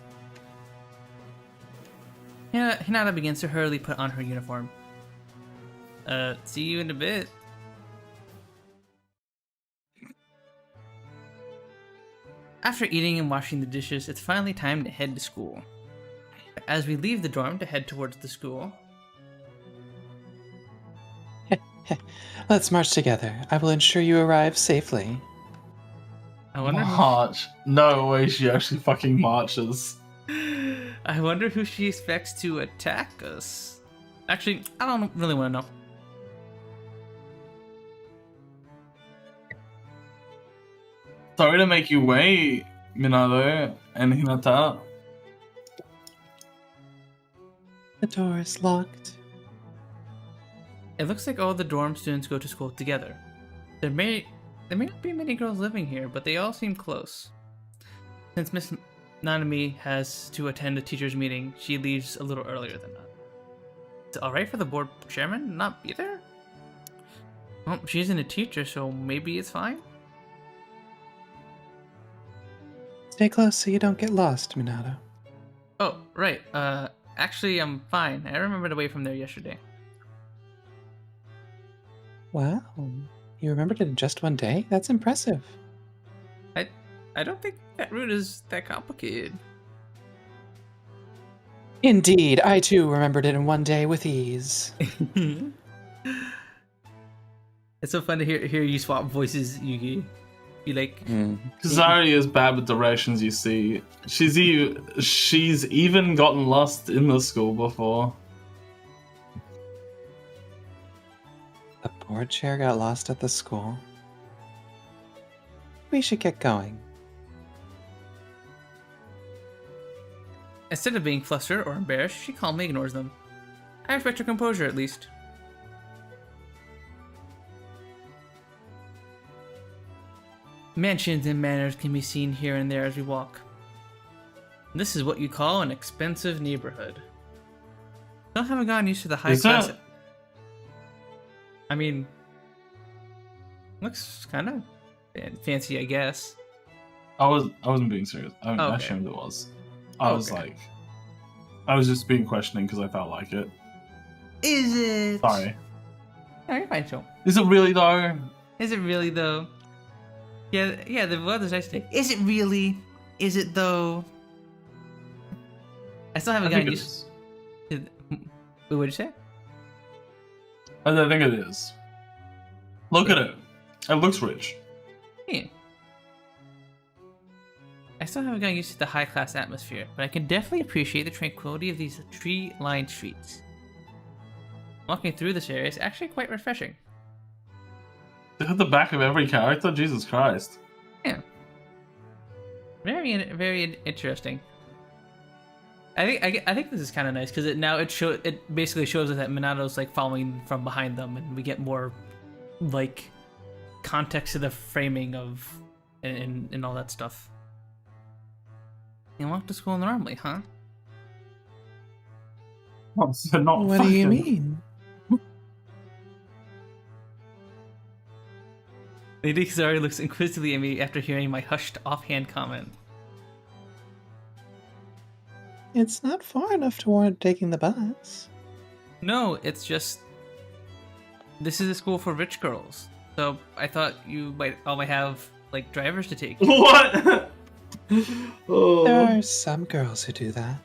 Hinata begins to hurriedly put on her uniform. See you in a bit. After eating and washing the dishes, it's finally time to head to school. As we leave the dorm to head towards the school, Let's march together. I will ensure you arrive safely. I wonder. March. No way she actually fucking marches. I wonder who she expects to attack us. Actually, I don't really want to know. Sorry to make you wait, Minato and Hinata. The door is locked. It looks like all the dorm students go to school together. There may not be many girls living here, but they all seem close. Since Miss Nanami has to attend a teacher's meeting, she leaves a little earlier than that. Is it alright for the board chairman not be there? Well, she isn't a teacher, so maybe it's fine? Stay close so you don't get lost, Minato. Oh, right. Actually, I'm fine. I remembered away from there yesterday. Wow. You remembered it in just one day? That's impressive. I don't think that route is that complicated. Indeed, I too remembered it in one day with ease. It's so fun to hear you swap voices, Yugi. You like... Kazari is bad with directions, you see. She's even gotten lost in the school before. The board chair got lost at the school. We should get going. Instead of being flustered or embarrassed, she calmly ignores them. I respect her composure, at least. Mansions and manors can be seen here and there as we walk. This is what you call an expensive neighborhood. Still haven't gotten used to the high Is class. that- I mean, looks kind of fancy, I guess. I wasn't being serious. I Okay. assumed it was. I was just being questioning because I felt like it. Is it? Sorry. No, you're fine, Joe. Is it really though? Is it really though? Yeah, the weather's nice today. Is it really? Is it though? I still haven't I think gotten it used is. to. What would you say? I think it is. Look at it. It looks rich. Yeah. I still haven't gotten used to the high-class atmosphere, but I can definitely appreciate the tranquility of these tree-lined streets. Walking through this area is actually quite refreshing. They have the back of every character. Jesus Christ. Yeah. Very interesting. I think this is kind of nice because it basically shows us that Minato's like following from behind them, and we get more like context to the framing of and all that stuff. You walk to school normally, huh? What What do you mean? Lady Kizari looks inquisitively at me after hearing my hushed offhand comment. It's not far enough to warrant taking the bus. No, it's just this is a school for rich girls, so I thought you might have like drivers to take. What? Oh. There are some girls who do that.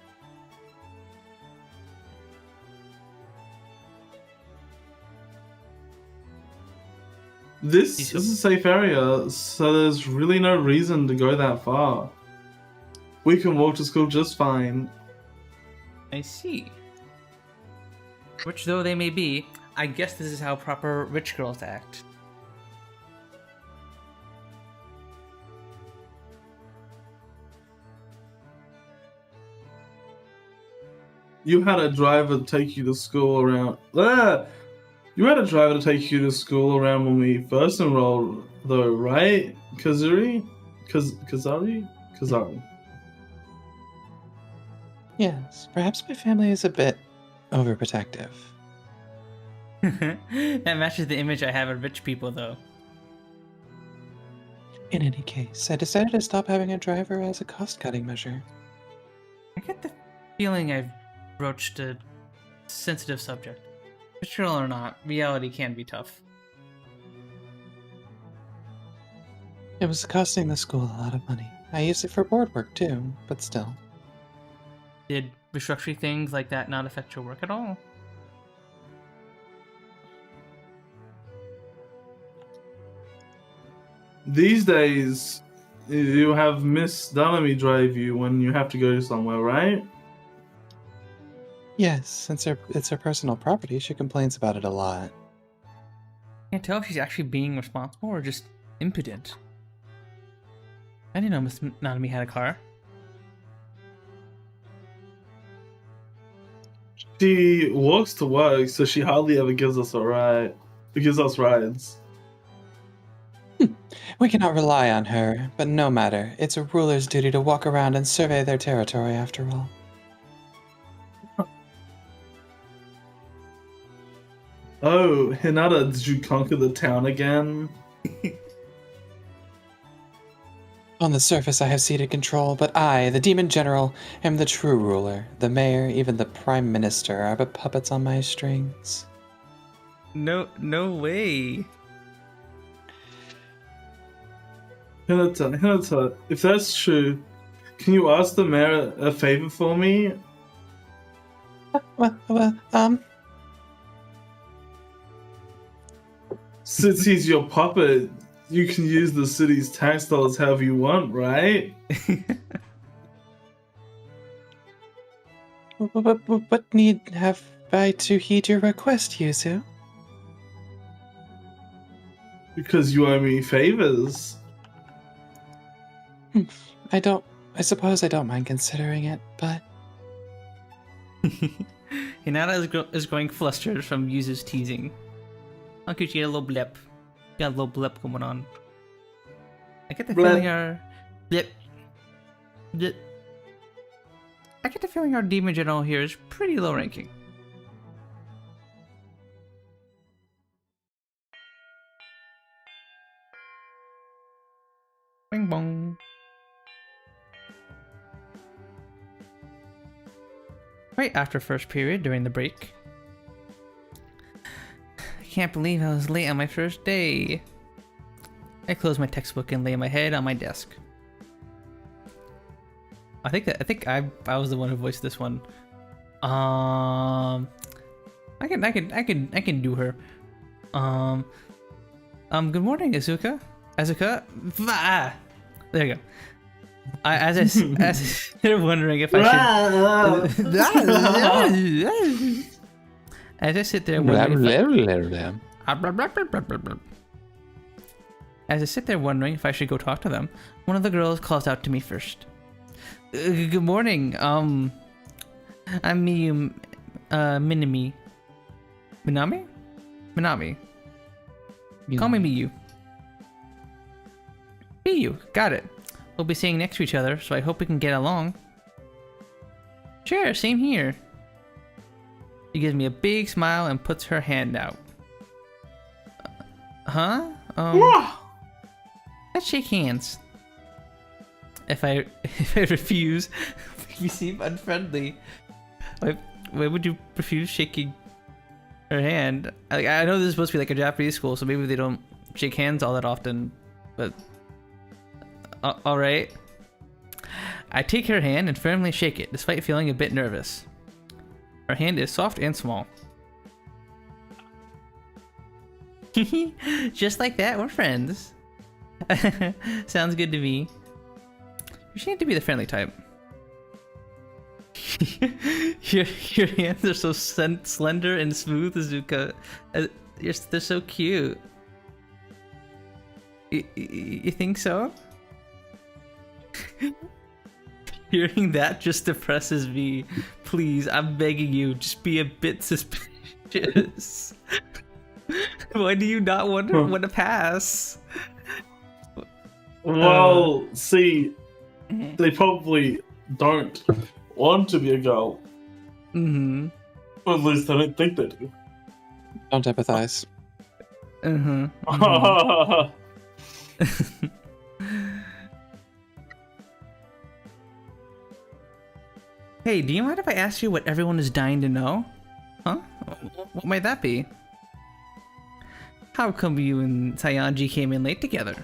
This is a safe area, so there's really no reason to go that far. We can walk to school just fine. I see. Rich though they may be, I guess this is how proper rich girls act. You had a driver take you to school around. You had a driver to take you to school around when we first enrolled, though, right? Kazari? Kazari. Yes, perhaps my family is a bit overprotective. That matches the image I have of rich people, though. In any case, I decided to stop having a driver as a cost-cutting measure. I get the feeling I've broached a sensitive subject. Rich girl or not, reality can be tough. It was costing the school a lot of money. I used it for board work too, but still. Did restructuring things like that not affect your work at all? these days you have Miss Dunamy drive you when you have to go somewhere, right? Yes, since it's her personal property, she complains about it a lot. Can't tell if she's actually being responsible or just impudent. I didn't know Miss Nanami had a car. She walks to work, so she hardly ever gives us a ride. Gives us rides. We cannot rely on her, but no matter. It's a ruler's duty to walk around and survey their territory, after all. Oh, Hinata, did you conquer the town again? On the surface, I have ceded control, but I, the Demon General, am the true ruler. The mayor, even the Prime Minister, are but puppets on my strings. No way. Hinata, if that's true, can you ask the mayor a favor for me? Since he's your puppet, you can use the city's tax dollars however you want, right? What need have I to heed your request, Yuzu? Because you owe me favors. I suppose I don't mind considering it, but... Hinata is growing flustered from Yuzu's teasing. How could you get a little blip? Got a little blip going on. I get the feeling our... Blip. Blip. I get the feeling our Demon General here is pretty low ranking. Bing bong. Right after first period during the break. I can't believe I was late on my first day. I close my textbook and lay my head on my desk. I think I was the one who voiced this one. I can do her. Good morning, Azuka. There you go. As they're wondering if I should. As I sit there wondering. As I sit there wondering if I should go talk to them, one of the girls calls out to me first. Good morning. I'm Miyu. Minami. Minami. Call me Miyu. Miyu. Got it. We'll be sitting next to each other, so I hope we can get along. Sure, same here. She gives me a big smile and puts her hand out. Let's shake hands. If I refuse, you seem unfriendly. Why would you refuse shaking her hand? I know this is supposed to be like a Japanese school, so maybe they don't shake hands all that often, but alright. I take her hand and firmly shake it, despite feeling a bit nervous. Her hand is soft and small. Just like that, we're friends. Sounds good to me. You seem to be the friendly type. your hands are so slender and smooth, Azuka. They're so cute. You think so? Hearing that just depresses me. Please, I'm begging you, just be a bit suspicious. Why do you not want to pass? Well, see, they probably don't want to be a girl. Mm-hmm. Or at least I don't think they do. Don't empathize. Mm-hmm. Hey, do you mind if I ask you what everyone is dying to know? Huh? What might that be? How come you and Sayanji came in late together?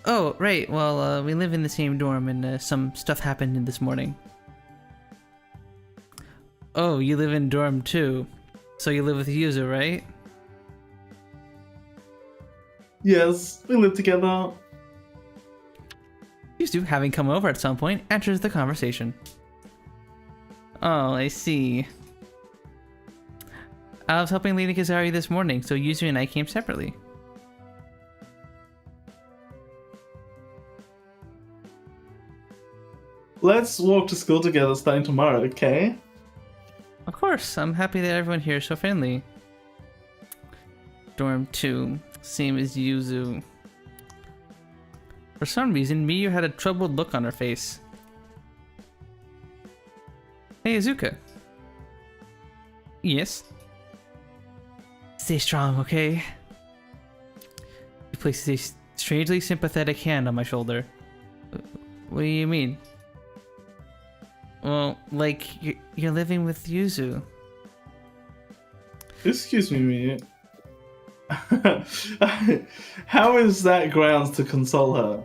Oh, right. Well, we live in the same dorm and some stuff happened this morning. Oh, you live in dorm too. So you live with Yuzu, right? Yes, we live together. Yuzu, having come over at some point, enters the conversation. Oh, I see. I was helping Lady Kazari this morning, so Yuzu and I came separately. Let's walk to school together starting tomorrow, okay? Of course, I'm happy that everyone here is so friendly. Dorm 2, same as Yuzu. For some reason, Miyu had a troubled look on her face. Hey, Izuka. Yes? Stay strong, okay? He places a strangely sympathetic hand on my shoulder. What do you mean? Well, like, you're living with Yuzu. Excuse me, Mia. How is that grounds to console her?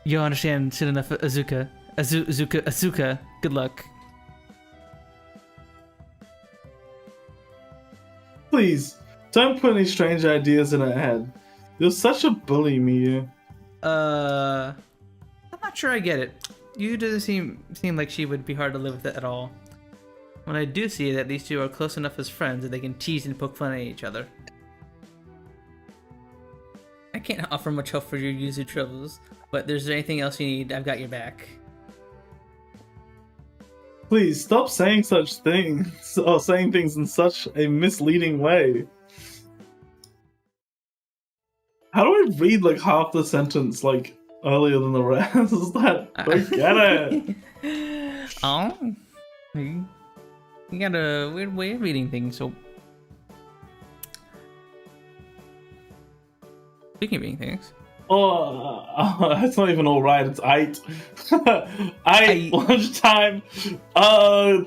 You'll understand soon enough, Azuka. Azuka. Good luck. Please, don't put any strange ideas in her head. You're such a bully, Miyu. I'm not sure I get it. You doesn't seem like she would be hard to live with at all. What I do see is that these two are close enough as friends that they can tease and poke fun at each other. I can't offer much help for your Yuzu troubles, but is there anything else you need? I've got your back. Please, stop saying such things, or saying things in such a misleading way. How do I read like half the sentence like earlier than the rest? I get it. Oh, you got a weird way of reading things. So, speaking of reading things, it's not even all right. It's 8. 8 lunchtime.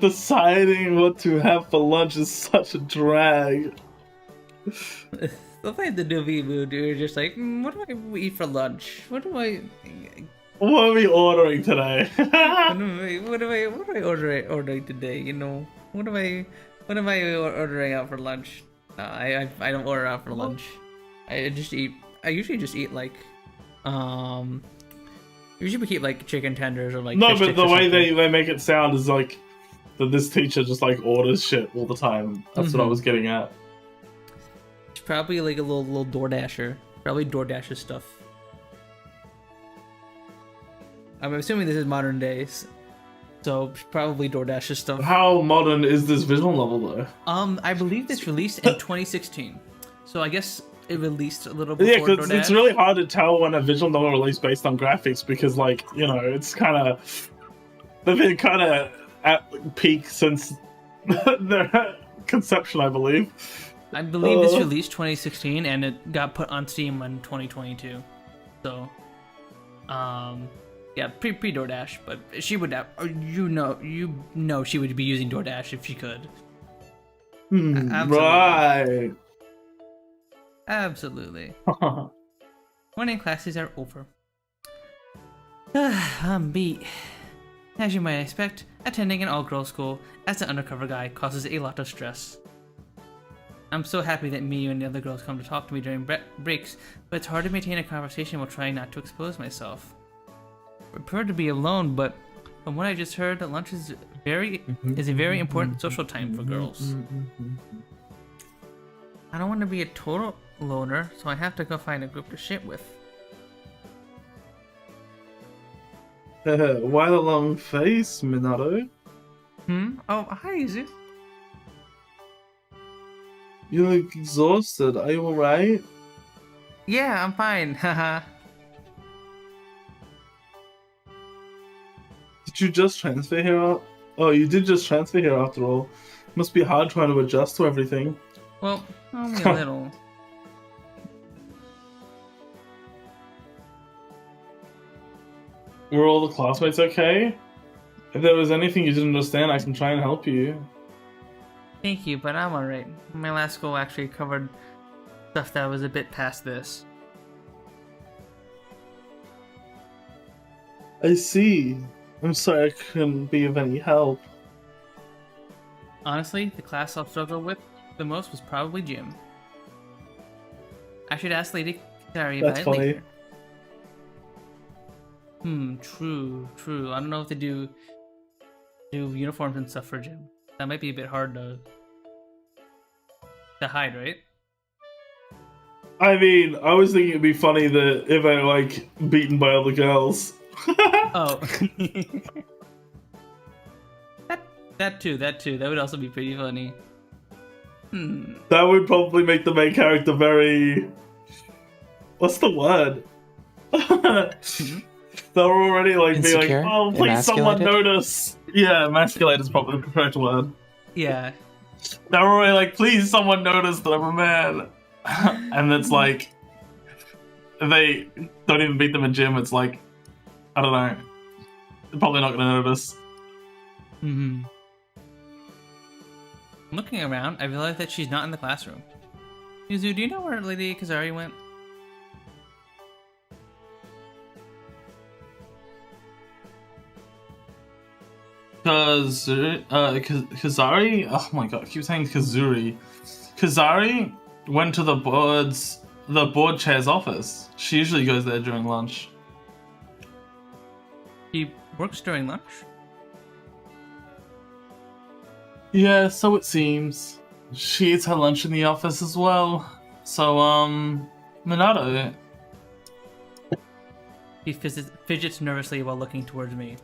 Deciding what to have for lunch is such a drag. stuff like the Nuvi mood, you're just like, what do I eat for lunch? What are we ordering today? what am I ordering today? You know, what am I ordering out for lunch? No, I don't order out for lunch. I usually just eat like, usually we keep like chicken tenders or like. No, fish but sticks the or way something. they make it sound is like that this teacher just like orders shit all the time. That's what I was getting at. It's probably like a little DoorDasher. Probably DoorDasher stuff. I'm assuming this is modern days, so probably DoorDasher stuff. How modern is this visual novel though? I believe this released in 2016, so I guess it released a little before. Yeah, because DoorDash. it's really hard to tell when a visual novel released based on graphics because, like, you know, it's kind of they've been kind of at peak since their conception, I believe. I believe this released 2016 and it got put on Steam in 2022. So, yeah, pre DoorDash, but she would have, you know, she would be using DoorDash if she could. Absolutely. Right. Absolutely. Morning classes are over. I'm beat. As you might expect, attending an all-girls school as an undercover guy causes a lot of stress. I'm so happy that Miyu and the other girls come to talk to me during breaks, but it's hard to maintain a conversation while trying not to expose myself. I prefer to be alone, but from what I just heard, lunch is a very important social time for girls. I don't want to be a total loner, so I have to go find a group to shit with. Why the long face, Minato? Oh, hi, Izu. You look exhausted. Are you alright? Yeah, I'm fine, haha. Did you just transfer here? Oh, you did just transfer here after all. Must be hard trying to adjust to everything. Well, only a little. Were all the classmates okay? If there was anything you didn't understand, I can try and help you. Thank you, but I'm alright. My last school actually covered stuff that was a bit past this. I see. I'm sorry I couldn't be of any help. Honestly, the class I'll struggle with the most was probably gym. I should ask Lady Kari about That's it funny. later. True. I don't know if they do uniforms and stuff for gym. That might be a bit hard to hide, right? I mean, I was thinking it'd be funny that if they're like beaten by other girls. Oh. That too. That would also be pretty funny. That would probably make the main character very... What's the word? They're already like being like, Insecure? oh, please someone Emasculated? notice. Yeah, emasculate is probably the correct word. Yeah. They're already like, please someone notice that I'm a man. And it's like, they don't even beat them in gym. It's like, I don't know. They're probably not gonna notice. Looking around, I realized that she's not in the classroom. Yuzu, do you know where Lady Kazari went? Kazari? Oh my god, I keep saying Kazuri. Kazari went to the board chair's office. She usually goes there during lunch. She works during lunch? Yeah, so it seems. She eats her lunch in the office as well. So, Minato. He fidgets nervously while looking towards me.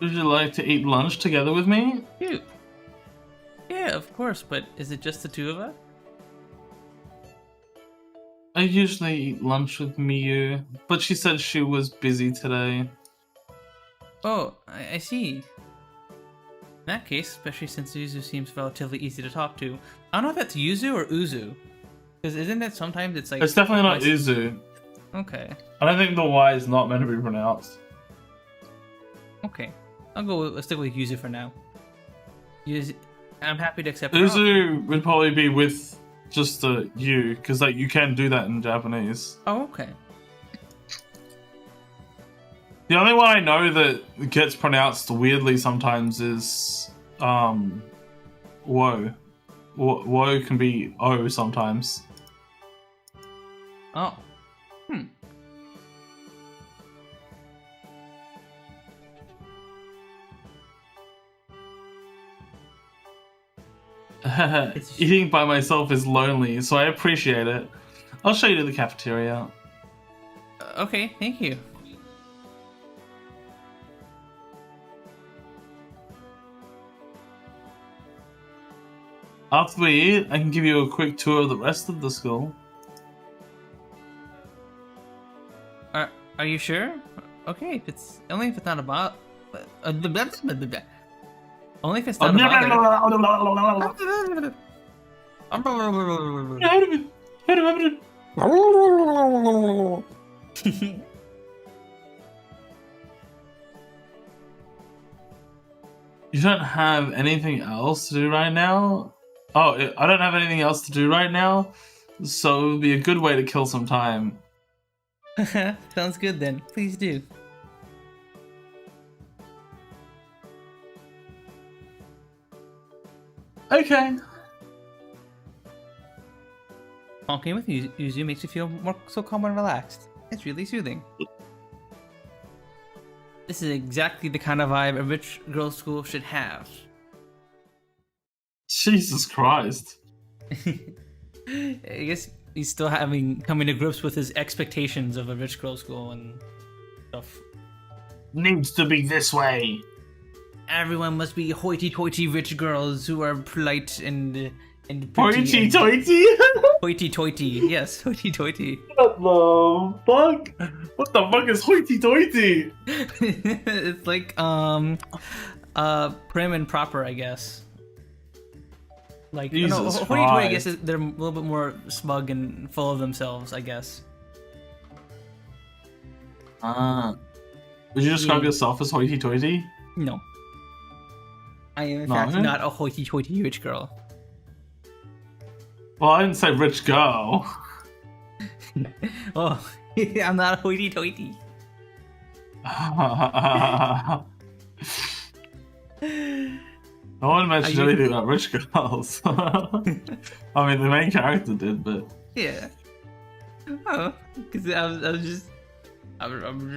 Would you like to eat lunch together with me? Cute. Yeah, of course, but is it just the two of us? I usually eat lunch with Miyu, but she said she was busy today. Oh, I see. In that case, especially since Yuzu seems relatively easy to talk to, I don't know if that's Yuzu or Uzu. Because isn't that sometimes it's like... It's definitely not Uzu. Okay. I don't think the Y is not meant to be pronounced. Okay. Let's stick with Yuzu for now. Yuzu, I'm happy to accept her offer. Uzu would probably be with just the U, because like you can do that in Japanese. Oh, okay. The only one I know that gets pronounced weirdly sometimes is Wo. Wo can be O sometimes. Oh. Eating by myself is lonely, so I appreciate it. I'll show you to the cafeteria. Okay, thank you. After we eat, I can give you a quick tour of the rest of the school. Are you sure? Okay, if it's only if it's not about only if it's not about You don't have anything else to do right now? Oh, I don't have anything else to do right now, so it would be a good way to kill some time. Sounds good then. Please do. Okay. Talking with Yuzu makes you feel so calm and relaxed. It's really soothing. This is exactly the kind of vibe a rich girls' school should have. Jesus Christ. I guess he's still coming to grips with his expectations of a rich girls' school and stuff. Needs to be this way. Everyone must be hoity-toity rich girls who are polite and pretty. Hoity-toity? Hoity-toity, yes, hoity-toity. What the fuck? What the fuck is hoity-toity? It's like prim and proper, I guess. Like Jesus hoity-toity, I Christ. guess they're a little bit more smug and full of themselves, I guess. Would you describe yourself as hoity-toity? No. I am in fact not a hoity-toity rich girl. Well, I didn't say rich girl. Oh, I'm not a hoity-toity. No one mentioned anything about rich girls. I mean, the main character did, but... Yeah. Oh, because I'm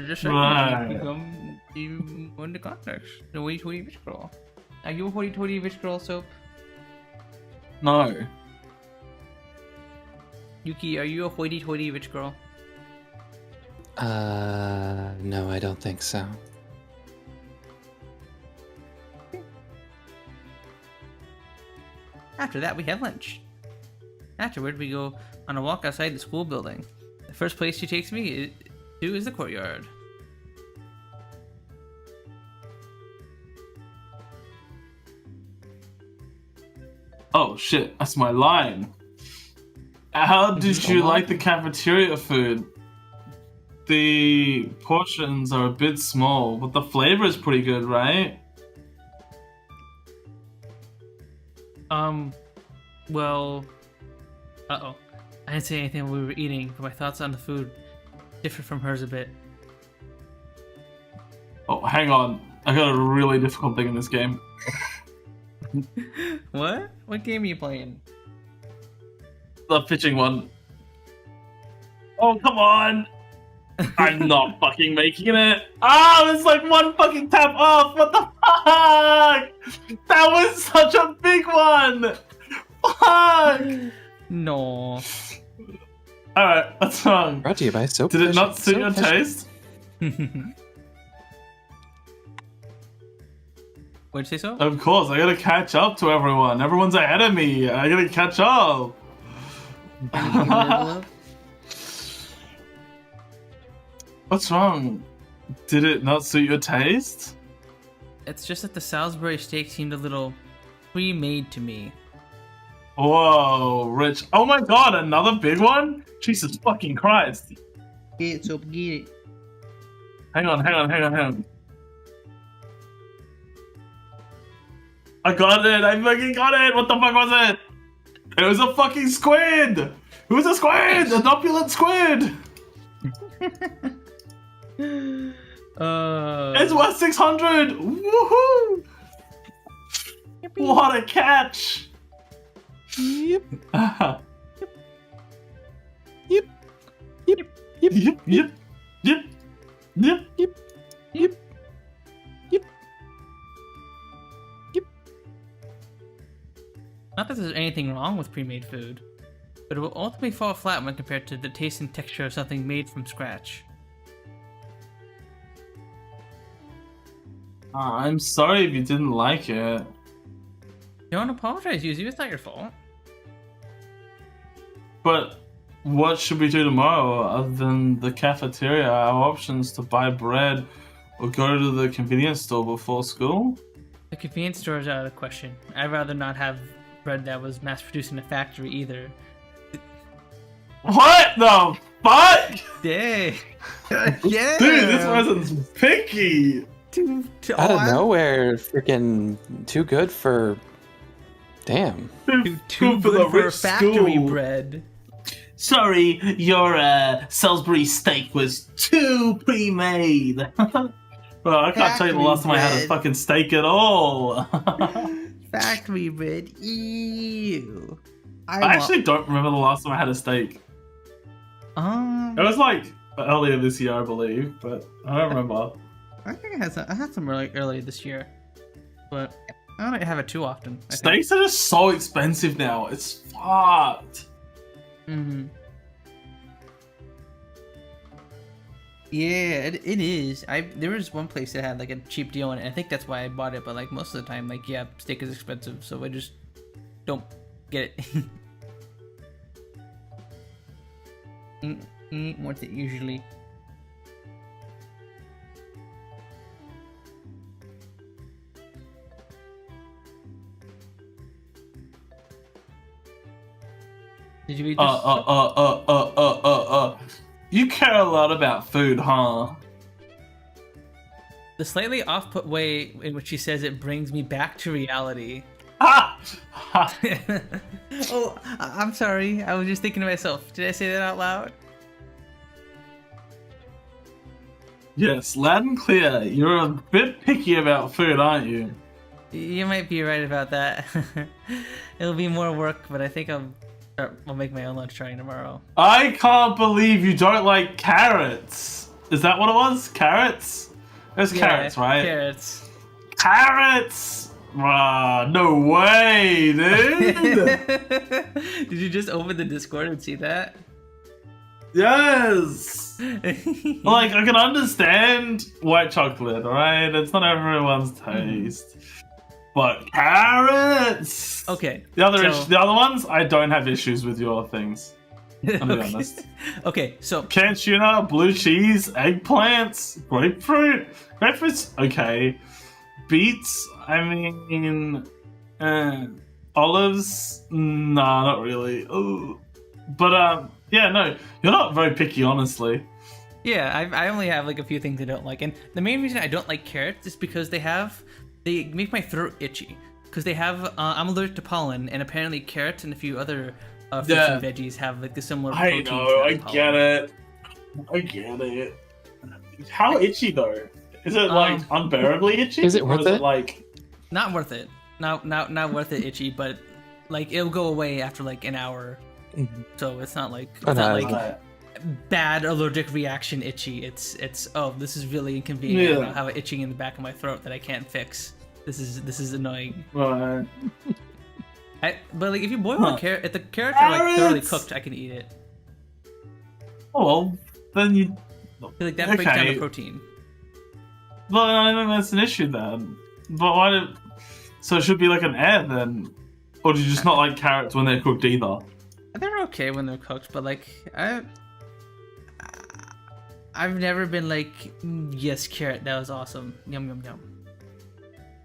just checking Right. you in the context. The hoity-toity bitch girl. Are you a hoity-toity bitch girl, Soap? No. Yuki, are you a hoity-toity bitch girl? No, I don't think so. After that, we have lunch. Afterward, we go on a walk outside the school building. The first place she takes me to is the courtyard. Oh shit, that's my line. How did you like the cafeteria food? The portions are a bit small, but the flavor is pretty good, right? Well, uh-oh. I didn't say anything while we were eating, but my thoughts on the food differ from hers a bit. Oh, hang on. I got a really difficult thing in this game. What? What game are you playing? The pitching one. Oh, come on! I'm not fucking making it! Oh, it's like one fucking tap off! What the fuck? That was such a big one! Fuck! No. Alright, what's wrong? Brought to you by Soap. Did it not Fishing. suit Soap your Fishing. taste? What'd you say so? Of course, I gotta catch up to everyone. Everyone's ahead of me. I gotta catch up. What's wrong? Did it not suit your taste? It's just that the Salisbury steak seemed a little pre-made to me. Whoa, Rich. Oh my god, another big one? Jesus fucking Christ. Get it, Soap, get it. Hang on. I got it. I fucking got it. What the fuck was it? It was a fucking squid. It was a squid. An opulent squid. It's worth 600. Woohoo. What a catch. Yep. Yep. Yep. Yep. Yep. Yep. Yep. Yep. Yep. Yep. Not that there's anything wrong with pre-made food, but it will ultimately fall flat when compared to the taste and texture of something made from scratch. I'm sorry if you didn't like it. Don't apologize, Yuzu. It's not your fault. But what should we do tomorrow other than the cafeteria? Our options to buy bread or go to the convenience store before school? The convenience store is out of the question. I'd rather not have bread that was mass-produced in a factory either. What the fuck? Yeah. Yeah. Dude, this person's picky. Out of nowhere, freaking too good for. Damn. Too good for factory bread. Sorry, your Salisbury steak was too pre-made. Well, I can't tell you the last time I had a fucking steak at all. Factory bread. Ew. I actually don't remember the last time I had a steak. It was like earlier this year, I believe, but I don't remember. I think I had some early this year, but I don't have it too often. I think. Steaks are just so expensive now. It's fucked. Mm-hmm. Yeah, it is. There was one place that had like a cheap deal on it. I think that's why I bought it. But like most of the time, like yeah, steak is expensive, so I just don't get it. Ain't worth it usually. Did you eat this? You care a lot about food, huh? The slightly off-put way in which she says it brings me back to reality. Ha! Oh, I'm sorry. I was just thinking to myself. Did I say that out loud? Yes, loud and clear. You're a bit picky about food, aren't you? You might be right about that. It'll be more work, but I think I'll make my own lunch starting tomorrow. I can't believe you don't like carrots. Is that what it was? Carrots? There's carrots, right? Carrots. Carrots! Bruh, no way, dude! Did you just open the Discord and see that? Yes! Like, I can understand white chocolate, alright? It's not everyone's taste. But carrots! Okay. The other ones, I don't have issues with your things. I'll be honest. Okay, so Canned tuna, blue cheese, eggplants, grapefruit. Grapefruit's okay. Beets, I mean, olives, nah, not really. Ooh. But yeah, no, you're not very picky, honestly. yeah, I only have like a few things I don't like, and the main reason I don't like carrots is because they make my throat itchy. Because they have, I'm allergic to pollen, and apparently carrots and a few other fruits and veggies have like the similar. I know, I get it. I get it. How itchy though? Is it like unbearably itchy? Is it worth it? Like not worth it. Not worth it itchy, but like it'll go away after like an hour. Mhm. So it's not like bad allergic reaction itchy. It's oh, this is really inconvenient. Yeah. I have an itching in the back of my throat that I can't fix. This is annoying. Right. But like if you boil a carrot, if the carrots are like thoroughly cooked, I can eat it. Oh well, then you. I feel like that breaks down the protein. Well, I think that's an issue then. But why did? So it should be like an air then, or do you just not like carrots when they're cooked either? They're okay when they're cooked, but like I've never been like, yes, carrot, that was awesome. Yum yum yum.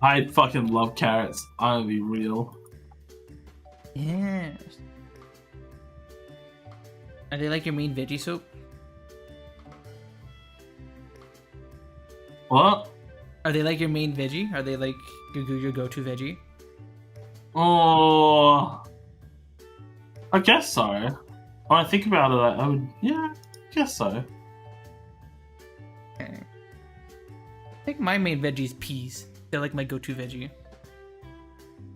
I fucking love carrots. I'm gonna be real. Yes. Are they like your main veggie soup? What? Are they like your main veggie? Are they like your go-to veggie? Oh, I guess so. When I think about it, I would. Yeah, I guess so. Okay. I think my main veggie is peas. They're like my go-to veggie.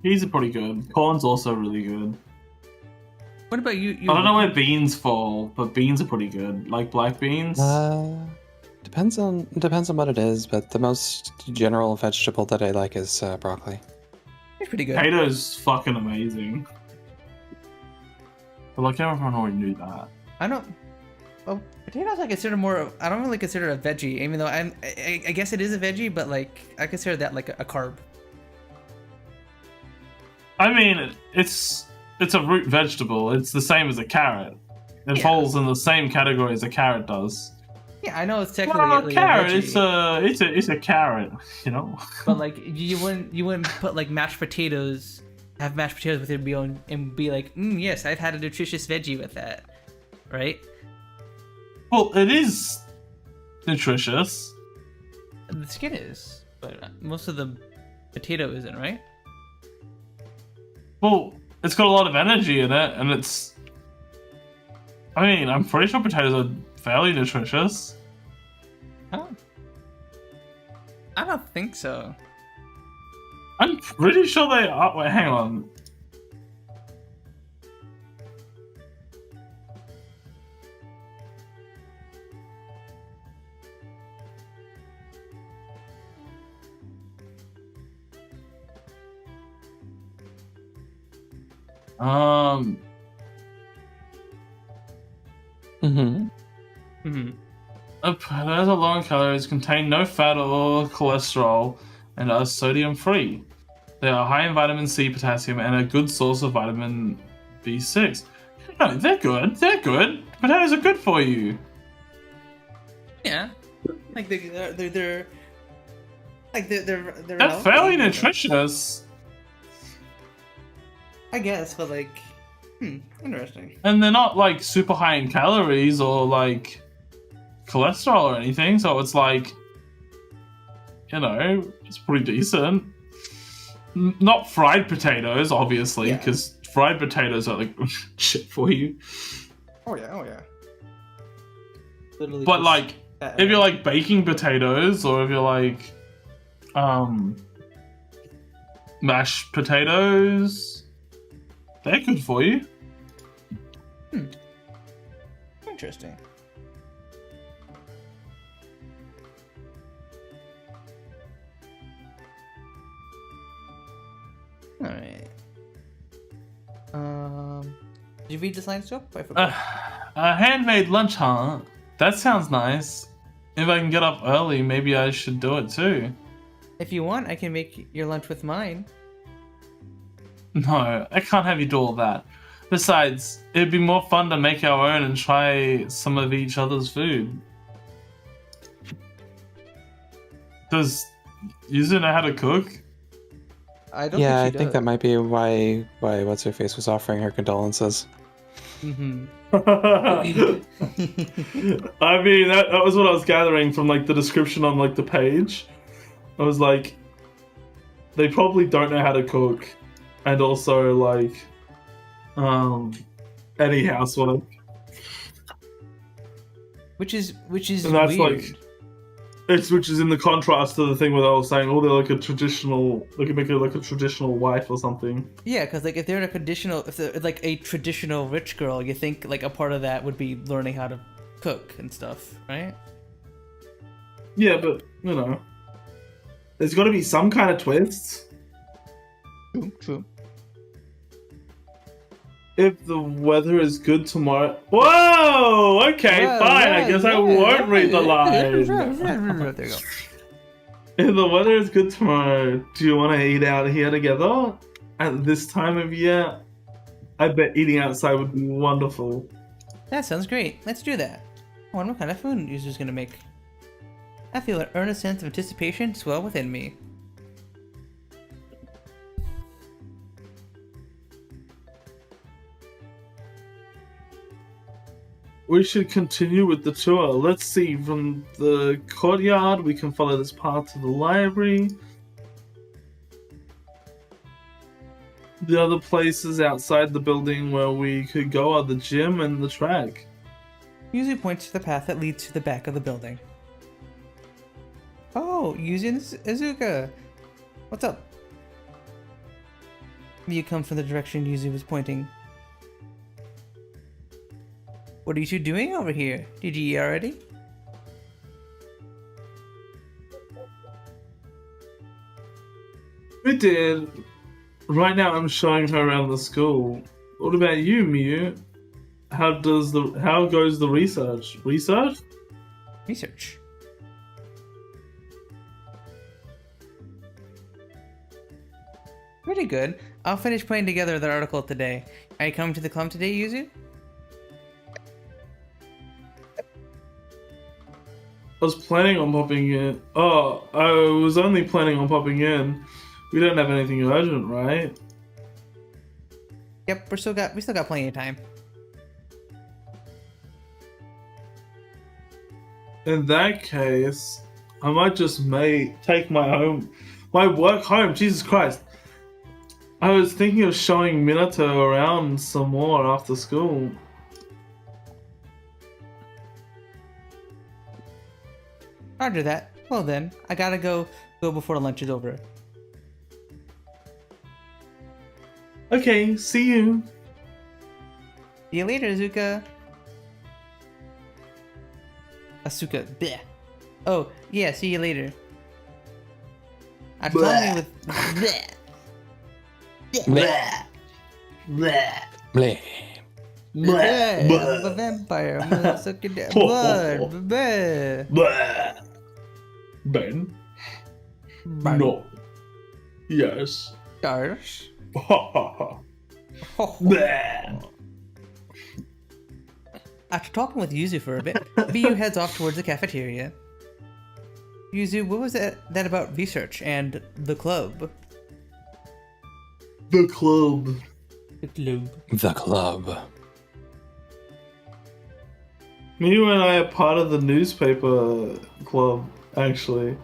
Peas are pretty good. Corn's also really good. What about you? I don't know where beans fall, but beans are pretty good. Like black beans. Depends on what it is, but the most general vegetable that I like is broccoli. It's pretty good. Potatoes fucking amazing. But like everyone already knew that. I don't. Well, potatoes I consider more. I don't really consider a veggie, even though I guess it is a veggie, but like I consider that like a carb. I mean, it's a root vegetable. It's the same as a carrot. It falls in the same category as a carrot does. Yeah, I know it's technically Well, a carrot. veggie, It's a carrot. You know. but like you wouldn't put like mashed potatoes, have mashed potatoes with it and be like, yes, I've had a nutritious veggie with that, right? Well, it is nutritious. The skin is, but most of the potato isn't, right? Well, it's got a lot of energy in it, and it's. I mean, I'm pretty sure potatoes are fairly nutritious. Oh. I don't think so. I'm pretty sure they are. Wait, hang on. Potatoes are low in calories, contain no fat or cholesterol, and are sodium free. They are high in vitamin C, potassium, and a good source of vitamin B6. No, they're good. They're good. Potatoes are good for you. Yeah, like they're like they're They're fairly nutritious. I guess, but like, interesting. And they're not like super high in calories or like cholesterol or anything, so it's like, you know, it's pretty decent. Not fried potatoes, obviously, because fried potatoes are like shit for you. Oh yeah. Literally, but like, if you're like baking potatoes or if you're like mashed potatoes, they're good for you. Interesting. All right. Did you read the science joke? I forgot. A handmade lunch, huh? That sounds nice. If I can get up early, maybe I should do it too. If you want, I can make your lunch with mine. No, I can't have you do all that. Besides, it'd be more fun to make our own and try some of each other's food. Does Yuzu know how to cook? I don't Yeah, I think she think that might be why what's her face was offering her condolences. Mm-hmm. I mean, that was what I was gathering from like the description on like the page. I was like, they probably don't know how to cook, and also like, any housework. Which is And that's weird. like, which is in the contrast to the thing where I was saying, oh, they're like a traditional, they could make it like a traditional wife or something. Yeah, because like if they're like a traditional rich girl, you think like a part of that would be learning how to cook and stuff, right? Yeah, but you know, there's got to be some kind of twist. True. If the weather is good tomorrow. Whoa! Okay, Whoa, fine. I guess I won't read the line. There you go. If the weather is good tomorrow, do you want to eat out here together? At this time of year, I bet eating outside would be wonderful. That sounds great. Let's do that. I wonder what kind of food Yuzu's gonna make. I feel an earnest sense of anticipation swell within me. We should continue with the tour. Let's see, from the courtyard, we can follow this path to the library. The other places outside the building where we could go are the gym and the track. Yuzu points to the path that leads to the back of the building. Oh, Yuzu and Izuka! What's up? You come from the direction Yuzu was pointing. What are you two doing over here? Did you eat already? We did. Right now I'm showing her around the school. What about you, Miu? How goes the research? Research? Research. Pretty good. I'll finish putting together the article today. Are you coming to the club today, Yuzu? I was planning on popping in. Oh, I was only planning on popping in. We don't have anything urgent, right? Yep, we still got plenty of time. In that case, I might just take my work home. Jesus Christ. I was thinking of showing Minato around some more after school. Roger that. Well then, I gotta go before lunch is over. Okay, see you. See you later, Azuka. Asuka, bleh. Oh, yeah, see you later. I told me with bleh. Bleh. Bleh. Bleh. Bleh. I'm a vampire. I'm gonna suck your blood. Bleh. Bleh. Ben? No. Yes. Gosh. Bleh. After talking with Yuzu for a bit, Miyu heads off towards the cafeteria. Yuzu, what was that about research and the club? The club. The club. The club. You and I are part of the newspaper club, actually.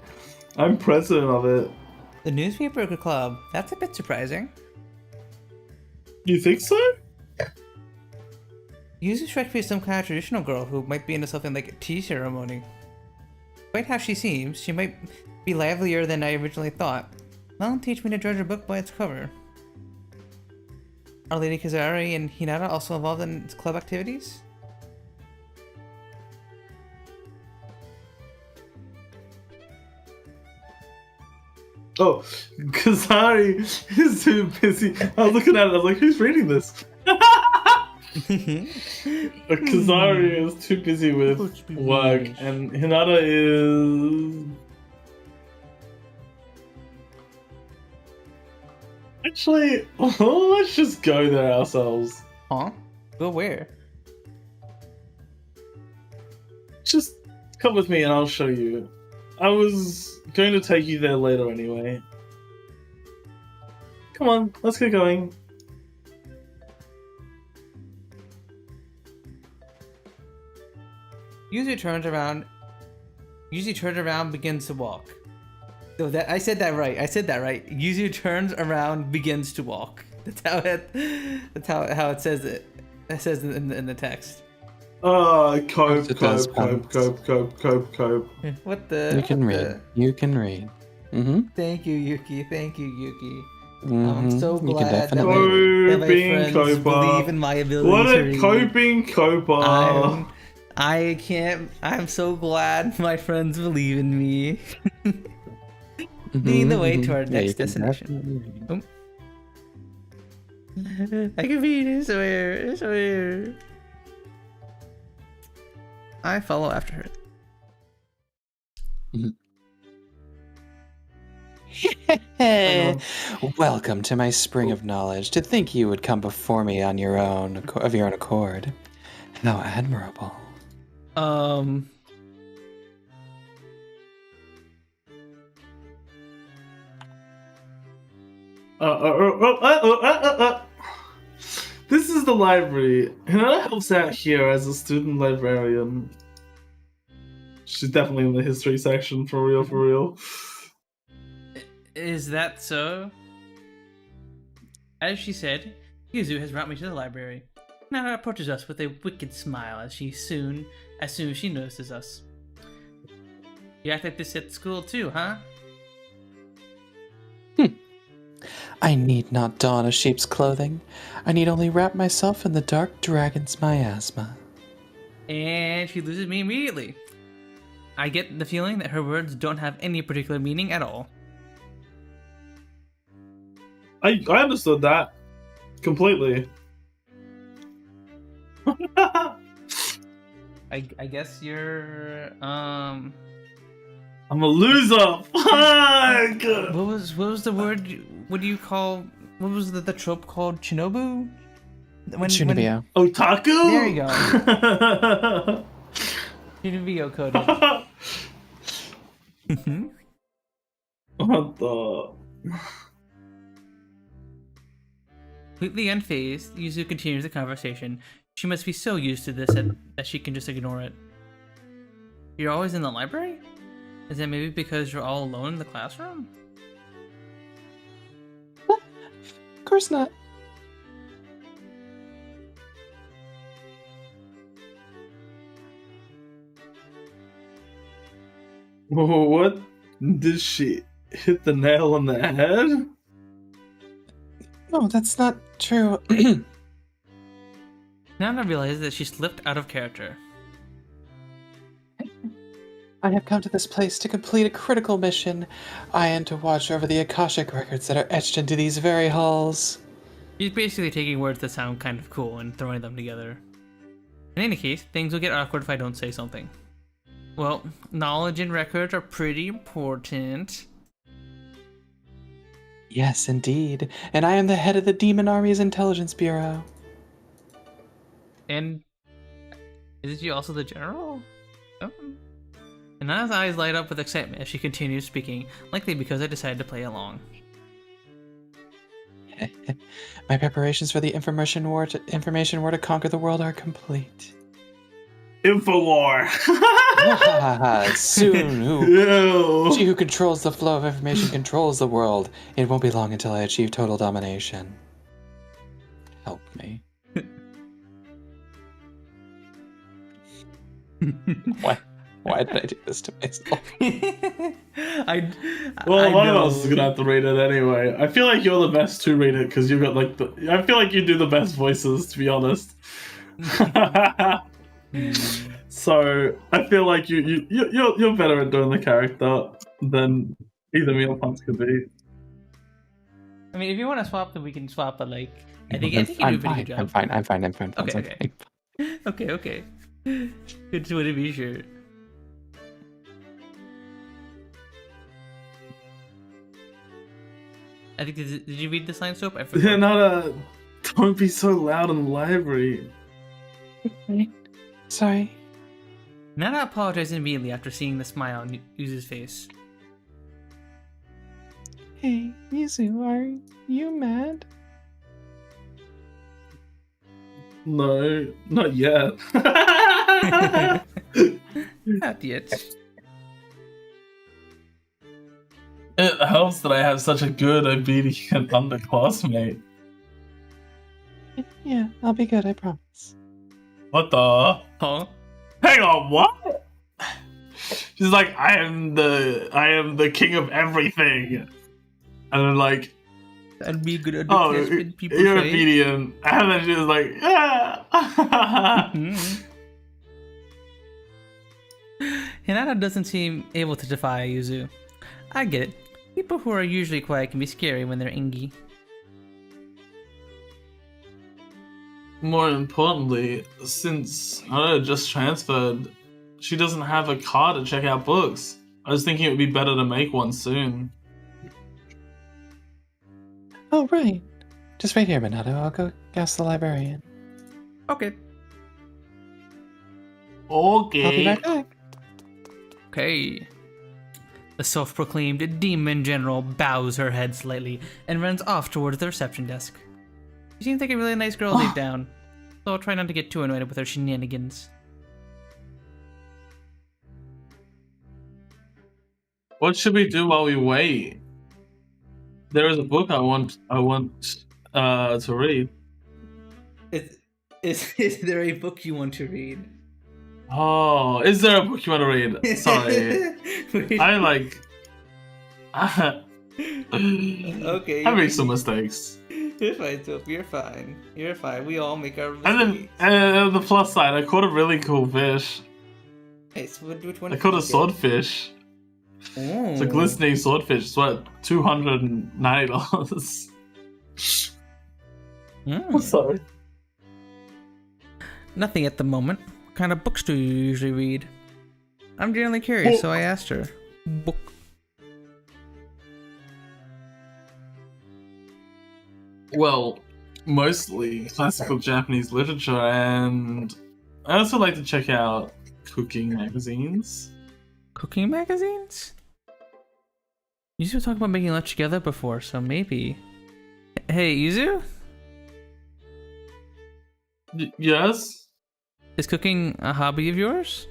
I'm president of it. The newspaper club? That's a bit surprising. You think so? Yuzu strikes me as some kind of traditional girl who might be into something like a tea ceremony. Despite how she seems, she might be livelier than I originally thought. Don't teach me to judge a book by its cover. Are Lady Kazari and Hinata also involved in club activities? Oh, Kazari is too busy. I was looking at it, I was like, who's reading this? Kazari is too busy with work, and Hinata is... Actually, let's just go there ourselves. Huh? Go where? Just come with me and I'll show you. I was going to take you there later anyway. Come on, let's get going. Usually turns around, begins to walk. So that I said that right. Usually turns around, begins to walk. That's how it says it. It says in the text. Cope. What the? You can read. You can read. Mm-hmm. Thank you, Yuki. Mm-hmm. I'm so You can glad that definitely my Coping friends Copa. believe in my ability What to a read. coping Copa. I'm so glad my friends believe in me. Mhm, Leading the way to our mhm. next you can destination. definitely read. I can read, I swear. I follow after her. Welcome to my spring of knowledge. To think you would come before me on your own of your own accord. How admirable. This is the library. Hinata helps out here as a student librarian. She's definitely in the history section, for real. Is that so? As she said, Yuzu has brought me to the library. Nara approaches us with a wicked smile as soon as she notices us. You act like this at school too, huh? I need not don a sheep's clothing. I need only wrap myself in the dark dragon's miasma. And she loses me immediately. I get the feeling that her words don't have any particular meaning at all. I understood that completely. I guess you're I'm a loser. Fuck. What was the word? What do you call? What was the trope called? Shinobu? Shunibyo. Otaku. There you go. Shinobu coded. What the? Completely unfazed, Yuzu continues the conversation. She must be so used to this that she can just ignore it. You're always in the library? Is that maybe because you're all alone in the classroom? Of course not. What? Did she hit the nail on the head? No, that's not true. Nana realizes that she slipped out of character. I have come to this place to complete a critical mission. I am to watch over the Akashic records that are etched into these very halls. She's basically taking words that sound kind of cool and throwing them together. In any case, things will get awkward if I don't say something. Well, knowledge and records are pretty important. Yes, indeed. And I am the head of the Demon Army's Intelligence Bureau. And is she also the general? Oh. And Nana's eyes light up with excitement as she continues speaking, likely because I decided to play along. My preparations for the information war to conquer the world are complete. Infowar. Soon, Ew. she who controls the flow of information controls the world. It won't be long until I achieve total domination. Help me. Why did I do this to myself? Well, one of us is gonna have to read it anyway. I feel like you're the best to read it because you've got like the. I feel like you do the best voices, to be honest. So I feel like you're better at doing the character than either me or Punch could be. I mean, if you want to swap, then we can swap. But like, I think you do a pretty good job. I'm fine. I'm fine. Okay. Good to be sure. I think did you read this line, Soap? I forgot. They're not a. Don't be so loud in the library. Sorry. Nana apologized immediately after seeing the smile on Yuzu's face. Hey, Yuzu, are you mad? No, not yet. Not yet. It helps that I have such a good, obedient underclassmate. Yeah, I'll be good, I promise. What the? Huh? Hang on, what? She's like, I am the king of everything. And then like, That'd be a good oh, advertisement, people you're say. obedient. And then she was like, yeah. Hinata doesn't seem able to defy Yuzu. I get it. People who are usually quiet can be scary when they're ingy. More importantly, since I just transferred, she doesn't have a car to check out books. I was thinking it would be better to make one soon. Oh, right. Just wait here, Minato. I'll go ask the librarian. Okay. I'll be Okay. right back. Okay. The self-proclaimed demon general bows her head slightly and runs off towards the reception desk. She seems like a really nice girl deep down, so I'll try not to get too annoyed with her shenanigans. What should we do while we wait? There is a book I want to read. Is there a book you want to read? Oh, is there a book you want to read? Sorry. I like. Okay. I make some mistakes. You're fine, Soap. You're fine. You're fine. We all make our And mistakes. then the plus side, I caught a really cool fish. Nice. Which one? I did caught you a get? swordfish. Oh. It's a glistening swordfish. It's worth $290. Sorry. Nothing at the moment. What kind of books do you usually read? I'm generally curious, so I asked her. Book. Well, mostly classical Japanese literature, and I also like to check out cooking magazines. Cooking magazines? You two were talking about making lunch together before, so maybe. Hey, Yuzu? Yes? Is cooking a hobby of yours?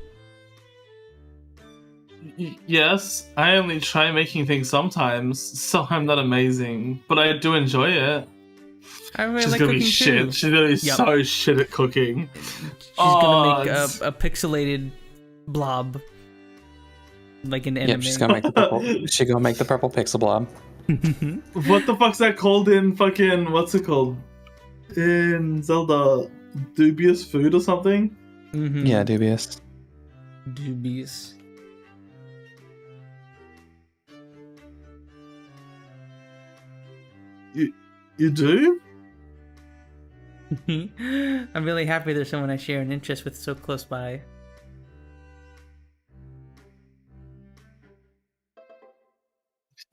Yes, I only try making things sometimes, so I'm not amazing, but I do enjoy it. I really She's like gonna cooking be shit. too. She's gonna be Yep. so shit at cooking. She's gonna make it's- a pixelated blob. Like an anime. Yep, she's gonna make the purple. She's gonna make the purple pixel blob. What the fuck's that called in fucking, what's it called? In Zelda, dubious food or something? Mhm. Yeah, dubious. Dubious. You do? I'm really happy there's someone I share an interest with so close by.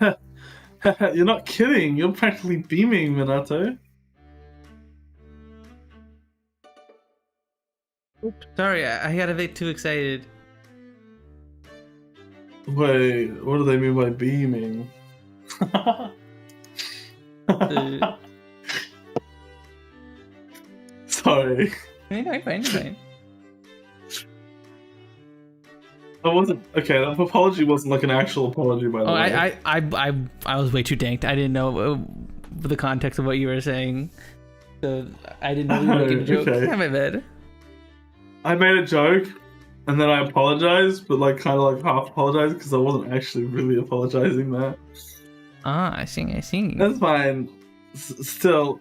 You're not kidding. You're practically beaming, Minato. Oops, sorry, I got a bit too excited. Wait, what do they mean by beaming? Sorry. Fine. That wasn't okay. That apology wasn't like an actual apology, by the Oh, way. I was way too danked. I didn't know the context of what you were saying, so I didn't know you were making a joke. Okay. Yeah, my bad. I made a joke. and then I apologized, but like kind of like half apologized because I wasn't actually really apologizing there. Ah, I see. That's fine. Still,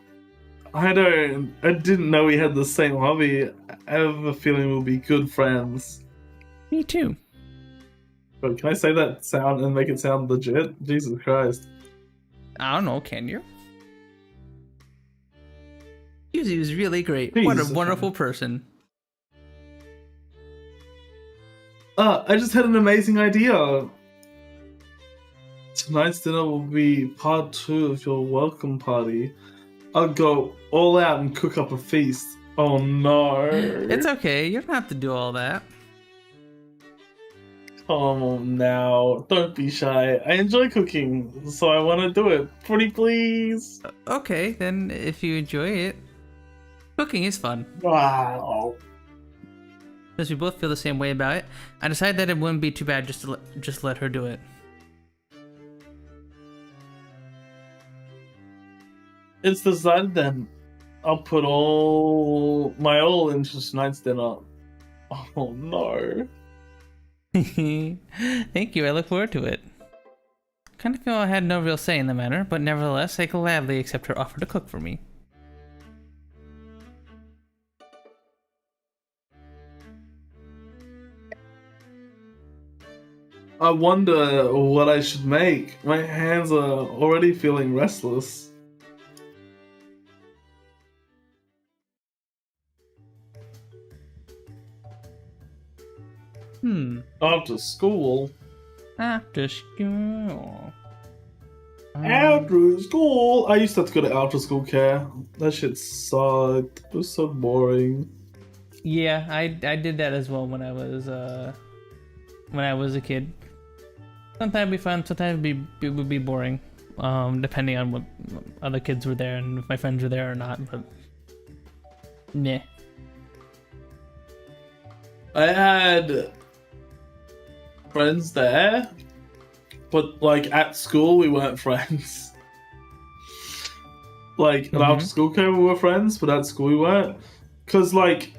I didn't know we had the same hobby. I have a feeling we'll be good friends. Me too. But can I say that sound and make it sound legit? Jesus Christ. I don't know, can you? He was really great. Jesus. What a wonderful person. I just had an amazing idea. Tonight's dinner will be part 2 of your welcome party. I'll go all out and cook up a feast. Oh no. It's okay, you don't have to do all that. Come on now. Don't be shy. I enjoy cooking, so I want to do it. Pretty please. Okay, then if you enjoy it, cooking is fun. Wow. Because we both feel the same way about it, I decided that it wouldn't be too bad just let her do it. It's decided then. I'll put all into tonight's dinner. Oh no. Thank you, I look forward to it. Kind of feel I had no real say in the matter, but nevertheless, I gladly accept her offer to cook for me. I wonder what I should make. My hands are already feeling restless. After school. After school. After school. I used to have to go to after school care. That shit sucked. It was so boring. Yeah, I did that as well when I was a kid. Sometimes it'd be fun, sometimes it would be boring. Depending on what other kids were there and if my friends were there or not, but meh. I had friends there, but like at school we weren't friends. Like at after school care we were friends, but at school we weren't. Cause like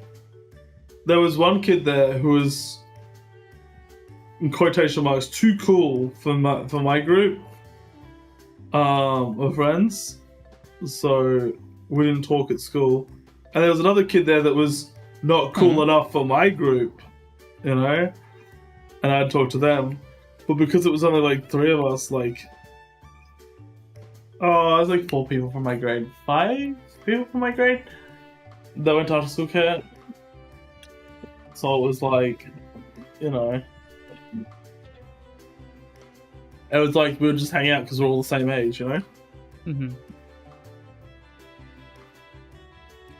there was one kid there who was, in quotation marks, too cool for my group of friends, so we didn't talk at school. And there was another kid there that was not cool enough for my group, you know, and I'd talk to them. But because it was only like 3 of us, like, I was like 4 people from my grade, 5 people from my grade that went to after school care. So it was like, you know, it was like we would just hang out because we're all the same age, you know?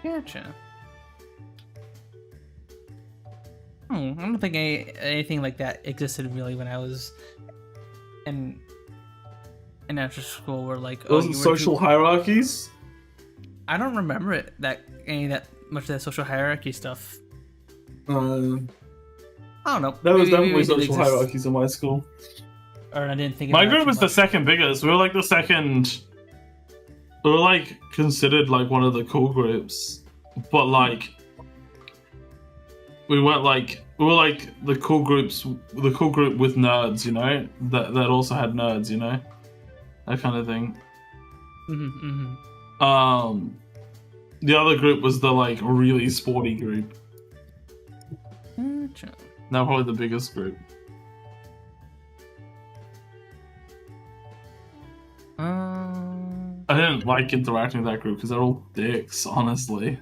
Gotcha. I don't think anything like that existed really when I was in after school. Where like There wasn't social hierarchies. I don't remember any of that much of that social hierarchy stuff. I don't know. There was Maybe definitely it did social exist. hierarchies in my school. Or I didn't think. My about it group too was the much. second biggest. We were like the second. We were like considered like one of the cool groups, but like we weren't like we were like the cool group with nerds, you know, that also had nerds, you know, that kind of thing. The other group was the like really sporty group. Gotcha. Now probably the biggest group. I didn't like interacting with that group because they're all dicks, honestly.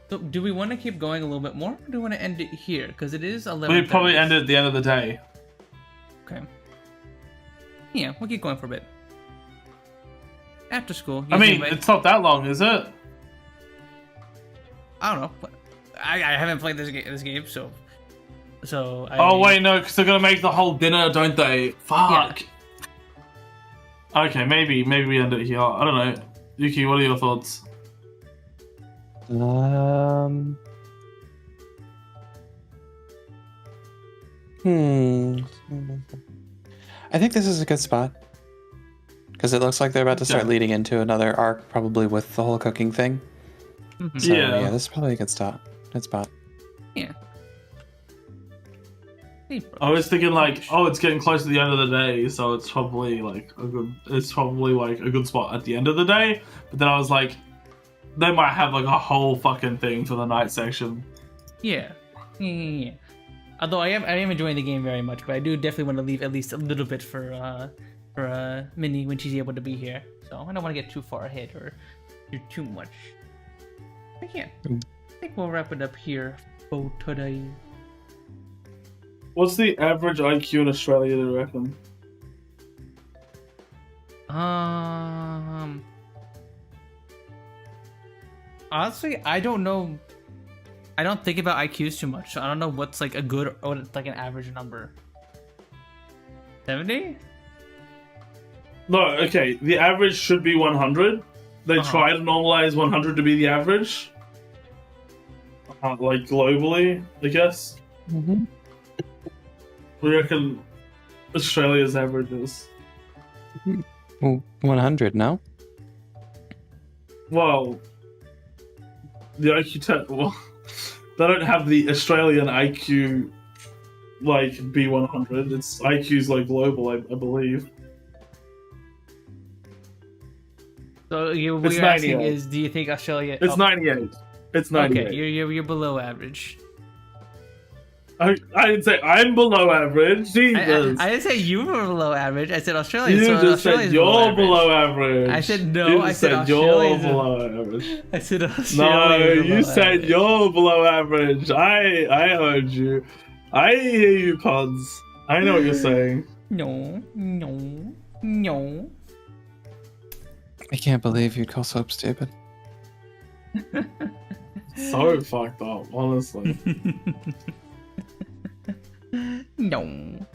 So do we want to keep going a little bit more, or do we want to end it here? Because it is 11. We'd probably end it at the end of the day. Okay. Yeah, we'll keep going for a bit. After school. I mean, it's not that long, is it? I don't know. But I haven't played this game, so. Wait, no, because they're gonna make the whole dinner, don't they? Fuck. Yeah. Okay, maybe we end it here. I don't know. Yuki, what are your thoughts? I think this is a good spot. Because it looks like they're about to start Okay. leading into another arc, probably with the whole cooking thing. Mhm. So Yeah. yeah, this is probably a good start. Good spot. I was thinking like, oh, it's getting close to the end of the day, so it's probably like a good spot at the end of the day. But then I was like, they might have like a whole fucking thing for the night section. Yeah. Although I am enjoying the game very much, but I do definitely want to leave at least a little bit for Minnie when she's able to be here. So I don't want to get too far ahead or do too much. But yeah, I think we'll wrap it up here for today. What's the average IQ in Australia, do you reckon? Honestly, I don't know. I don't think about IQs too much, so I don't know what's like a good or like an average number. 70? No, okay. The average should be 100. They try to normalize 100 to be the average. Like globally, I guess. Mm-hmm. We reckon Australia's average is. 100, no? Well, the IQ test. Well, they don't have the Australian IQ like B100. It's IQ's like global, I believe. So what It's you're asking 98. is, do you think Australia? It's 98. It's 98. Okay, you're below average. I didn't say I'm below average. Jesus. I didn't say you were below average. I said Australia. You so just Australia's said you're below average. average. I said no. You I just said said you're Australia's below average. I said No, Australia. you said you're below average. I heard you. I hear you, Pods. I know what you're saying. No. I can't believe you'd call soap stupid. So fucked up, honestly. No.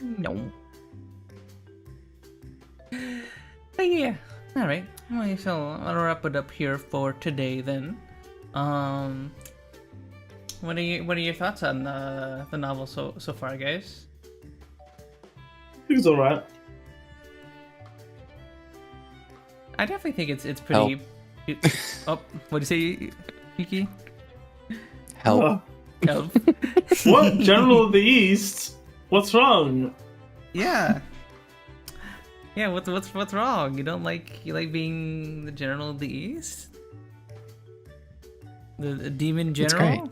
But yeah, all right. Well, so I'll wrap it up here for today then. What are your thoughts on the novel so far, guys? He's alright. I definitely think it's pretty. Oh, what do you say, Yuki? Help. Help. What? General of the East? What's wrong? Yeah. Yeah, what's wrong? You like being the General of the East? The demon general?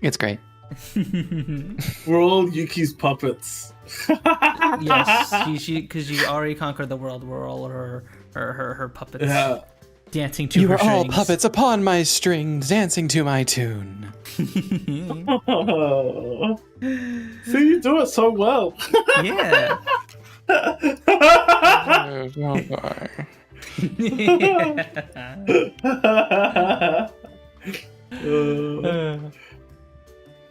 It's great. We're all Yuki's puppets. Yes, because she already conquered the world. We're all her puppets. Yeah. Dancing to You her are all strings. puppets upon my strings, dancing to my tune. See, you do it so well. Yeah.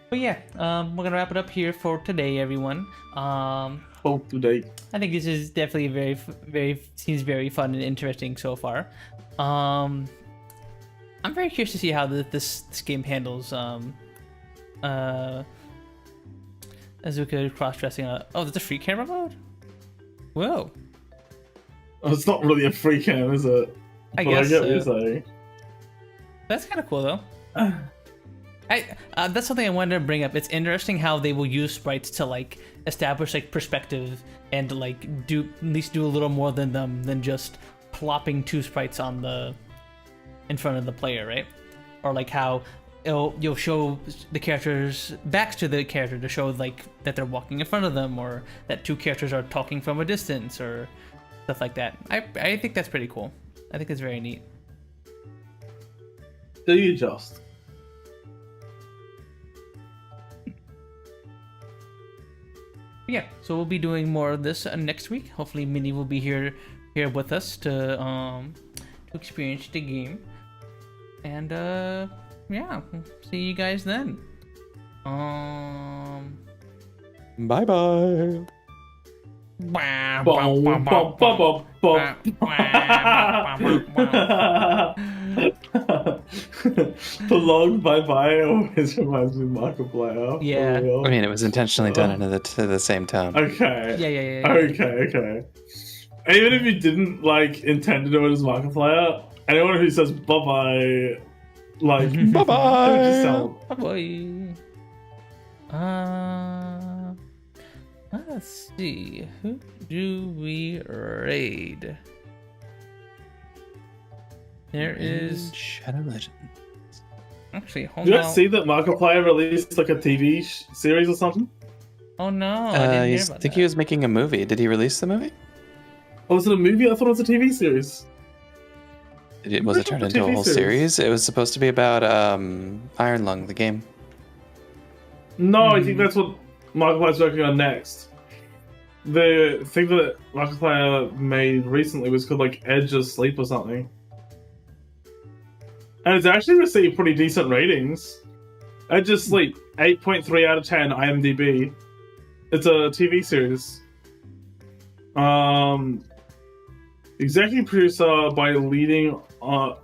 But yeah, we're gonna wrap it up here for today, everyone. Today. I think this is definitely seems very fun and interesting so far. I'm very curious to see how this game handles Azuka cross-dressing. Oh, there's a free camera mode. Whoa. Oh, it's not really a free cam, is it? I But guess I get what you're so. saying. That's kind of cool though. That's something I wanted to bring up. It's interesting how they will use sprites to like establish like perspective and like at least do a little more than just plopping two sprites on in front of the player, right? Or like how you'll show the characters backs to the character to show like that they're walking in front of them, or that two characters are talking from a distance, or stuff like that. I think that's pretty cool. I think it's very neat. Do you just? Yeah, so we'll be doing more of this next week. Hopefully Minnie will be here with us to experience the game. And yeah, see you guys then. Bye bye. The long bye-bye always reminds me of Markiplier. Yeah. For real. I mean, it was intentionally done into the same tone. Okay. Yeah. Okay. even if you didn't like intend to do it as Markiplier, anyone who says bye bye, like Bye bye. just tell Boy. Let's see. Who do we raid? There is Shadow Legend. actually. Hold Did you on. guys see that Markiplier released like a TV series or something? Oh no! I didn't hear I about think that. he was making a movie. Did he release the movie? Oh, was it a movie? I thought it was a TV series. Was it turned into a whole series? It was supposed to be about Iron Lung, the game. No, I think that's what Markiplier's working on next. The thing that Markiplier made recently was called like Edge of Sleep or something. And it's actually received pretty decent ratings. Edge of Sleep, 8.3 out of 10 IMDb. It's a TV series. Executive producer by leading.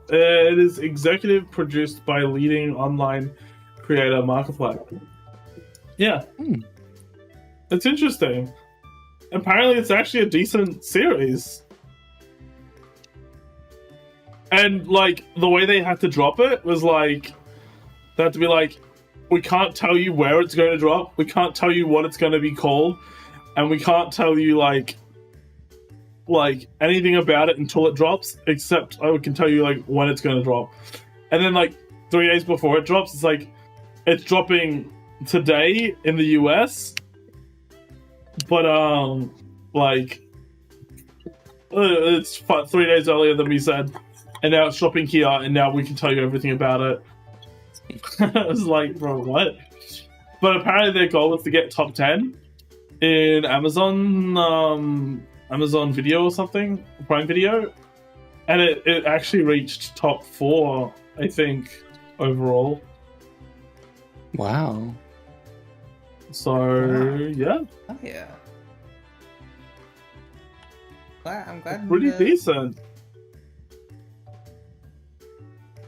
It is executive produced by leading online creator Markiplier. Yeah, it's interesting. Apparently, it's actually a decent series. And like the way they had to drop it was like they had to be like, we can't tell you where it's going to drop, we can't tell you what it's going to be called, and we can't tell you like anything about it until it drops, except I can tell you like when it's going to drop. And then like 3 days before it drops, it's like it's dropping today in the US, but like it's 3 days earlier than we said, and now it's dropping here, and now we can tell you everything about it. I was like, bro, what? But apparently their goal is to get top 10 in Amazon Video or something, Prime Video, and it actually reached top 4, I think, overall. Wow. So yeah, Oh yeah. I'm glad. pretty decent.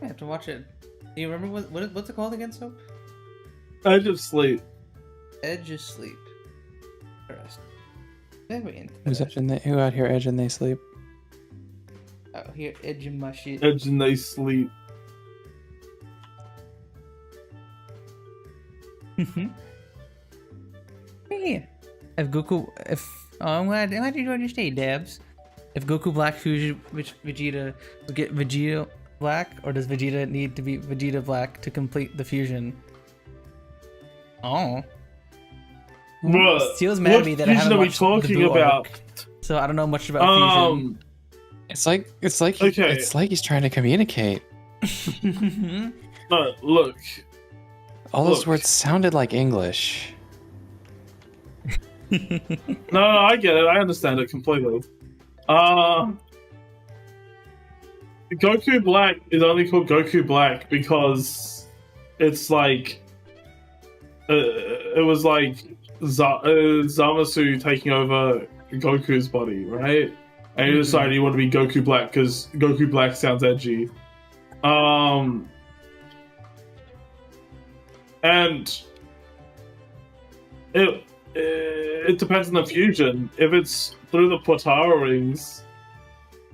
I have to watch it. Do you remember what's it called again, Soap? Edge of Sleep. Edge of Sleep. Interesting. Very Who's interesting. who out here edge and they sleep? Oh, here, edging my shit. Edge and they sleep. Yeah. I'm glad you joined your stay, Dabs. If Goku Black Fusion, which Vegeta would get Vegeta Black, or does Vegeta need to be Vegeta Black to complete the fusion? Oh. Bruh, Steel's mad at me that I haven't are we watched the talking Buu about? arc, so I don't know much about fusion. It's like Okay. it's like he's trying to communicate. Look. All those Look. words sounded like English. No, I get it. I understand it completely. Goku Black is only called Goku Black because it's like it was like Zamasu taking over Goku's body, right? And he decided he wanted to be Goku Black because Goku Black sounds edgy. And it depends on the fusion. If it's through the Potara rings,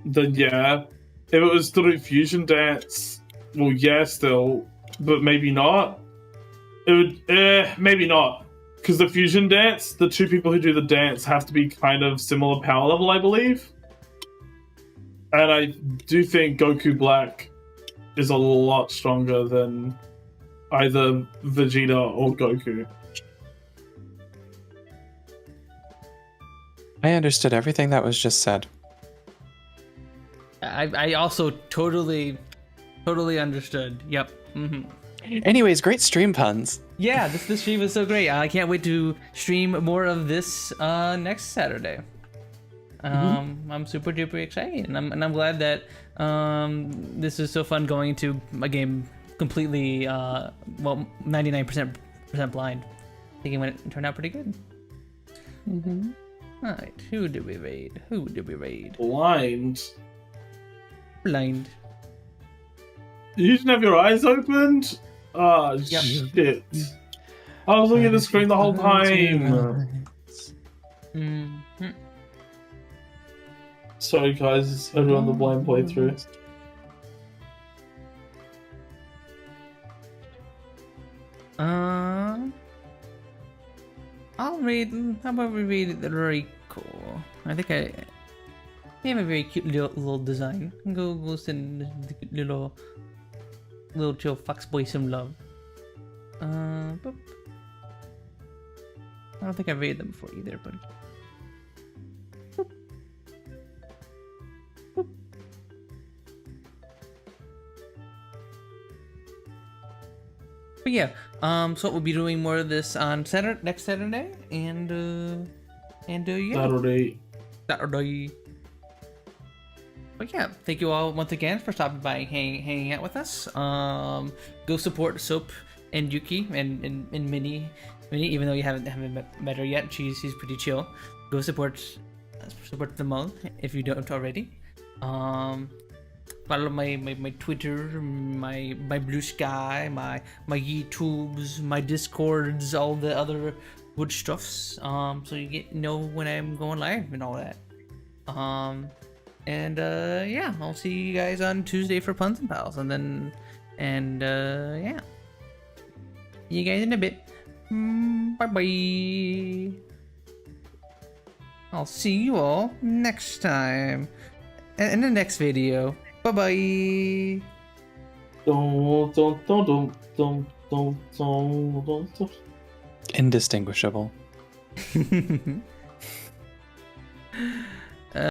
then yeah. If it was through fusion dance, well, yeah, still, but maybe not. It would, maybe not, because the fusion dance, the two people who do the dance have to be kind of similar power level, I believe. And I do think Goku Black is a lot stronger than either Vegeta or Goku. I understood everything that was just said. I also totally understood. Yep. Anyways, great stream puns. Yeah, this stream is so great. I can't wait to stream more of this next Saturday. I'm super duper excited, and I'm glad that this is so fun going into a game completely 99% blind. I think it turned out pretty good. All right, who did we raid? Blind? Blind. You didn't have your eyes opened? Ah, Yep. shit. I was looking at the screen the whole time. Sorry guys, it's everyone the blind playthrough. I'll read. How about we read Rico? I think I have a very cute little design. Go send the cute little chill fox boy some love. Boop. I don't think I've read them before either, but. Boop. Boop. But yeah, so we'll be doing more of this on next Saturday, and yeah. Saturday. But yeah, thank you all once again for stopping by, hanging out with us. Go support Soap and Yuki and Minnie, even though you haven't met her yet. She's pretty chill. Go support them all if you don't already. Follow my Twitter, my Blue Sky, my YouTubes, my Discords, all the other good stuffs. So you know when I'm going live and all that. Yeah, I'll see you guys on Tuesday for Puns and Pals, yeah, see you guys in a bit. Bye bye. I'll see you all next time in the next video. Bye bye. Indistinguishable.